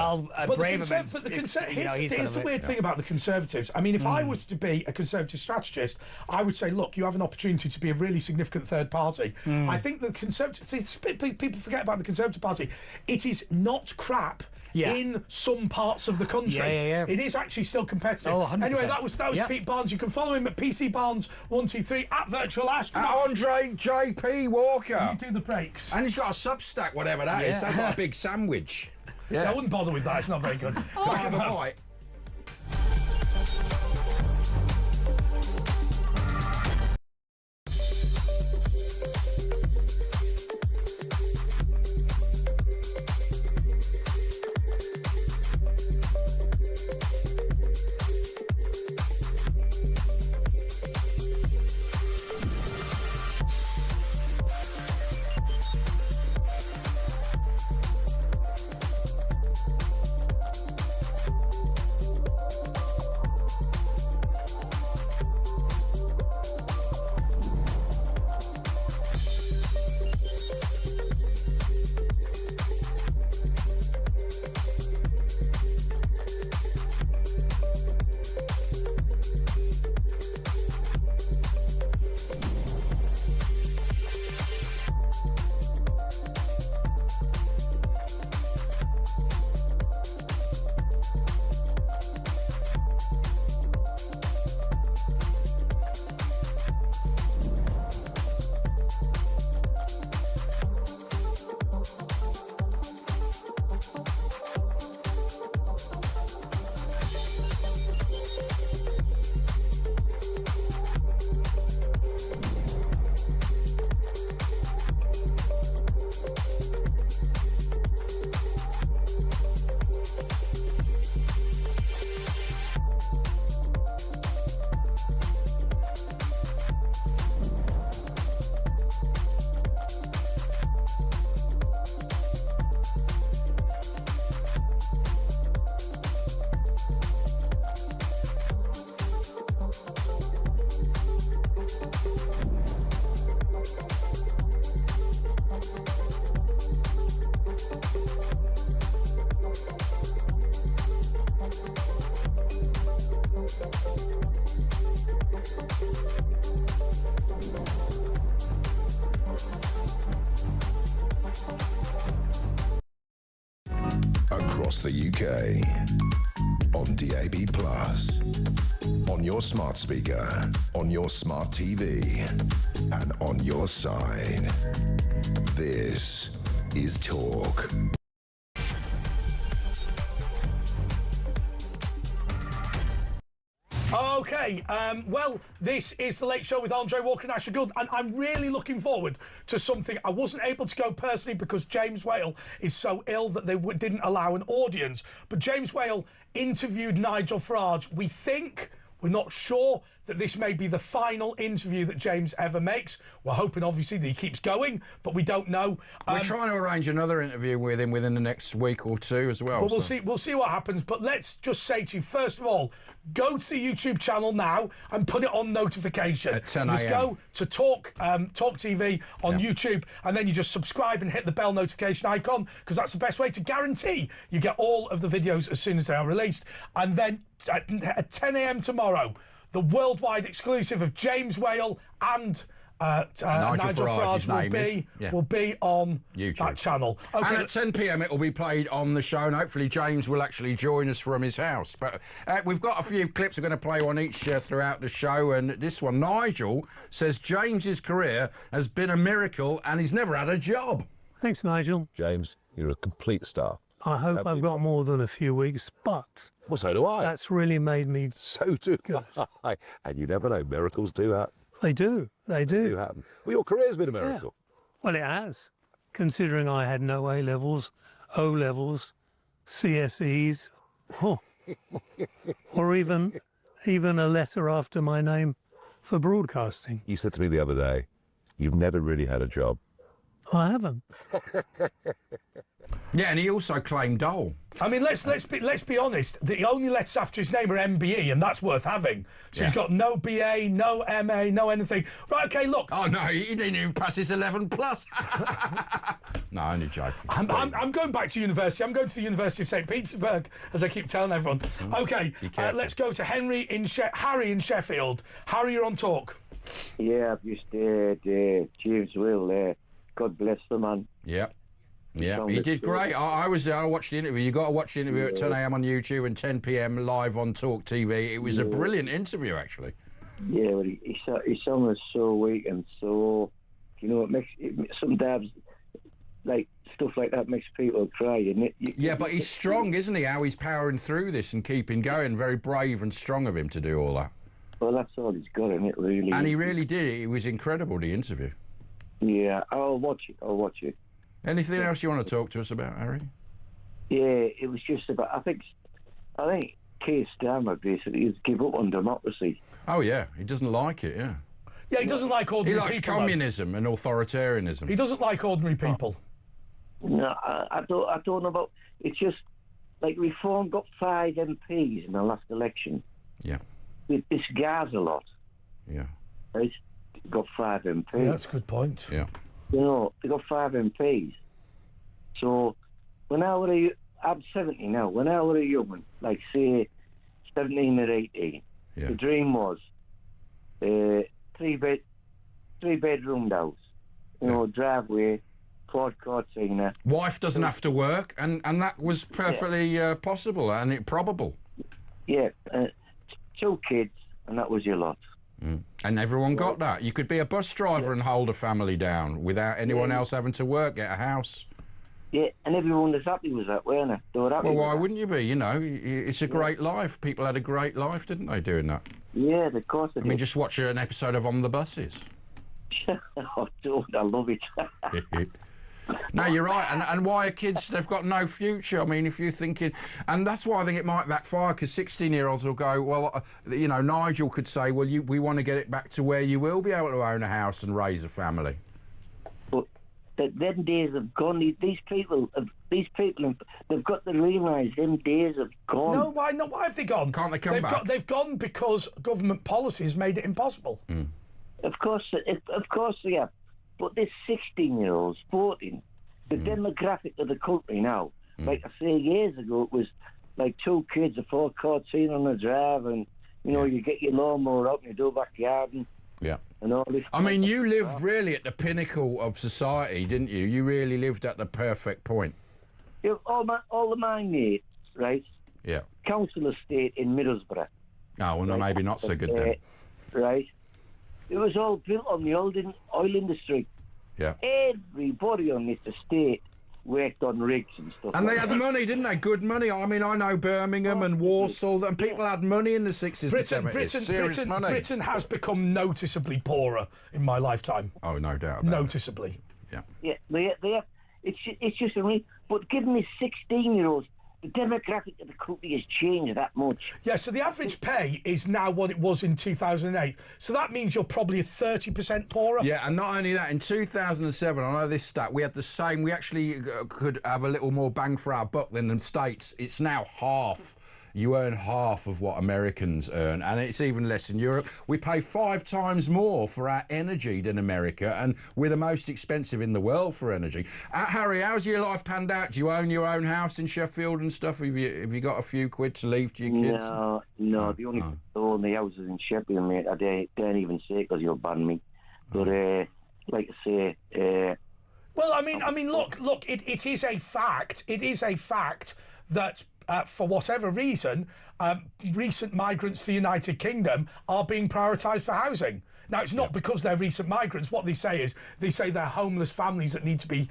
the weird thing about the Conservatives. I mean, if I was to be a Conservative strategist, I would say, look, you have an opportunity to be a really significant third party. I think the Conservatives... people forget about the Conservative Party. It is not crap. In some parts of the country. It is actually still competitive. Oh, 100%. Anyway, that was Pete Barnes. You can follow him at PC Barnes 123 at Virtual Ash. At Andre JP Walker. You do the breaks. And he's got a Substack, whatever that is. Sounds like a big sandwich. I wouldn't bother with that. It's not very good. Can I have a bite? across the UK. On DAB+, on your smart speaker, on your smart TV, and on your side. This is Talk. Okay, well, this is The Late Show with Andre Walker and Asher Gould, and I'm really looking forward to something. I wasn't able to go personally because James Whale is so ill that they didn't allow an audience, but James Whale interviewed Nigel Farage. We think, we're not sure, that this may be the final interview that James ever makes. We're hoping, obviously, that he keeps going, but we don't know. We're trying to arrange another interview with him within the next week or two as well. But we'll see what happens. But let's just say to you, first of all, go to the YouTube channel now and put it on notification. At 10 a.m. Just go to Talk TV on YouTube, and then you just subscribe and hit the bell notification icon, because that's the best way to guarantee you get all of the videos as soon as they are released. And then at 10 a.m. tomorrow, the worldwide exclusive of James Whale and Nigel Farage will be on YouTube. That channel. Okay. And at 10 p.m. it will be played on the show, and hopefully James will actually join us from his house. But we've got a few clips we're going to play on each throughout the show, and this one, Nigel says James's career has been a miracle and he's never had a job. Thanks, Nigel. James, you're a complete star. I hope I've got more than a few weeks, but... Well, so do I. That's really made me... So do I. And you never know, miracles do happen. They do. They do. Happen. Well, your career's been a miracle. Yeah. Well, it has, considering I had no A-levels, O-levels, CSEs, or even a letter after my name for broadcasting. You said to me the other day, you've never really had a job. I haven't. Yeah, and he also claimed Dole. I mean, let's be honest. The only letters after his name are MBE, and that's worth having. So he's got no BA, no MA, no anything. Right? Okay, look. Oh no, he didn't even pass his 11 plus. No, only joking. I'm going back to university. I'm going to the University of St. Petersburg, as I keep telling everyone. Okay, let's go to Harry in Sheffield. Harry, you're on Talk. Yeah, I've just James Will. God bless the man. Yeah. Yeah, he did great. I was there. I watched the interview. You got to watch the interview at 10 a.m. on YouTube and 10 p.m. live on Talk TV. It was a brilliant interview, actually. Yeah, well, his song is so weak and so, sometimes like stuff like that makes people cry. And but he's strong, isn't he? How he's powering through this and keeping going. Very brave and strong of him to do all that. Well, that's all he's got, and it really. And he really did. It was incredible, the interview. Yeah, I'll watch it. Anything else you want to talk to us about, Harry? Yeah, it was just about. I think Keir Starmer basically has given up on democracy. Oh yeah, he doesn't like it. Yeah. Yeah, he doesn't like ordinary people. He likes communism and authoritarianism. He doesn't like ordinary people. No, I don't know about. It's just like Reform got 5 MPs in the last election. Yeah. This guy's a lot. Yeah. Right? Got 5 MPs. Yeah, that's a good point. Yeah. They got 5 MPs. So when I was I'm 70 now. When I was a young one, like say 17 or 18, the dream was 3-bedroom house, driveway, quad cortina. Wife doesn't have to work, and that was perfectly possible and probable. Yeah, 2 kids, and that was your lot. Mm. And everyone got that. You could be a bus driver and hold a family down without anyone else having to work, get a house. Yeah, and everyone was happy with that, weren't they? They were happy. Well, why wouldn't you be? It's a great life. People had a great life, didn't they, doing that? Yeah, of course they did. I mean, just watch an episode of On the Buses. Oh, dude, I love it. No, you're right. And why are kids, they've got no future? I mean, if you're thinking... And that's why I think it might backfire, because 16-year-olds will go, well, Nigel could say, well, we want to get it back to where you will be able to own a house and raise a family. But them days have gone. These people, they've got to realise them days have gone. No, why not? Why have they gone? Can't they come back? They've gone because government policy has made it impossible. Mm. Of course they have. But this 16-year-olds voting, the demographic of the country now, like I say, years ago, it was like 2 kids, a 4-car scene on the drive, and, you get your lawnmower out and you do backyard and all this. I mean, you lived really at the pinnacle of society, didn't you? You really lived at the perfect point. all of my mates, right? Yeah. Council estate in Middlesbrough. Oh, well, no, right? maybe not so good then. Right? It was all built on the oil industry. Yeah. Everybody on this estate worked on rigs and stuff. And they had money, didn't they? Good money. I mean, I know Birmingham and Warsaw, and people had money in the 60s and 70s. Britain has become noticeably poorer in my lifetime. Oh, no doubt. Noticeably. Yeah. Yeah, they have. It's just a real. But given these 16-year-olds, the demographic of the country has changed that much. Yeah, so the average pay is now what it was in 2008. So that means you're probably 30% poorer. Yeah, and not only that, in 2007, I know this stat, we had the same, we actually could have a little more bang for our buck than the States. It's now half. You earn half of what Americans earn, and it's even less in Europe. We pay 5 times more for our energy than America, and we're the most expensive in the world for energy. Harry, how's your life panned out? Do you own your own house in Sheffield and stuff? Have you got a few quid to leave to your kids? No. The only own the houses in Sheffield, mate. I don't even say it because you'll ban me. But like I say, well, I mean, look. It is a fact. It is a fact that. For whatever reason, recent migrants to the United Kingdom are being prioritised for housing. Now, it's not because they're recent migrants. What they say is they're homeless families that need to be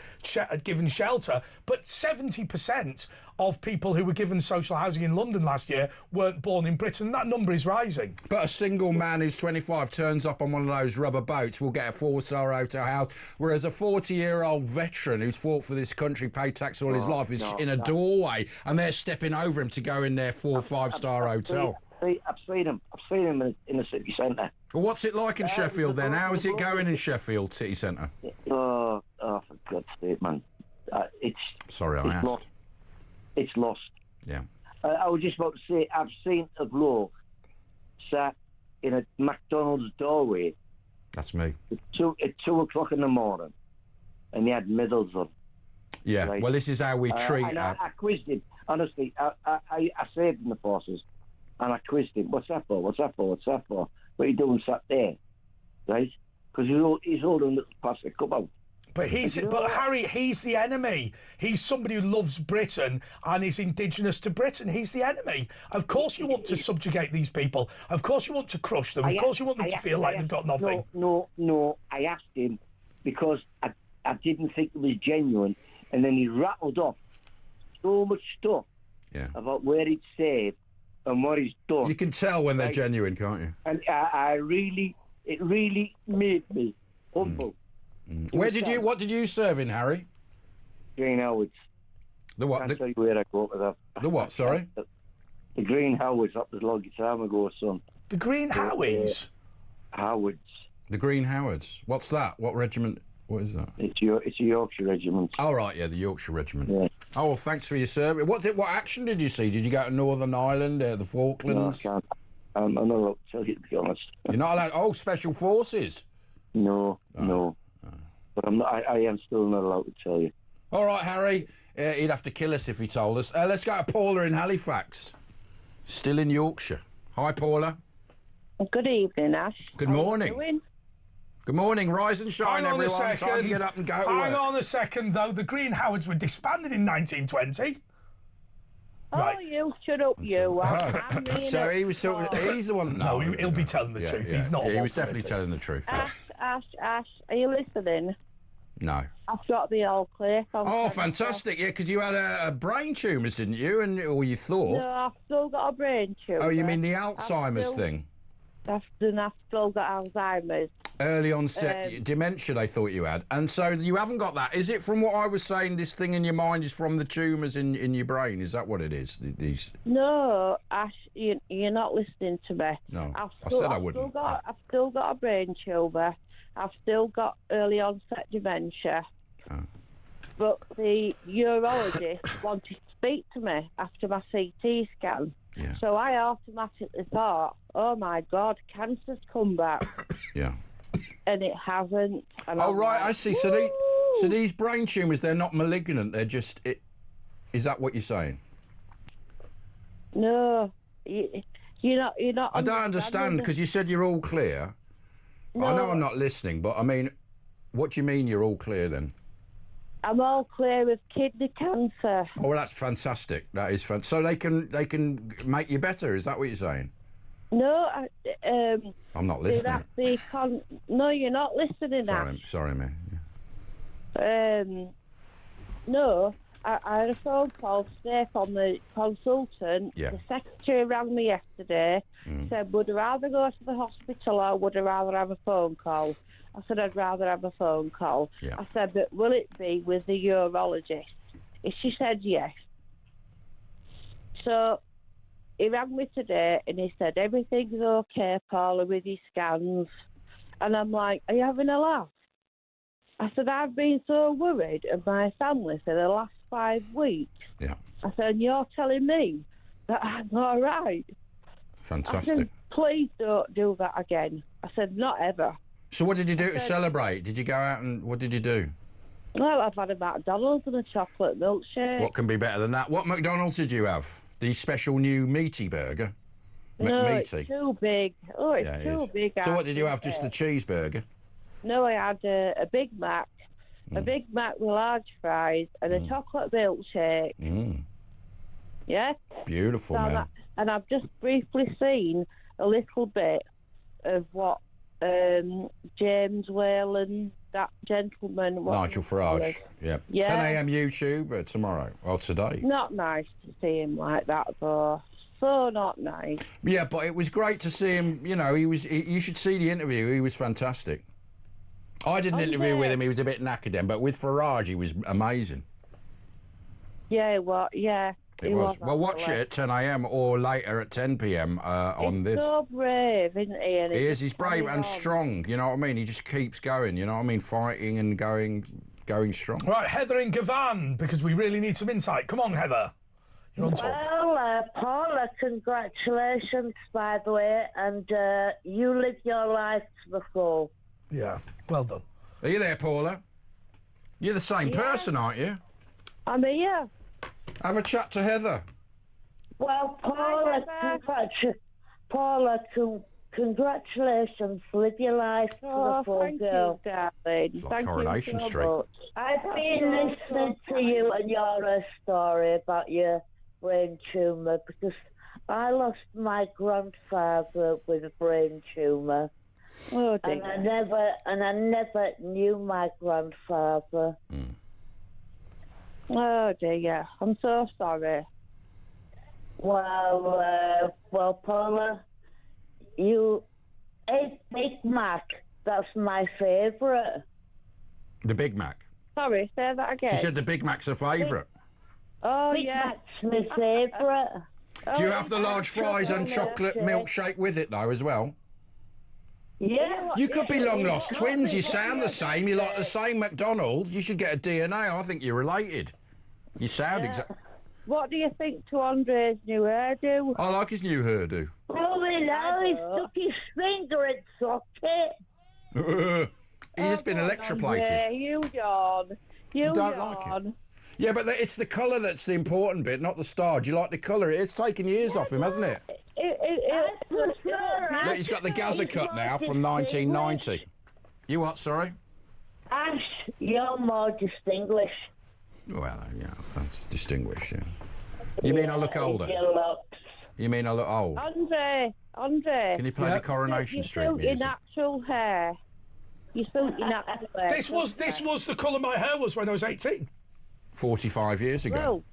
given shelter. But 70% of people who were given social housing in London last year weren't born in Britain. That number is rising. But a single man who's 25 turns up on one of those rubber boats will get a 4-star hotel house, whereas a 40-year-old veteran who's fought for this country, paid tax all his life, is in a doorway, and they're stepping over him to go in their 4- or 5-star hotel. I've seen him in the city centre. Well, what's it like in Sheffield then? How is it going in Sheffield city centre? Oh, for God's sake, man. Sorry, I asked. Lost. It's lost. Yeah. I was just about to say, I've seen a bloke sat in a McDonald's doorway. That's me. At 2 o'clock in the morning, and he had middles on. Yeah, right? Well, this is how we treat... I quizzed him. Honestly, I saved him the forces, and I quizzed him. What's that for? What's that for? What's that for? What are you doing sat there? Right? Because he's holding a little plastic cup out. But Harry, he's the enemy. He's somebody who loves Britain and is indigenous to Britain. He's the enemy. Of course you want to subjugate these people. Of course you want to crush them. Of course you want them to feel like they've got nothing. No. I asked him because I didn't think it was genuine. And then he rattled off so much stuff about where he'd saved and what he's done. You can tell when they're genuine, can't you? And it really made me humble. What did you serve in, Harry? Green Howards. The what? I'll tell you where I go with that. The what, sorry? The Green Howards, that was a long time ago, son. The Green Howards? Howards. The Green Howards. What's that? What regiment? What is that? It's a Yorkshire regiment. Oh, right, the Yorkshire regiment. Yeah. Oh, well, thanks for your service. What action did you see? Did you go to Northern Ireland, the Falklands? No, I can't. I'm not allowed to tell you, to be honest. You're not allowed... Oh, Special Forces? No. But I am still not allowed to tell you. All right, Harry. He'd have to kill us if he told us. Let's go to Paula in Halifax. Still in Yorkshire. Hi, Paula. Good evening, Ash. Good morning. Good morning. Rise and shine, Hang on everyone. a second. Time to get up and go to Hang work. on a second, though. The Green Howards were disbanded in 1920. Oh, you shut up, you. I'm really So he was talking... He's the one... No, he'll be telling the truth. He's not. He was definitely telling the truth. Ash, are you listening? No. I've got the all clear. Oh, fantastic. Yeah, because you had a brain tumours, didn't you? Or you thought? No, I've still got a brain tumour. Oh, you mean the Alzheimer's thing? I've still got Alzheimer's. Early onset dementia, they thought you had. And so you haven't got that. Is it from what I was saying, this thing in your mind is from the tumours in your brain? Is that what it is? No, Ash, you're not listening to me. No, I said I wouldn't. I've still got a brain tumour. I've still got early onset dementia. Oh. But the urologist wanted to speak to me after my CT scan. Yeah. So I automatically thought, oh my God, cancer's come back. Yeah. And it hasn't. And Oh, I'm right, like, I see. So these brain tumours, they're not malignant, they're just... Is that what you're saying? No, you're not... I don't understand, because you said you're all clear. No. I know I'm not listening, but I mean, what do you mean you're all clear then? I'm all clear of kidney cancer. Oh, well, that's fantastic. That is fun. So they can make you better. Is that what you're saying? No, I'm not listening. No, you're not listening. Sorry, man. No, I had a phone call today from the consultant. Yeah. The secretary rang me yesterday. Said, would I rather go to the hospital or would I rather have a phone call? I said, I'd rather have a phone call. Yeah. I said, but will it be with the urologist? She said yes. So he rang me today and he said, everything's okay, Paula, with your scans. And I'm like, are you having a laugh? I said, I've been so worried of my family for the last 5 weeks. Yeah. I said, and you're telling me that I'm all right. Fantastic. I said, please don't do that again. I said, not ever. So what did you do to celebrate? Did you go out and what did you do? Well, I've had a McDonald's and a chocolate milkshake. What can be better than that? What McDonald's did you have? The special new meaty burger? No, McMeaty? it's too big. Oh, it's too big. So what did you have? Just the cheeseburger? No, I had a Big Mac. A Big Mac with large fries and a chocolate milkshake. Yeah? Beautiful, So man. and I've just briefly seen a little bit of what James Whalen, that gentleman... Nigel Farage. Yeah. 10 a.m. YouTube tomorrow. Well, today. Not nice to see him like that, though. So not nice. Yeah, but it was great to see him. You know, you should see the interview. He was fantastic. I did an interview with him. He was a bit knackered then, but with Farage, he was amazing. Yeah, well, yeah. It was. Well, watch it at 10 a.m. or later at 10 p.m. On this. He's so brave, isn't he? And He is. He's brave and strong. You know what I mean? He just keeps going. You know what I mean? Fighting and going strong. Right, Heather in Gavan, because we really need some insight. Come on, Heather. You're on top. Well, Paula, congratulations, by the way, and you lived your life to the full. Yeah, well done. Are you there, Paula? You're the same person, aren't you? I'm here. Have a chat to Heather. Well, Paula, congratulations. Live your life to the full, thank girl. you, darling. It's like Thank Coronation you so Street. much. I've been listening to you and your story about your brain tumour because I lost my grandfather with a brain tumour. Oh, and I never knew my grandfather. Oh dear, I'm so sorry. Well, Paula, you ate Big Mac. That's my favourite. The Big Mac. Sorry, say that again. She said the Big Mac's her favourite. Oh, Big yeah. Mac's my favourite. Do you have the large fries and chocolate milkshake with it, though, as well? Yeah. You could be long-lost twins. You sound the same. You like the same McDonald's. You should get a DNA. I think you're related. You sound exactly... What do you think to Andre's new hairdo? I like his new hairdo. Oh, he took his finger and sucked it. He's just been electroplated. Yeah, you yawn. You don't yawn. like it. Yeah, but it's the colour that's the important bit, not the star. Do you like the colour? It's taken years off him, hasn't it? Look, he's got the Gaza cut now from 1990. You what, sorry? Ash, you're more distinguished. Well, yeah, that's distinguished, yeah. You mean I look older? You mean I look old? Andre. Can you play the Coronation Street music? Your natural hair. You suit your natural hair. This was the colour my hair was when I was 18. 45 years ago.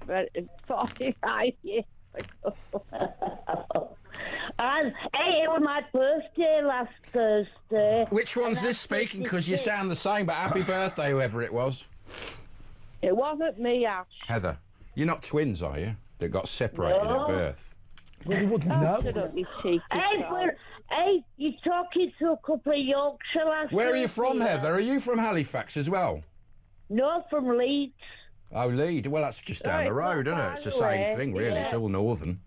Well, 45 years ago. And hey, it was my birthday last Thursday. Which one's this speaking? Because you sound the same, but happy birthday, whoever it was. It wasn't me, Ash. Heather, you're not twins, are you? That got separated at birth. Well, you wouldn't know. Hey, you're talking to a couple of Yorkshire lads. Where are you from, Heather? Are you from Halifax as well? No, from Leeds. Oh, Leeds. Well, that's just down the road, isn't it? It's the same thing, really. It's all northern.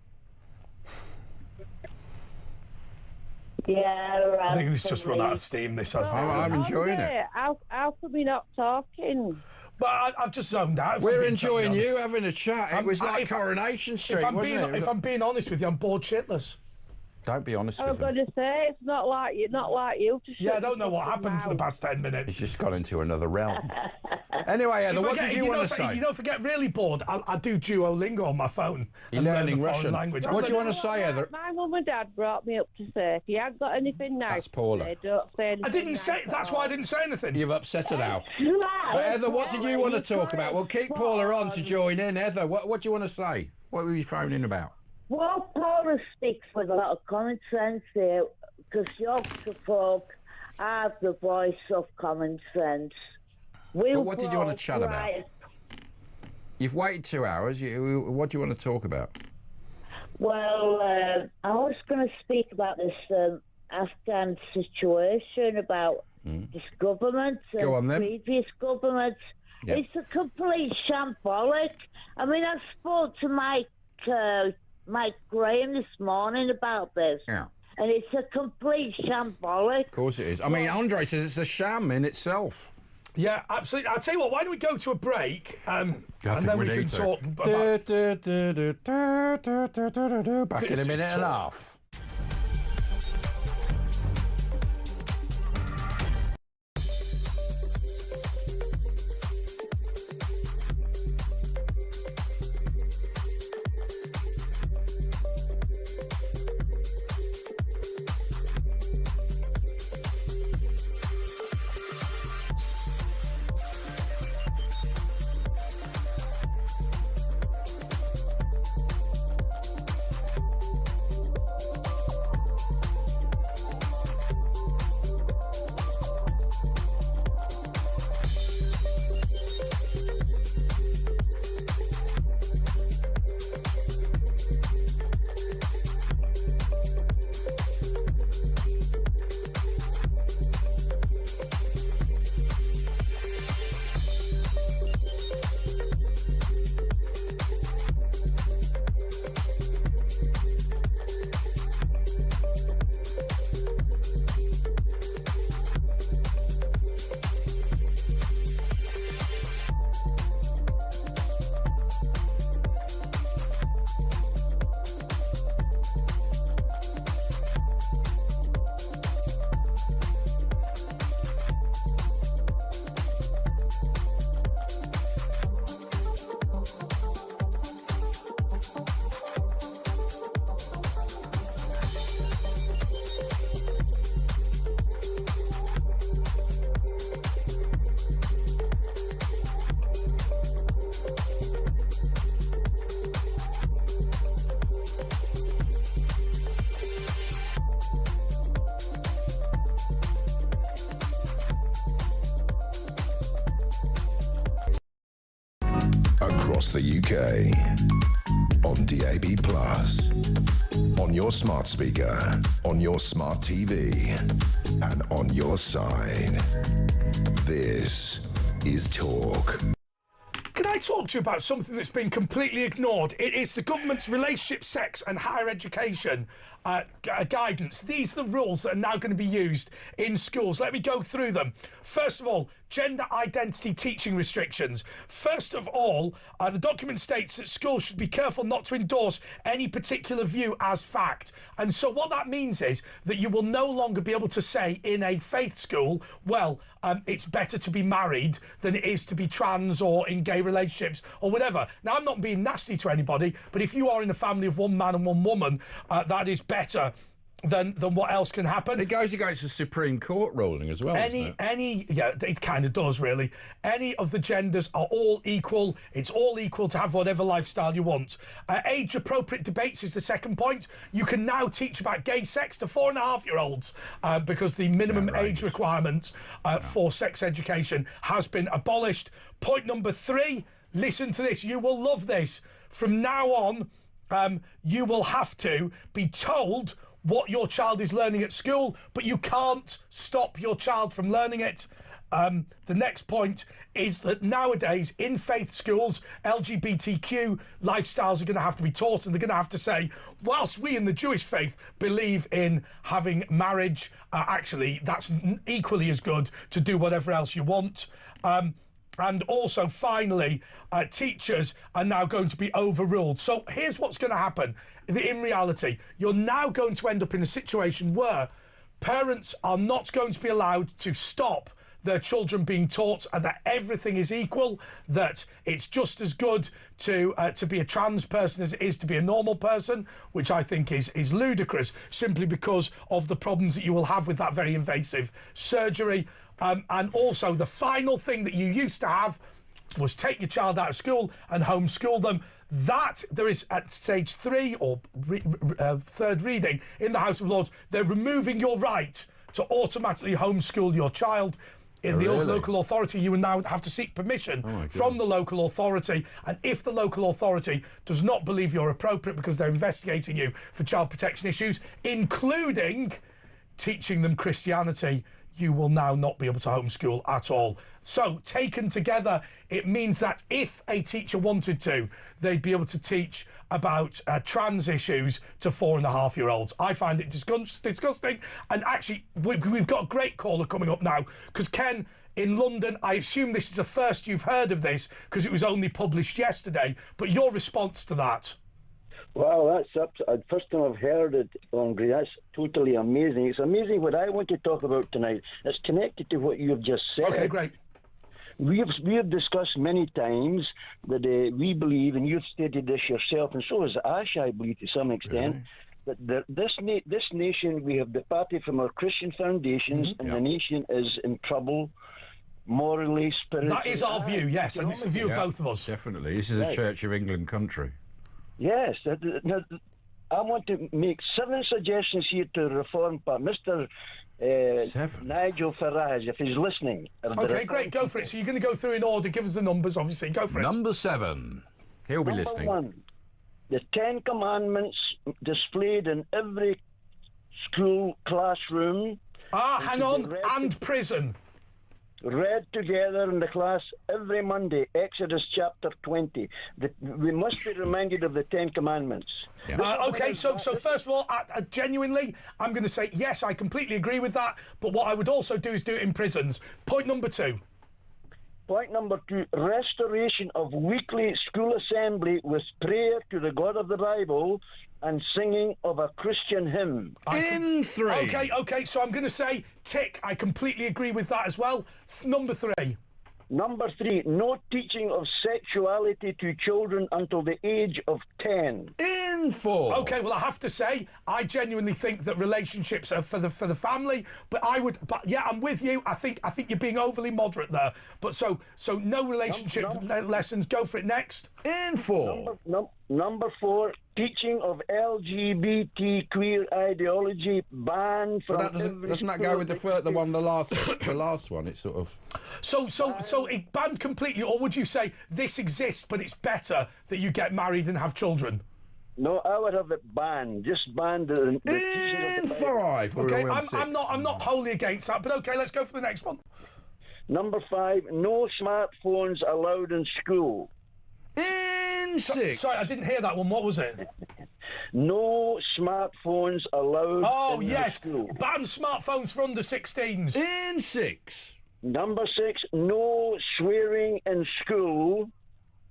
Yeah, I think it's just run out of steam, this hasn't it? I'm enjoying it. How come we not talking? But I've just zoned out. We're enjoying you having a chat. It was like Coronation Street, wasn't it? If I'm being honest with you, I'm bored shitless. Don't be honest I was with them. going to say, it's not like you to Yeah, I don't know what happened for the past 10 minutes. He's just got into another realm. Anyway, Heather, what did you want to say? You don't forget, really bored, I do Duolingo on my phone. You're learning Russian. Language. What do you want to say, Heather? My mum and dad brought me up to say, if you haven't got anything nice That's Paula. to say, don't say anything. I didn't say, that's why I didn't say anything. You've upset her now. But Heather, what did you want to talk about? We'll keep Paula on to join in. Heather, what do you want to say? What were you phoning about? Well, Paula speaks with a lot of common sense here, because Yorkshire folk have the voice of common sense. But what did you want to chat about? You've waited 2 hours. What do you want to talk about? Well, I was going to speak about this Afghan situation, about this government and previous governments. Yep. It's a complete shambolic. I mean, I spoke to Mike Graham this morning about this. Yeah. And it's a complete shambolic. Of course it is. I mean, Andre says it's a sham in itself. Yeah, absolutely. I'll tell you what, why don't we go to a break and then we can talk about... Back in a minute and a half. Across the UK, on DAB+, on your smart speaker, on your smart TV, and on your side. This is Talk. Can I talk to you about something that's been completely ignored? It is the government's relationship, sex and higher education guidance. These are the rules that are now going to be used in schools. Let me go through them. First of all, gender identity teaching restrictions. First of all, the document states that schools should be careful not to endorse any particular view as fact. And so what that means is that you will no longer be able to say in a faith school, well, it's better to be married than it is to be trans or in gay relationships or whatever. Now, I'm not being nasty to anybody, but if you are in a family of one man and one woman, that is better than what else can happen. It goes against the Supreme Court ruling as well. Yeah, it kind of does, really. Any of the genders are all equal. It's all equal to have whatever lifestyle you want. Age-appropriate debates is the second point. You can now teach about gay sex to 4.5-year-olds because the minimum age requirement for sex education has been abolished. Point number 3, listen to this. You will love this. From now on, you will have to be told what your child is learning at school, but you can't stop your child from learning it. The next point is that nowadays in faith schools, LGBTQ lifestyles are going to have to be taught, and they're going to have to say, whilst we in the Jewish faith believe in having marriage, actually that's equally as good to do whatever else you want. And also, finally, teachers are now going to be overruled. So here's what's going to happen. In reality, you're now going to end up in a situation where parents are not going to be allowed to stop their children being taught that everything is equal, that it's just as good to be a trans person as it is to be a normal person, which I think is ludicrous, simply because of the problems that you will have with that very invasive surgery. And also, the final thing that you used to have was take your child out of school and homeschool them. That there is at stage 3 or third reading in the House of Lords, they're removing your right to automatically homeschool your child. In the local authority, you will now have to seek permission from the local authority, and if the local authority does not believe you're appropriate because they're investigating you for child protection issues, including teaching them Christianity, you will now not be able to homeschool at all. So, taken together, it means that if a teacher wanted to, they'd be able to teach about trans issues to 4.5-year-olds. I find it disgusting. And actually, we've got a great caller coming up now, because Ken, in London, I assume this is the first you've heard of this, because it was only published yesterday, but your response to that? Wow, that's first time I've heard it, Andre. That's totally amazing. It's amazing what I want to talk about tonight. It's connected to what you've just said. Okay, great. We have discussed many times that we believe, and you've stated this yourself, and so has Ash, I believe, to some extent, that this nation, we have departed from our Christian foundations, and the nation is in trouble. Morally, spiritually. That is our view, yes, and it's the view of both of us. Definitely. This is a Church of England country. Yes. Now, I want to make 7 suggestions here to Reform Party. Mr. Nigel Farage, if he's listening. Okay, great, go for it. So you're going to go through in order, give us the numbers, obviously. Go for it. Number 7. He'll be listening. Number 1, the 10 Commandments displayed in every school classroom. Hang on, and prison. Read together in the class every Monday, Exodus chapter 20. We must be reminded of the 10 Commandments. Okay, so first of all, genuinely, I'm going to say, yes, I completely agree with that, but what I would also do is do it in prisons. Point number 2. Point number 2, restoration of weekly school assembly with prayer to the God of the Bible and singing of a Christian hymn. In 3. Okay, so I'm going to say tick. I completely agree with that as well. Number 3. Number 3, no teaching of sexuality to children until the age of 10. In 4. Okay, well, I have to say, I genuinely think that relationships are for the family, but yeah, I'm with you. I think you're being overly moderate there. But so no relationship lessons. Go for it next. In 4. Number 4, teaching of LGBT queer ideology banned from. But doesn't that go with the last one? It's sort of. So it banned completely, or would you say this exists, but it's better that you get married and have children? No, I would have it banned. Just banned the teaching of the 5. Okay, I'm not wholly against that, but okay, let's go for the next one. Number 5, no smartphones allowed in school. In 6. Sorry, I didn't hear that one. What was it? No smartphones allowed in school. Ban smartphones for under 16s. In 6. Number 6, no swearing in school.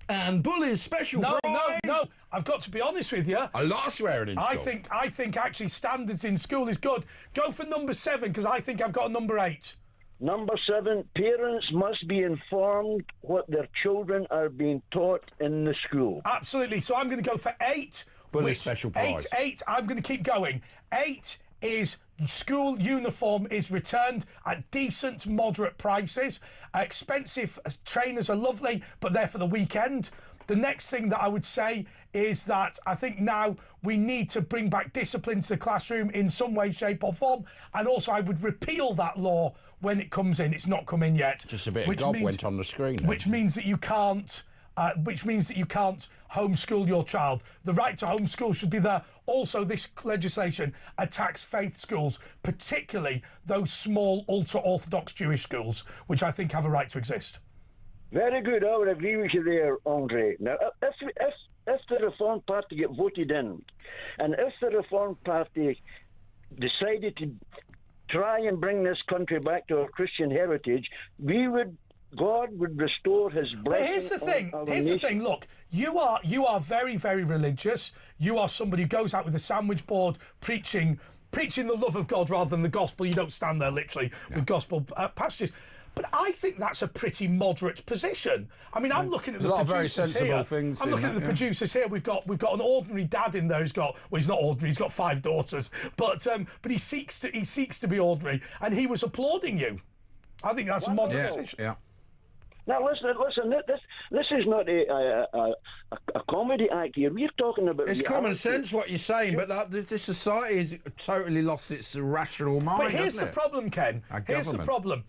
And bullies special prize. No, I've got to be honest with you. A lot of swearing in school. I think actually standards in school is good. Go for number 7, because I think I've got a number 8. Number 7, parents must be informed what their children are being taught in the school. Absolutely. So I'm going to go for 8. Bully special prize. 8. I'm going to keep going. 8 is school uniform is returned at decent, moderate prices. Expensive trainers are lovely, but they're for the weekend. The next thing that I would say is that I think now we need to bring back discipline to the classroom in some way, shape or form. And also I would repeal that law when it comes in. It's not come in yet. Just a bit of gob went on the screen. Which means that you can't homeschool your child. The right to homeschool should be there. Also, this legislation attacks faith schools, particularly those small ultra-Orthodox Jewish schools, which I think have a right to exist. Very good. I would agree with you there, Andre. Now, if the Reform Party get voted in, and if the Reform Party decided to try and bring this country back to our Christian heritage, we would God would restore His blessing. But here's the thing. Here's the thing. Look, you are very, very religious. You are somebody who goes out with a sandwich board preaching the love of God rather than the gospel. You don't stand there literally with gospel passages. But I think that's a pretty moderate position. I mean, I'm looking at the producers very sensible here. things. I'm looking at the producers here. We've got an ordinary dad in there who's got, well, he's not ordinary. He's got 5 daughters, but he seeks to be ordinary, and he was applauding you. I think that's a moderate position. Yeah. Now listen. This is not a comedy act here. We're talking about. It's common sense what you're saying, but this society has totally lost its rational mind. But here's the problem, Ken. Here's the problem.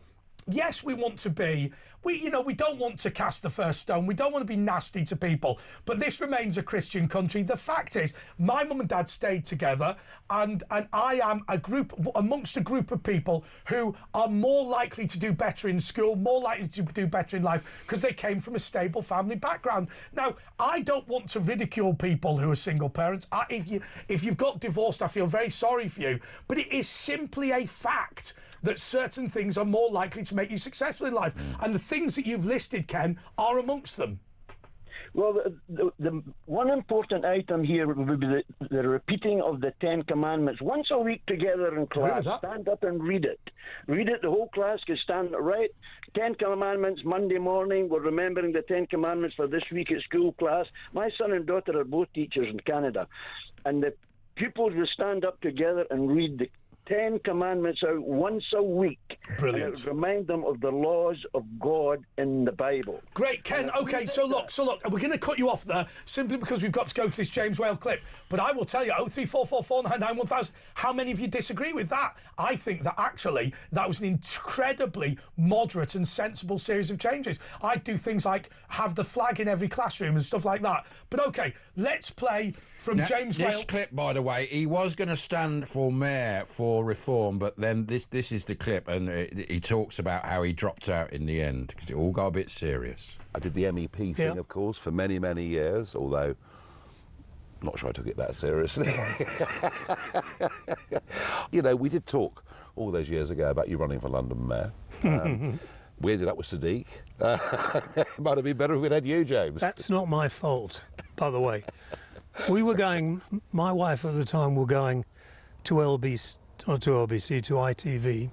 Yes, we want to be. We don't want to cast the first stone. We don't want to be nasty to people. But this remains a Christian country. The fact is, my mum and dad stayed together, and I am amongst a group of people who are more likely to do better in school, more likely to do better in life, because they came from a stable family background. Now, I don't want to ridicule people who are single parents. If you've got divorced, I feel very sorry for you. But it is simply a fact that certain things are more likely to make you successful in life. And the things that you've listed, Ken, are amongst them. Well, the one important item here would be the repeating of the 10 Commandments once a week together in class. Stand up and read it. Read it, the whole class can stand right. 10 Commandments, Monday morning, we're remembering the 10 Commandments for this week at school class. My son and daughter are both teachers in Canada. And the pupils will stand up together and read the 10 Commandments out once a week. Brilliant. And it would remind them of the laws of God in the Bible. Great, Ken. Okay, so look, we're going to cut you off there simply because we've got to go to this James Whale clip. But I will tell you, 03444991000, how many of you disagree with that? I think that actually that was an incredibly moderate and sensible series of changes. I'd do things like have the flag in every classroom and stuff like that. But okay, let's play from James Whale. This clip, by the way, he was going to stand for mayor for reform, but then this is the clip, and he talks about how he dropped out in the end because it all got a bit serious. I did the MEP thing, of course, for many, many years, although I'm not sure I took it that seriously. You know, we did talk all those years ago about you running for London Mayor. We ended up with Sadiq. It might have been better if we'd had you, James. That's not my fault, by the way. We were going, my wife at the time were going to LBC, or to LBC, to ITV,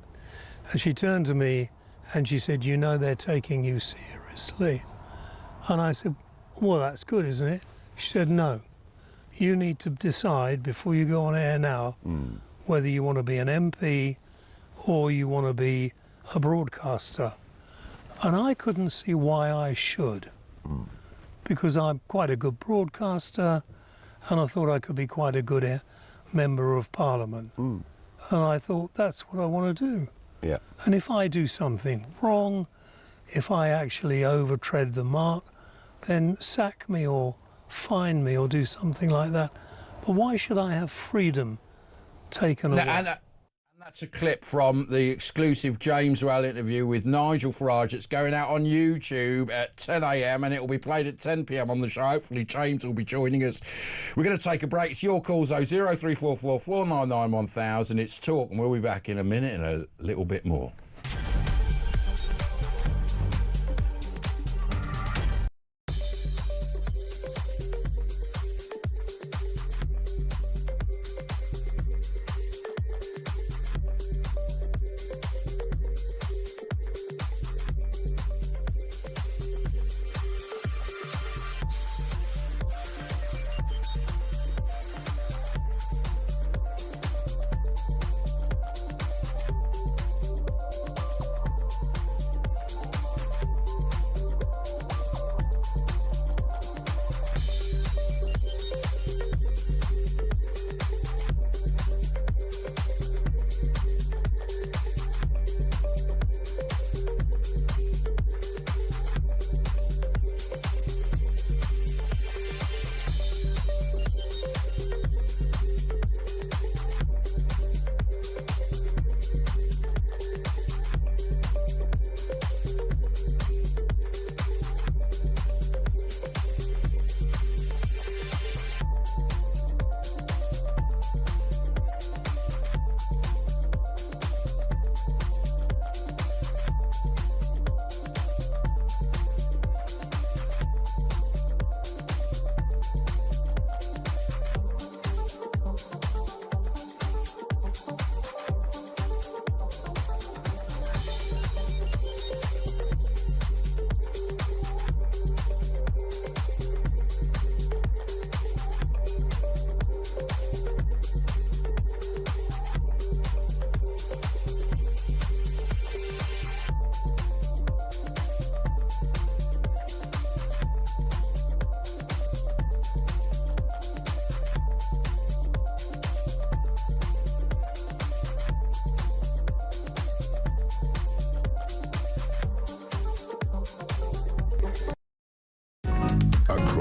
and she turned to me and she said, you know they're taking you seriously. And I said, well, that's good, isn't it? She said, no, you need to decide before you go on air now whether you want to be an MP or you want to be a broadcaster. And I couldn't see why I should, because I'm quite a good broadcaster, and I thought I could be quite a good member of Parliament. And I thought, that's what I want to do. Yeah. And if I do something wrong, if I actually overtread the mark, then sack me or fine me or do something like that. But why should I have freedom taken away? And that's a clip from the exclusive James Whale interview with Nigel Farage. It's going out on YouTube at 10 a.m. and it will be played at 10 p.m. on the show. Hopefully James will be joining us. We're going to take a break. It's your calls, though, 03444 499 1000. It's Talk, and we'll be back in a minute and a little bit more.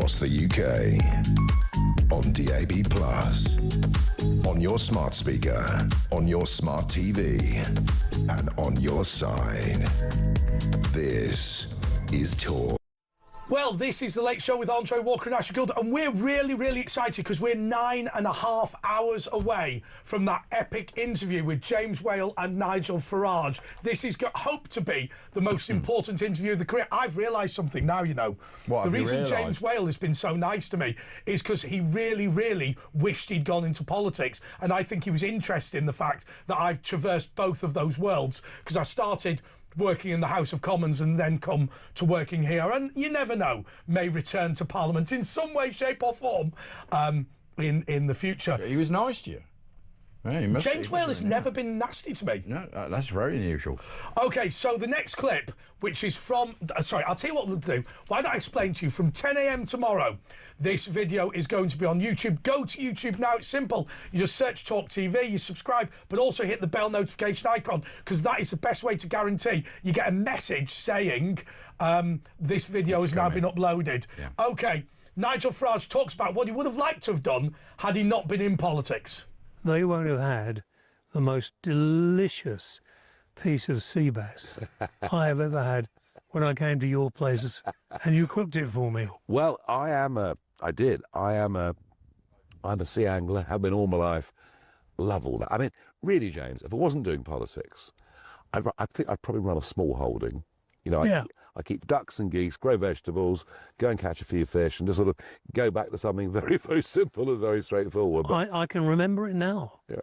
across the UK. On DAB+, on your smart speaker, on your smart TV, and on your side. This is Talk. Well, this is The Late Show with Andre Walker and Ashley Gould, and we're really, really excited because we're 9.5 hours away from that epic interview with James Whale and Nigel Farage. This is hoped to be the most important interview of the career. I've realised something now, you know. What, the have you reason realised? James Whale has been so nice to me is because he really, really wished he'd gone into politics, and I think he was interested in the fact that I've traversed both of those worlds, because I started working in the House of Commons and then come to working here, and you never know, may return to Parliament in some way, shape or form in the future. He was nice to you. Yeah, he must James be, Whale has wasn't he? never been nasty to me. No, that's very unusual. OK, so the next clip, which is from... sorry, I'll tell you what we'll do. Why don't I explain to you? From 10 a.m. tomorrow, this video is going to be on YouTube. Go to YouTube now. It's simple. You just search talkTV, you subscribe, but also hit the bell notification icon, because that is the best way to guarantee you get a message saying this video has now been uploaded. Yeah. OK, Nigel Farage talks about what he would have liked to have done had he not been in politics. They won't have had the most delicious piece of sea bass I have ever had when I came to your place and you cooked it for me. Well, I'm a sea angler, have been all my life. Love all that. I mean, really, James, if I wasn't doing politics, I think I'd probably run a small holding. You know, I keep ducks and geese, grow vegetables, go and catch a few fish, and just sort of go back to something very, very simple and very straightforward. But I can remember it now. Yeah.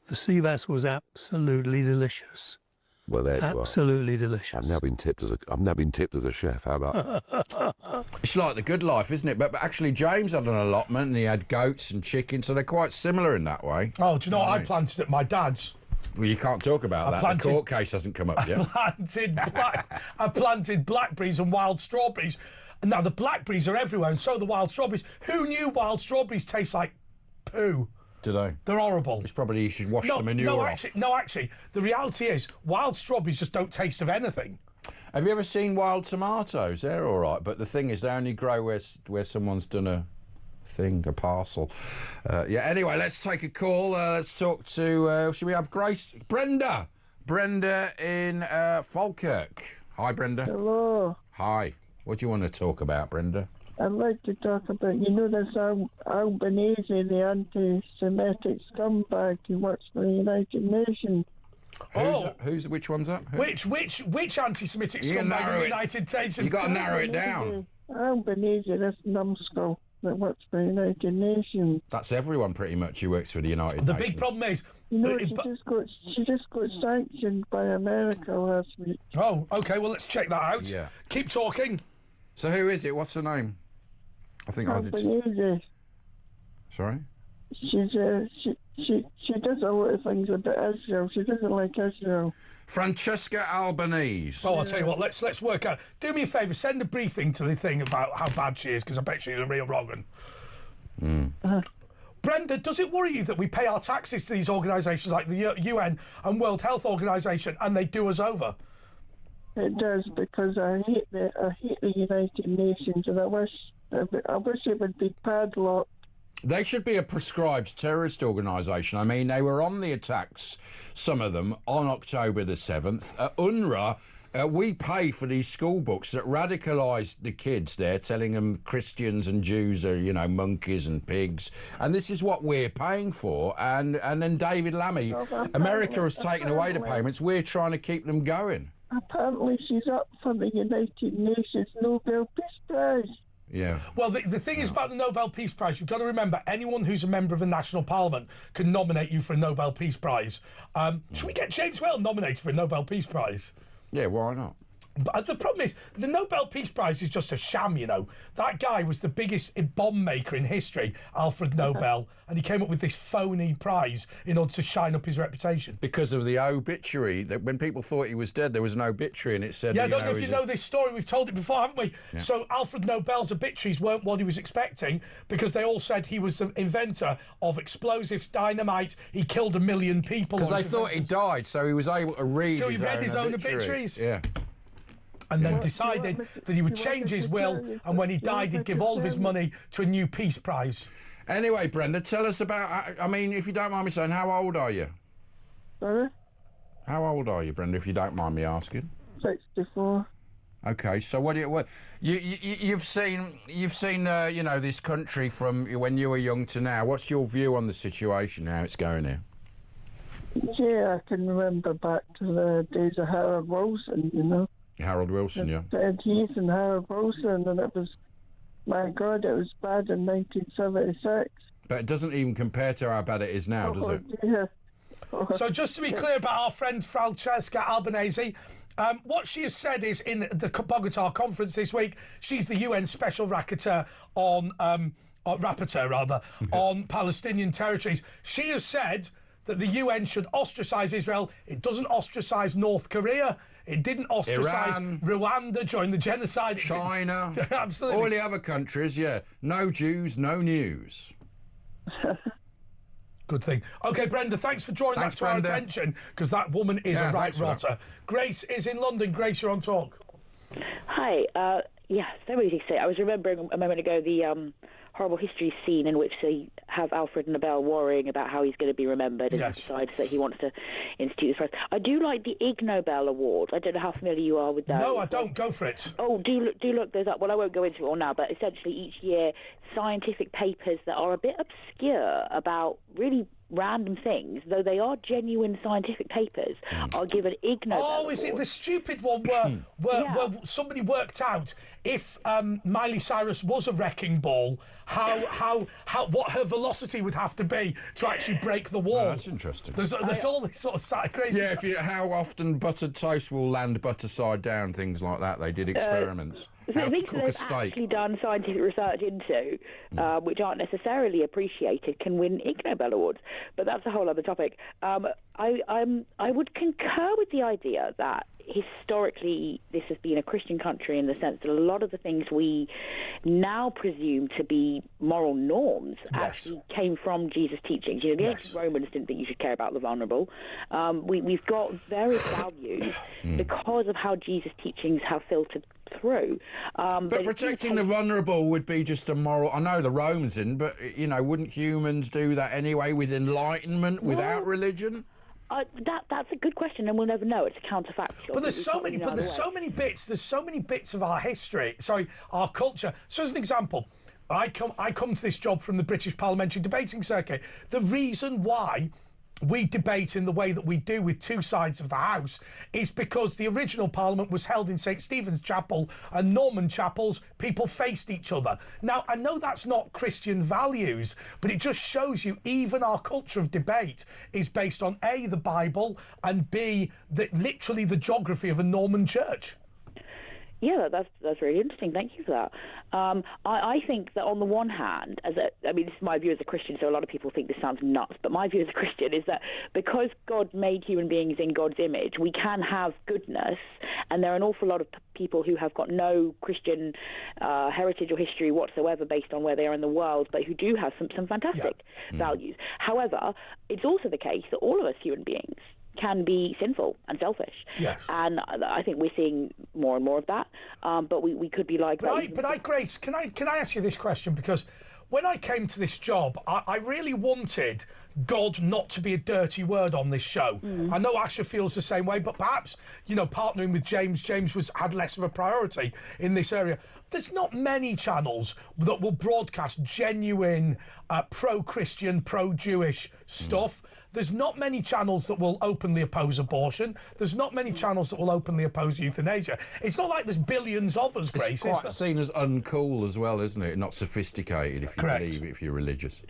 The sea bass was absolutely delicious. Well, there you are. Absolutely delicious. I've now been tipped as a chef. How about? It's like the good life, isn't it? But actually, James had an allotment, and he had goats and chickens, so they're quite similar in that way. Oh, do you know what I planted at my dad's? Well, you can't talk about that. The court case hasn't come up yet. I planted blackberries and wild strawberries. Now, the blackberries are everywhere, and so are the wild strawberries. Who knew wild strawberries taste like poo? Do they? They're horrible. It's probably you should wash the manure off. No, actually, the reality is wild strawberries just don't taste of anything. Have you ever seen wild tomatoes? They're all right, but the thing is, they only grow where someone's done a parcel. Anyway, let's take a call. Let's talk to, should we have Grace? Brenda in Falkirk. Hi, Brenda. Hello. Hi. What do you want to talk about, Brenda? I'd like to talk about, this Albanese, the anti-Semitic scumbag who works for the United Nations. Which one's that? Which anti-Semitic scumbag in the United Nations? You've got to narrow it down. Albanese, this numbskull that works for the United Nations. That's everyone pretty much who works for the United Nations. The big problem is... she just got sanctioned by America last week. Oh, OK, well, let's check that out. Yeah. Keep talking. So who is it? What's her name? I think Albanese. Sorry? She does a lot of things about Israel. She doesn't like Israel. Francesca Albanese. Oh, I'll tell you what. Let's work out. Do me a favour. Send a briefing to the thing about how bad she is, because I bet she's a real wrong one. Brenda, does it worry you that we pay our taxes to these organisations like the UN and World Health Organisation, and they do us over? It does, because I hate the United Nations, and I wish it would be padlocked. They should be a proscribed terrorist organisation. I mean, they were on the attacks, some of them, on October the 7th. UNRWA, we pay for these school books that radicalise the kids there, telling them Christians and Jews are, monkeys and pigs. And this is what we're paying for. And then David Lammy, America has taken away the payments. We're trying to keep them going. Apparently she's up for the United Nations Nobel Peace Prize. Yeah. Well, the thing is about the Nobel Peace Prize, you've got to remember, anyone who's a member of a national parliament can nominate you for a Nobel Peace Prize. Should we get James Whale nominated for a Nobel Peace Prize? Yeah, why not? But the problem is, the Nobel Peace Prize is just a sham, That guy was the biggest bomb maker in history, Alfred Nobel, and he came up with this phony prize in order to shine up his reputation. Because of the obituary, that when people thought he was dead, there was an obituary and it said... Yeah, I don't know if you know this story. We've told it before, haven't we? Yeah. So Alfred Nobel's obituaries weren't what he was expecting, because they all said he was the inventor of explosives, dynamite, he killed 1 million people. Because they thought he died, so he was able to read his own obituaries. Yeah. and then decided that he would change his will, and when he died, he'd give all of his money to a new peace prize. Anyway, Brenda, tell us about... I mean, if you don't mind me saying, how old are you? Sorry? How old are you, Brenda, if you don't mind me asking? 64. Okay, so you've seen you know, this country from when you were young to now. What's your view on the situation, how it's going here? Yeah, I can remember back to the days of Harold Wilson, you know. Harold Wilson, yeah. Ted Heath and Harold Wilson, and it was, my God, it was bad in 1976. But it doesn't even compare to how bad it is now, does it? Yeah. So just to be clear about our friend Francesca Albanese, what she has said is in the Bogota conference this week, she's the UN Special Rapporteur on on Palestinian territories. She has said that the UN should ostracise Israel. It doesn't ostracise North Korea. It didn't ostracise Rwanda during the genocide. China. Absolutely. All the other countries, yeah. No Jews, no news. Good thing. OK, Brenda, thanks for drawing that to our attention, because that woman is a right rotter. Grace is in London. Grace, you're on Talk. Hi. Yeah, so easy to say. I was remembering a moment ago the horrible history scene in which they have Alfred Nobel worrying about how he's going to be remembered, and he decides that he wants to institute this prize. I do like the Ig Nobel Award. I don't know how familiar you are with that. No, I don't. Go for it. Oh, do look those up. Well, I won't go into it all now, but essentially each year scientific papers that are a bit obscure about really random things, though they are genuine scientific papers, are given Ig Nobel Awards. Is it the stupid one where somebody worked out if Miley Cyrus was a wrecking ball, how what her velocity would have to be to actually break the wall? Oh, that's interesting. There's all this sort of crazy. Yeah, how often buttered toast will land butter side down, things like that. They did experiments. So things that they've actually done scientific research into, which aren't necessarily appreciated, can win Ig Nobel Awards. But that's a whole other topic. I would concur with the idea that historically this has been a Christian country in the sense that a lot of the things we now presume to be moral norms actually came from Jesus' teachings. You know, the ancient Romans didn't think you should care about the vulnerable. We've got various values because of how Jesus' teachings have filtered through. But protecting the vulnerable would be just a moral... I know the Romans didn't, but, you know, wouldn't humans do that anyway with enlightenment, without religion? That's a good question, and we'll never know. It's counterfactual. But there's so many bits of our history, our culture. So as an example, I come to this job from the British Parliamentary Debating Circuit. The reason why we debate in the way that we do with two sides of the House is because the original Parliament was held in St Stephen's Chapel and Norman Chapels. People faced each other. Now, I know that's not Christian values, but it just shows you even our culture of debate is based on A, the Bible, and B, literally the geography of a Norman church. Yeah, that's really interesting. Thank you for that. I think that on the one hand, I mean, this is my view as a Christian, so a lot of people think this sounds nuts, but my view as a Christian is that because God made human beings in God's image, we can have goodness, and there are an awful lot of people who have got no Christian heritage or history whatsoever based on where they are in the world, but who do have some fantastic values. However, it's also the case that all of us human beings can be sinful and selfish. Yes. And I think we're seeing more and more of that. But we could be like that. Grace, can I ask you this question? Because when I came to this job, I really wanted God not to be a dirty word on this show. I know Asher feels the same way, but perhaps, you know, partnering with James had less of a priority in this area. There's not many channels that will broadcast genuine pro-Christian, pro-Jewish stuff. There's not many channels that will openly oppose abortion. There's not many channels that will openly oppose euthanasia. It's not like there's billions of us, Grace. It's quite seen as uncool as well, isn't it? Not sophisticated, if you believe it, if you're religious.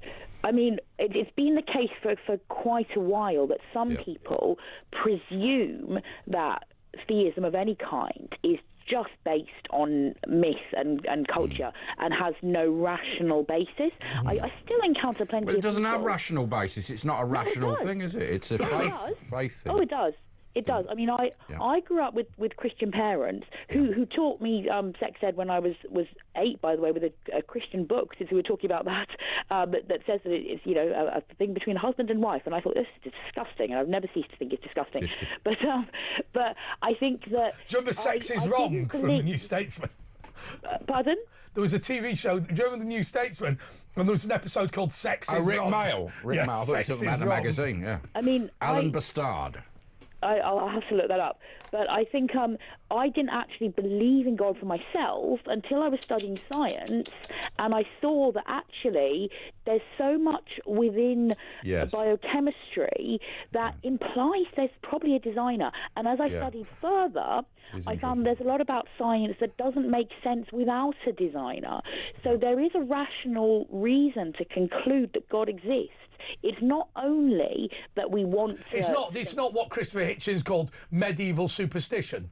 I mean, it's been the case for quite a while that some people presume that theism of any kind is just based on myth and culture and has no rational basis. I still encounter plenty of people... But it doesn't have rational basis. It's not a rational thing, is it? It's a faith thing. Oh, it does. It does. I mean, I grew up with Christian parents who taught me sex ed when I was 8, by the way, with a Christian book, since we were talking about that, that says that it's, you know, a thing between a husband and wife. And I thought, this is disgusting, and I've never ceased to think it's disgusting. but I think that... Do you remember Sex is Wrong from The New Statesman? Pardon? There was a TV show, do you remember The New Statesman? And there was an episode called Sex is Rick Wrong. Mail. Rick Mail. I thought he was talking about the magazine, yeah. I mean... Alan Bastard. I'll have to look that up. But I think I didn't actually believe in God for myself until I was studying science, and I saw that actually there's so much within biochemistry that implies there's probably a designer. And as I studied further, I found there's a lot about science that doesn't make sense without a designer. So there is a rational reason to conclude that God exists. It's not only that we want to... It's not what Christopher Hitchens called medieval superstition.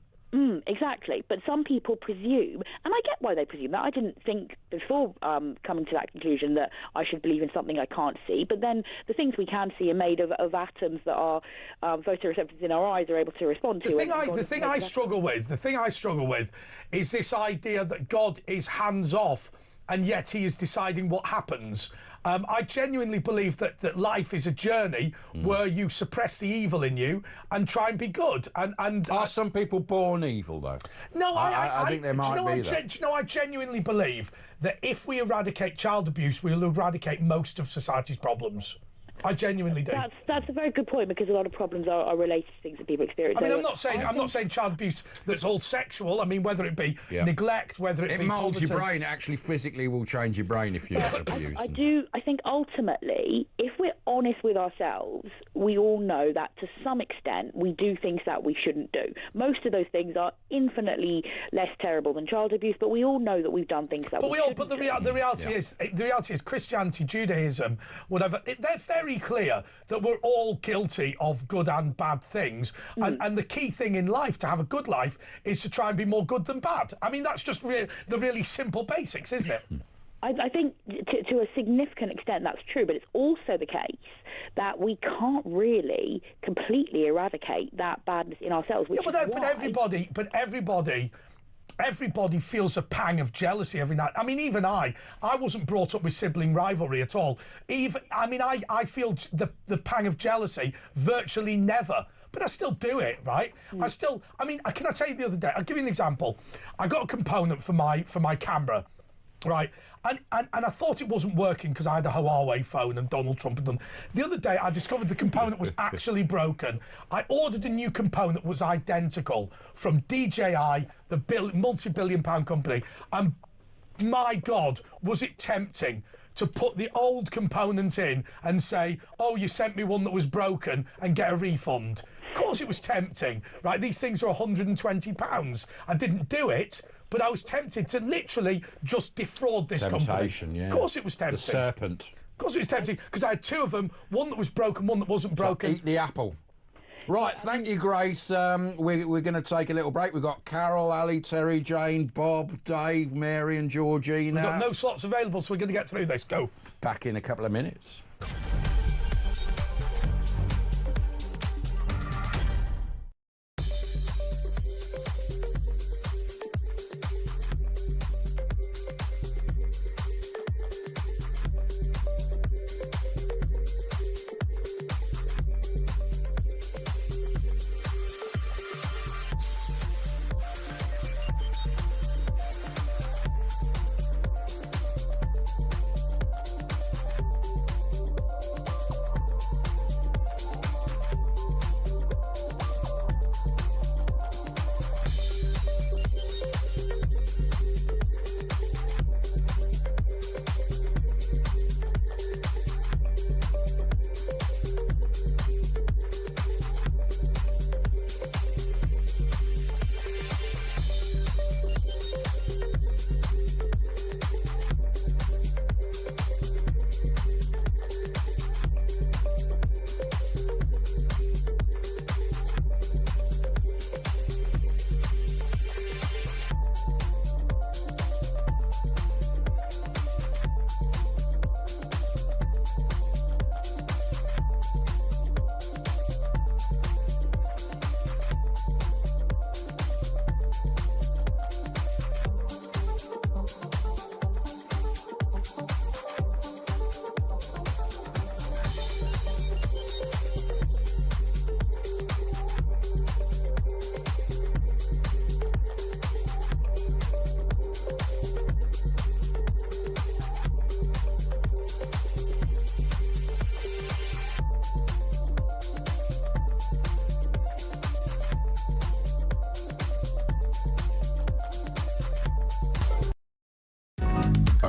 Exactly. But some people presume, and I get why they presume that. I didn't think before coming to that conclusion that I should believe in something I can't see. But then the things we can see are made of atoms that are photoreceptors in our eyes are able to respond to. The thing I struggle with is this idea that God is hands off, and yet he is deciding what happens. I genuinely believe that life is a journey where you suppress the evil in you and try and be good. And are some people born evil, though? No, I think there might be that. Do you know, I genuinely believe that if we eradicate child abuse, we'll eradicate most of society's problems. I genuinely do. That's a very good point, because a lot of problems are related to things that people experience. I mean, I'm not saying child abuse that's all sexual. I mean, whether it be neglect, whether it be molds your poverty. brain. Actually, physically, will change your brain if you abuse. I think ultimately, if we're honest with ourselves, we all know that to some extent we do things that we shouldn't do. Most of those things are infinitely less terrible than child abuse, but we all know that we've done things that we shouldn't do. But the reality is Christianity, Judaism, whatever. They're very clear that we're all guilty of good and bad things, and the key thing in life, to have a good life, is to try and be more good than bad. I mean, that's just the really simple basics, isn't it? I think to a significant extent that's true, but it's also the case that we can't really completely eradicate that badness in ourselves. But everybody feels a pang of jealousy every night. I mean, even I wasn't brought up with sibling rivalry at all. I feel the pang of jealousy virtually never. But I still do it, right? Can I tell you the other day, I'll give you an example. I got a component for my camera, right? And I thought it wasn't working because I had a Huawei phone and Donald Trump had done. The other day, I discovered the component was actually broken. I ordered a new component that was identical from DJI, the multi-billion-pound company. And my God, was it tempting to put the old component in and say, oh, you sent me one that was broken, and get a refund. Of course it was tempting, right? These things are £120. I didn't do it, but I was tempted to literally just defraud this company. Yeah. Of course it was tempting. The serpent. Of course it was tempting, because I had two of them, one that was broken, one that wasn't broken. Eat the apple. Right, thank you, Grace. We're going to take a little break. We've got Carol, Ali, Terry, Jane, Bob, Dave, Mary and Georgina. We've got no slots available, so we're going to get through this. Go. Back in a couple of minutes.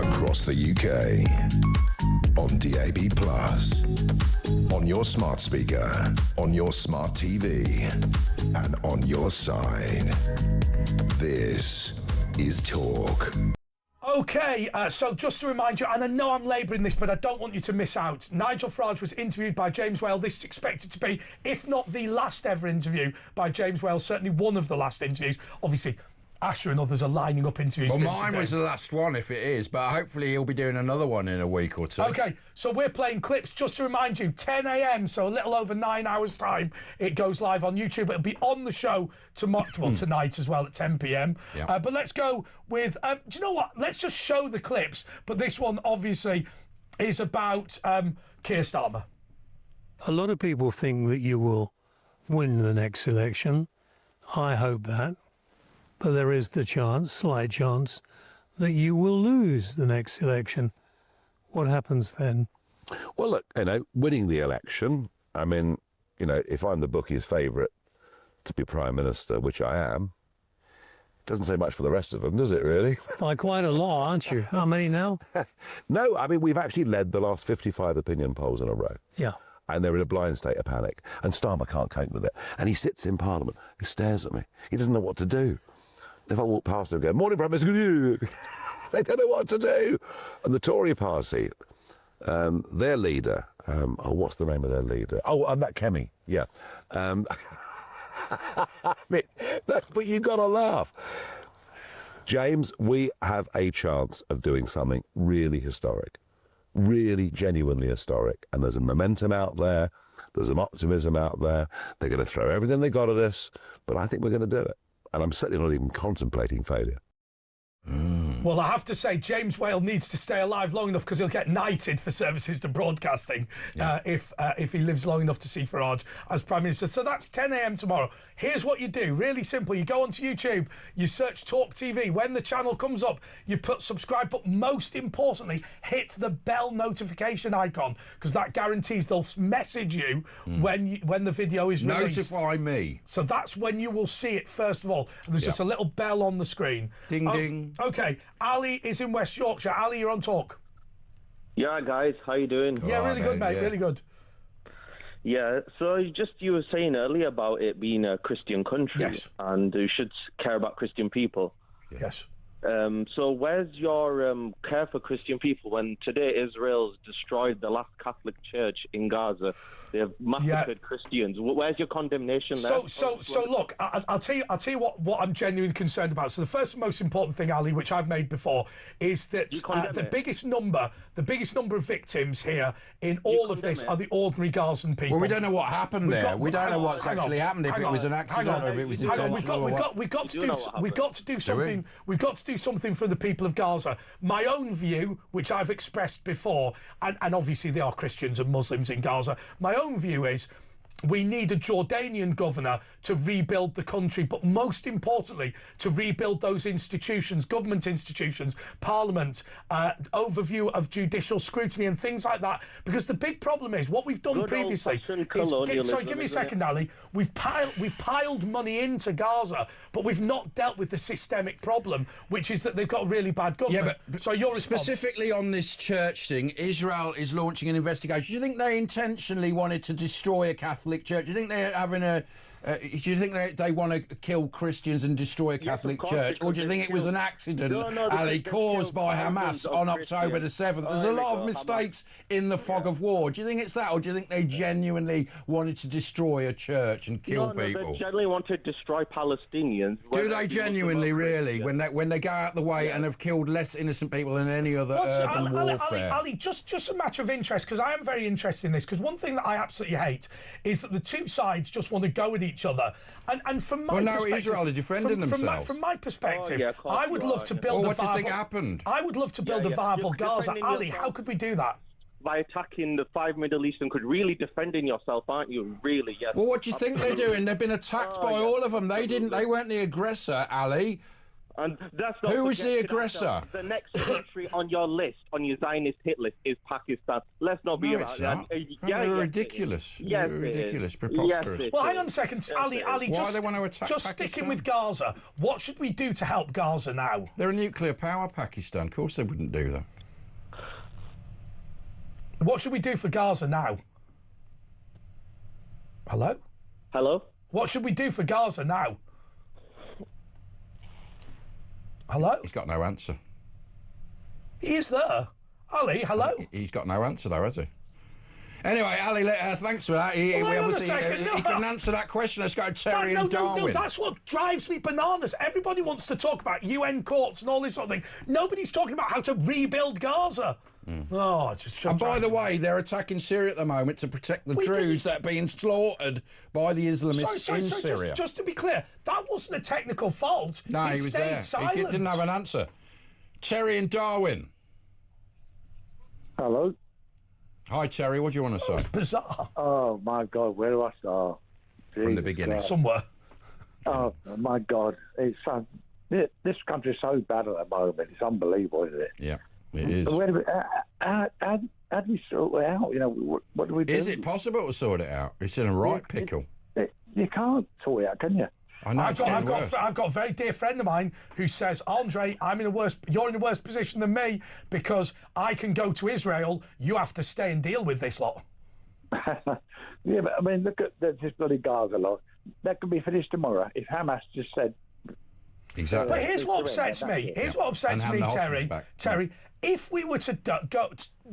across the UK. On DAB+, on your smart speaker, on your smart TV, and on your side. This is Talk. Okay, so just to remind you, and I know I'm labouring this, but I don't want you to miss out. Nigel Farage was interviewed by James Whale. This is expected to be, if not the last ever interview by James Whale, certainly one of the last interviews. Obviously, Asher and others are lining up interviews. Well, for mine was the last one, if it is, but hopefully he'll be doing another one in a week or two. Okay, so we're playing clips, just to remind you, 10 a.m, so a little over 9 hours' time, it goes live on YouTube. It'll be on the show tomorrow, tonight as well at 10 p.m. Yeah. But let's go with, do you know what? Let's just show the clips, but this one obviously is about Keir Starmer. A lot of people think that you will win the next election. I hope that. But there is the chance, slight chance, that you will lose the next election. What happens then? Well, look, winning the election, I mean, if I'm the bookie's favourite to be Prime Minister, which I am, doesn't say much for the rest of them, does it, really? By quite a lot, aren't you? How many now? No, I mean, we've actually led the last 55 opinion polls in a row. Yeah. And they're in a blind state of panic. And Starmer can't cope with it. And he sits in Parliament. He stares at me. He doesn't know what to do. If I walk past him and go, "Morning, Prime Minister," they don't know what to do. And the Tory party, their leader, what's the name of their leader? Oh, Matt Kemmy, yeah. But you've got to laugh. James, we have a chance of doing something really historic, really genuinely historic. And there's a momentum out there. There's some optimism out there. They're going to throw everything they got at us, but I think we're going to do it. And I'm certainly not even contemplating failure. Well, I have to say, James Whale needs to stay alive long enough because he'll get knighted for services to broadcasting if he lives long enough to see Farage as Prime Minister. So that's 10 a.m. tomorrow. Here's what you do. Really simple. You go onto YouTube, you search Talk TV. When the channel comes up, you put subscribe, but most importantly, hit the bell notification icon because that guarantees they'll message you when the video is released. Notify me. So that's when you will see it first of all. And there's just a little bell on the screen. Ding, ding. Okay, Ali is in West Yorkshire. Ali, you're on Talk. Yeah, guys, how you doing? Yeah, really good, mate, really good. Yeah, so you were saying earlier about it being a Christian country and you should care about Christian people. Yes. So where's your care for Christian people when today Israel's destroyed the last Catholic church in Gaza? They have massacred Christians. Where's your condemnation there? So look, I'll tell you what I'm genuinely concerned about. So the first and most important thing, Ali, which I've made before, is that the biggest number of victims here in all of this are the ordinary Gazan people. Well, we don't know what happened there. We don't know what's actually happened, if it was an accident or if it was intentional. We've got to do something. We've got to do something for the people of Gaza. My own view, which I've expressed before, and obviously there are Christians and Muslims in Gaza, my own view is we need a Jordanian governor to rebuild the country, but most importantly, to rebuild those institutions, government institutions, parliament, overview of judicial scrutiny and things like that. Because the big problem is what we've done previously is, sorry, give me a second, Ali. We've piled money into Gaza, but we've not dealt with the systemic problem, which is that they've got a really bad government. Yeah, but so you're specifically on this church thing, Israel is launching an investigation. Do you think they intentionally wanted to destroy a Catholic church? Do you think they're having do you think they want to kill Christians and destroy a Catholic church? Or do you think it was an accident, Ali, caused by Hamas on October the 7th? There's a lot of mistakes in the fog of war. Do you think it's that? Or do you think they genuinely wanted to destroy a church and kill people? They genuinely want to destroy Palestinians. Do they genuinely, really, when they go out the way and have killed less innocent people than any other urban warfare? Ali, just a matter of interest, because I am very interested in this, because one thing that I absolutely hate is that the two sides just want to go at each other. And from my perspective, Israel are defending themselves. From my perspective, I would love to build a viable... What do you think happened? I would love to build a viable Gaza. Ali, how could we do that? By attacking the 5 Middle Eastern countries, really defending yourself, aren't you? Really, yes. Well, what do you think they're doing? They've been attacked by all of them. They weren't the aggressor, Ali. And that's not Who was the forgetting aggressor? ourselves. The next country on your list, on your Zionist hit list, is Pakistan. Let's not be No, about it's that. not. Yeah, You're yes, ridiculous. it is. Yes, You're it is. ridiculous. Yes, Preposterous. it Well, is. hang on a second, Yes, Ali. it is. Ali, Why just, they want to attack just Pakistan? sticking with Gaza. What should we do to help Gaza now? They're a nuclear power, Pakistan. Of course they wouldn't do that. What should we do for Gaza now? Hello? Hello? What should we do for Gaza now? Hello? He's got no answer. He is there. Ali, hello? He's got no answer, though, has he? Anyway, Ali, thanks for that. He, Well, hang on a obviously, second, he no. couldn't answer that question. Let's go to Terry and Darwin. No, that's what drives me bananas. Everybody wants to talk about UN courts and all this sort of thing. Nobody's talking about how to rebuild Gaza. Oh, it's just And by the way, they're attacking Syria at the moment to protect the Druze that are being slaughtered by the Islamists in Syria. Just to be clear, that wasn't a technical fault. No, he was there. Silent. He didn't have an answer. Terry and Darwin. Hello. Hi, Terry. What do you want to say? Bizarre. Oh my God, where do I start? From the beginning. Somewhere. Oh my God, it's this country's so bad at the moment. It's unbelievable, isn't it? Yeah, it is. Where do we, how do we sort it out? You know, what do we do? Is it possible to sort it out? It's in a right pickle. You can't sort it out, can you? I know. I've got a very dear friend of mine who says, Andre, you're in a worse position than me because I can go to Israel. You have to stay and deal with this lot. Yeah, but I mean, look at this bloody Gaza lot. That could be finished tomorrow if Hamas just said. Exactly. But here's what upsets me. Here's what upsets me, Terry. Terry, if we were to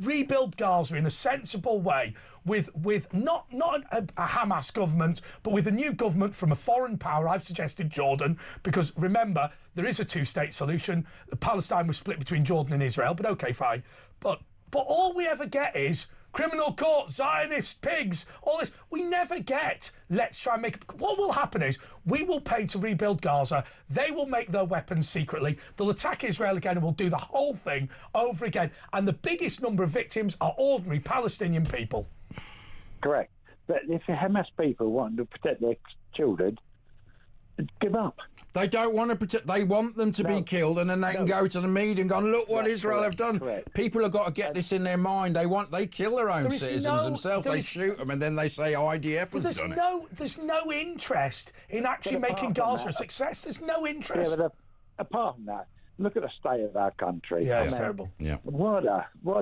rebuild Gaza in a sensible way, with not a Hamas government, but with a new government from a foreign power, I've suggested Jordan, because remember, there is a two-state solution. Palestine was split between Jordan and Israel, but okay, fine. But all we ever get is criminal court, Zionist pigs, all this. We never get, let's try and make... What will happen is, we will pay to rebuild Gaza, they will make their weapons secretly, they'll attack Israel again and we'll do the whole thing over again. And the biggest number of victims are ordinary Palestinian people. Correct. But if the Hamas people want to protect their children, give up. They don't want to protect. They want them to be killed, and then they can go to the media and go, "Look what Israel have done." Correct. People have got to get this in their mind. They kill their own citizens themselves. They shoot them, and then they say IDF has done it. There's no interest in actually making Gaza a success. There's no interest. Yeah, but apart from that, look at the state of our country. Yeah, it's terrible. Yeah. What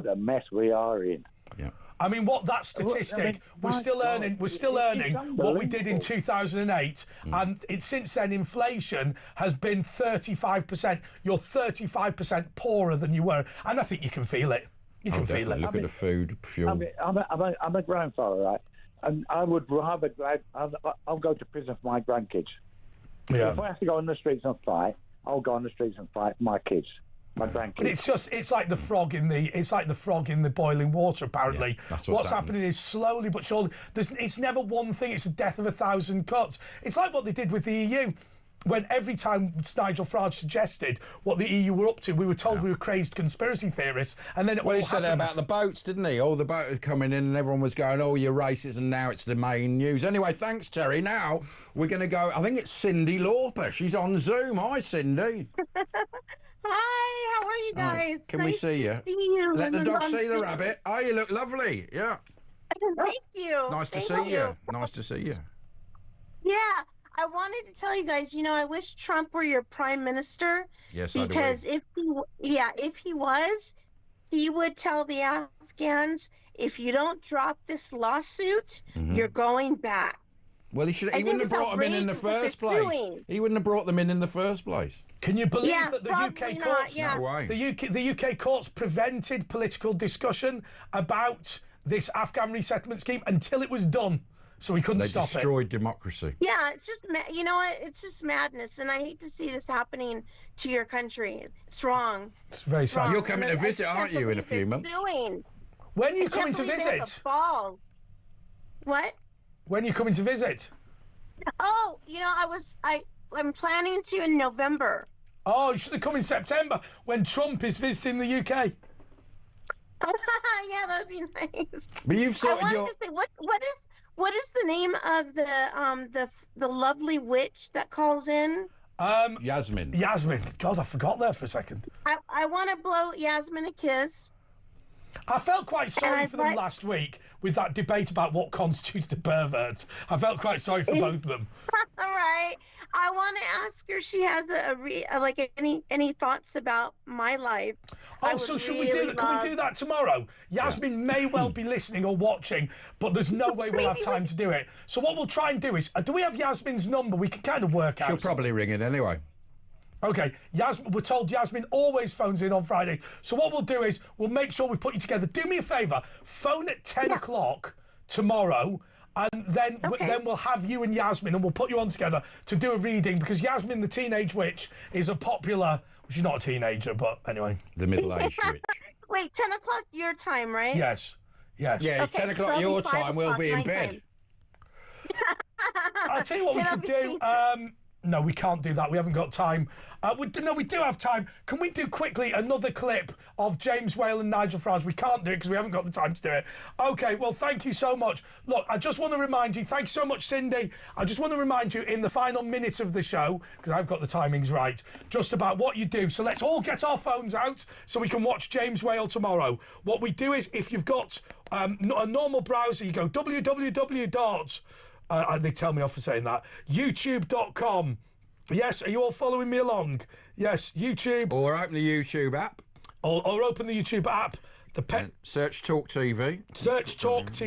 a mess we are in. Yeah. I mean, that statistic, we're still earning what we did in 2008, and since then inflation has been 35%. You're 35% poorer than you were, and I think you can feel it. You can feel it. Look at the food, fuel. I'm a grandfather, right? And I would rather I'll go to prison for my grandkids. Yeah. If I have to go on the streets and fight, I'll go on the streets and fight for my kids. My grandkids. But it's like the frog in the boiling water. Apparently, that's what's happening is slowly but surely. It's never one thing. It's a death of 1,000 cuts. It's like what they did with the EU. When every time Nigel Farage suggested what the EU were up to, we were told we were crazy conspiracy theorists, and then he said it about the boats, didn't he? All the boats coming in, and everyone was going, "Oh, you're racist," and now it's the main news. Anyway, thanks, Terry. Now we're going to go. I think it's Cindy Lauper. She's on Zoom. Hi, Cindy. Hi, how are you guys? Can we see you? Let the dog see the rabbit. Oh, you look lovely. Yeah. Thank you. Nice to see you. Nice to see you. Yeah, I wanted to tell you guys, I wish Trump were your prime minister. Yes, because if he was, he would tell the Afghans, if you don't drop this lawsuit, you're going back. Well, he wouldn't have brought them in the first place. He wouldn't have brought them in the first place. Can you believe that the UK courts, No way. the UK courts prevented political discussion about this Afghan resettlement scheme until it was done, so we couldn't stop it. They destroyed democracy. Yeah, it's just you know what? It's just madness, and I hate to see this happening to your country. It's wrong. It's very sad. You're coming to visit, aren't you, in a few months? When are you coming to visit? What? When are you coming to visit? Oh, I'm planning to in November. Oh, you should have come in September when Trump is visiting the UK. Yeah, that would be nice. But you've sorted I wanted to say, what is the name of the lovely witch that calls in? Yasmin. Yasmin. God, I forgot there for a second. I want to blow Yasmin a kiss. I felt quite sorry for them last week with that debate about what constitutes a pervert. I felt quite sorry for both of them. All right. I want to ask her if she has any thoughts about my life. Oh, so should we do that? Can we do that tomorrow? Yasmin may well be listening or watching, but there's no way we'll have time to do it. So what we'll try and do is, do we have Yasmin's number? We can kind of work out. She'll probably ring it anyway. Okay, we're told Yasmin always phones in on Friday. So what we'll do is we'll make sure we put you together. Do me a favour, phone at 10 o'clock tomorrow, and then we'll have you and Yasmin, and we'll put you on together to do a reading, because Yasmin, the Teenage Witch, is a popular... She's not a teenager, but anyway. The middle-aged witch. Wait, 10 o'clock your time, right? Yes. Yeah, okay, 10 o'clock your time, we'll be in bed. I'll tell you what we could do. No, we can't do that. We haven't got time. We do have time. Can we do quickly another clip of James Whale and Nigel Farage? We can't do it because we haven't got the time to do it. Okay, well, thank you so much. Look, I just want to remind you, thank you so much, Cindy. I just want to remind you in the final minute of the show, because I've got the timings right, just about what you do. So let's all get our phones out so we can watch James Whale tomorrow. What we do is, if you've got a normal browser, you go www. They tell me off for saying that. YouTube.com. Yes, are you all following me along? Yes, YouTube. Or open the YouTube app. Or open the YouTube app. Search talkTV. Search talkTV.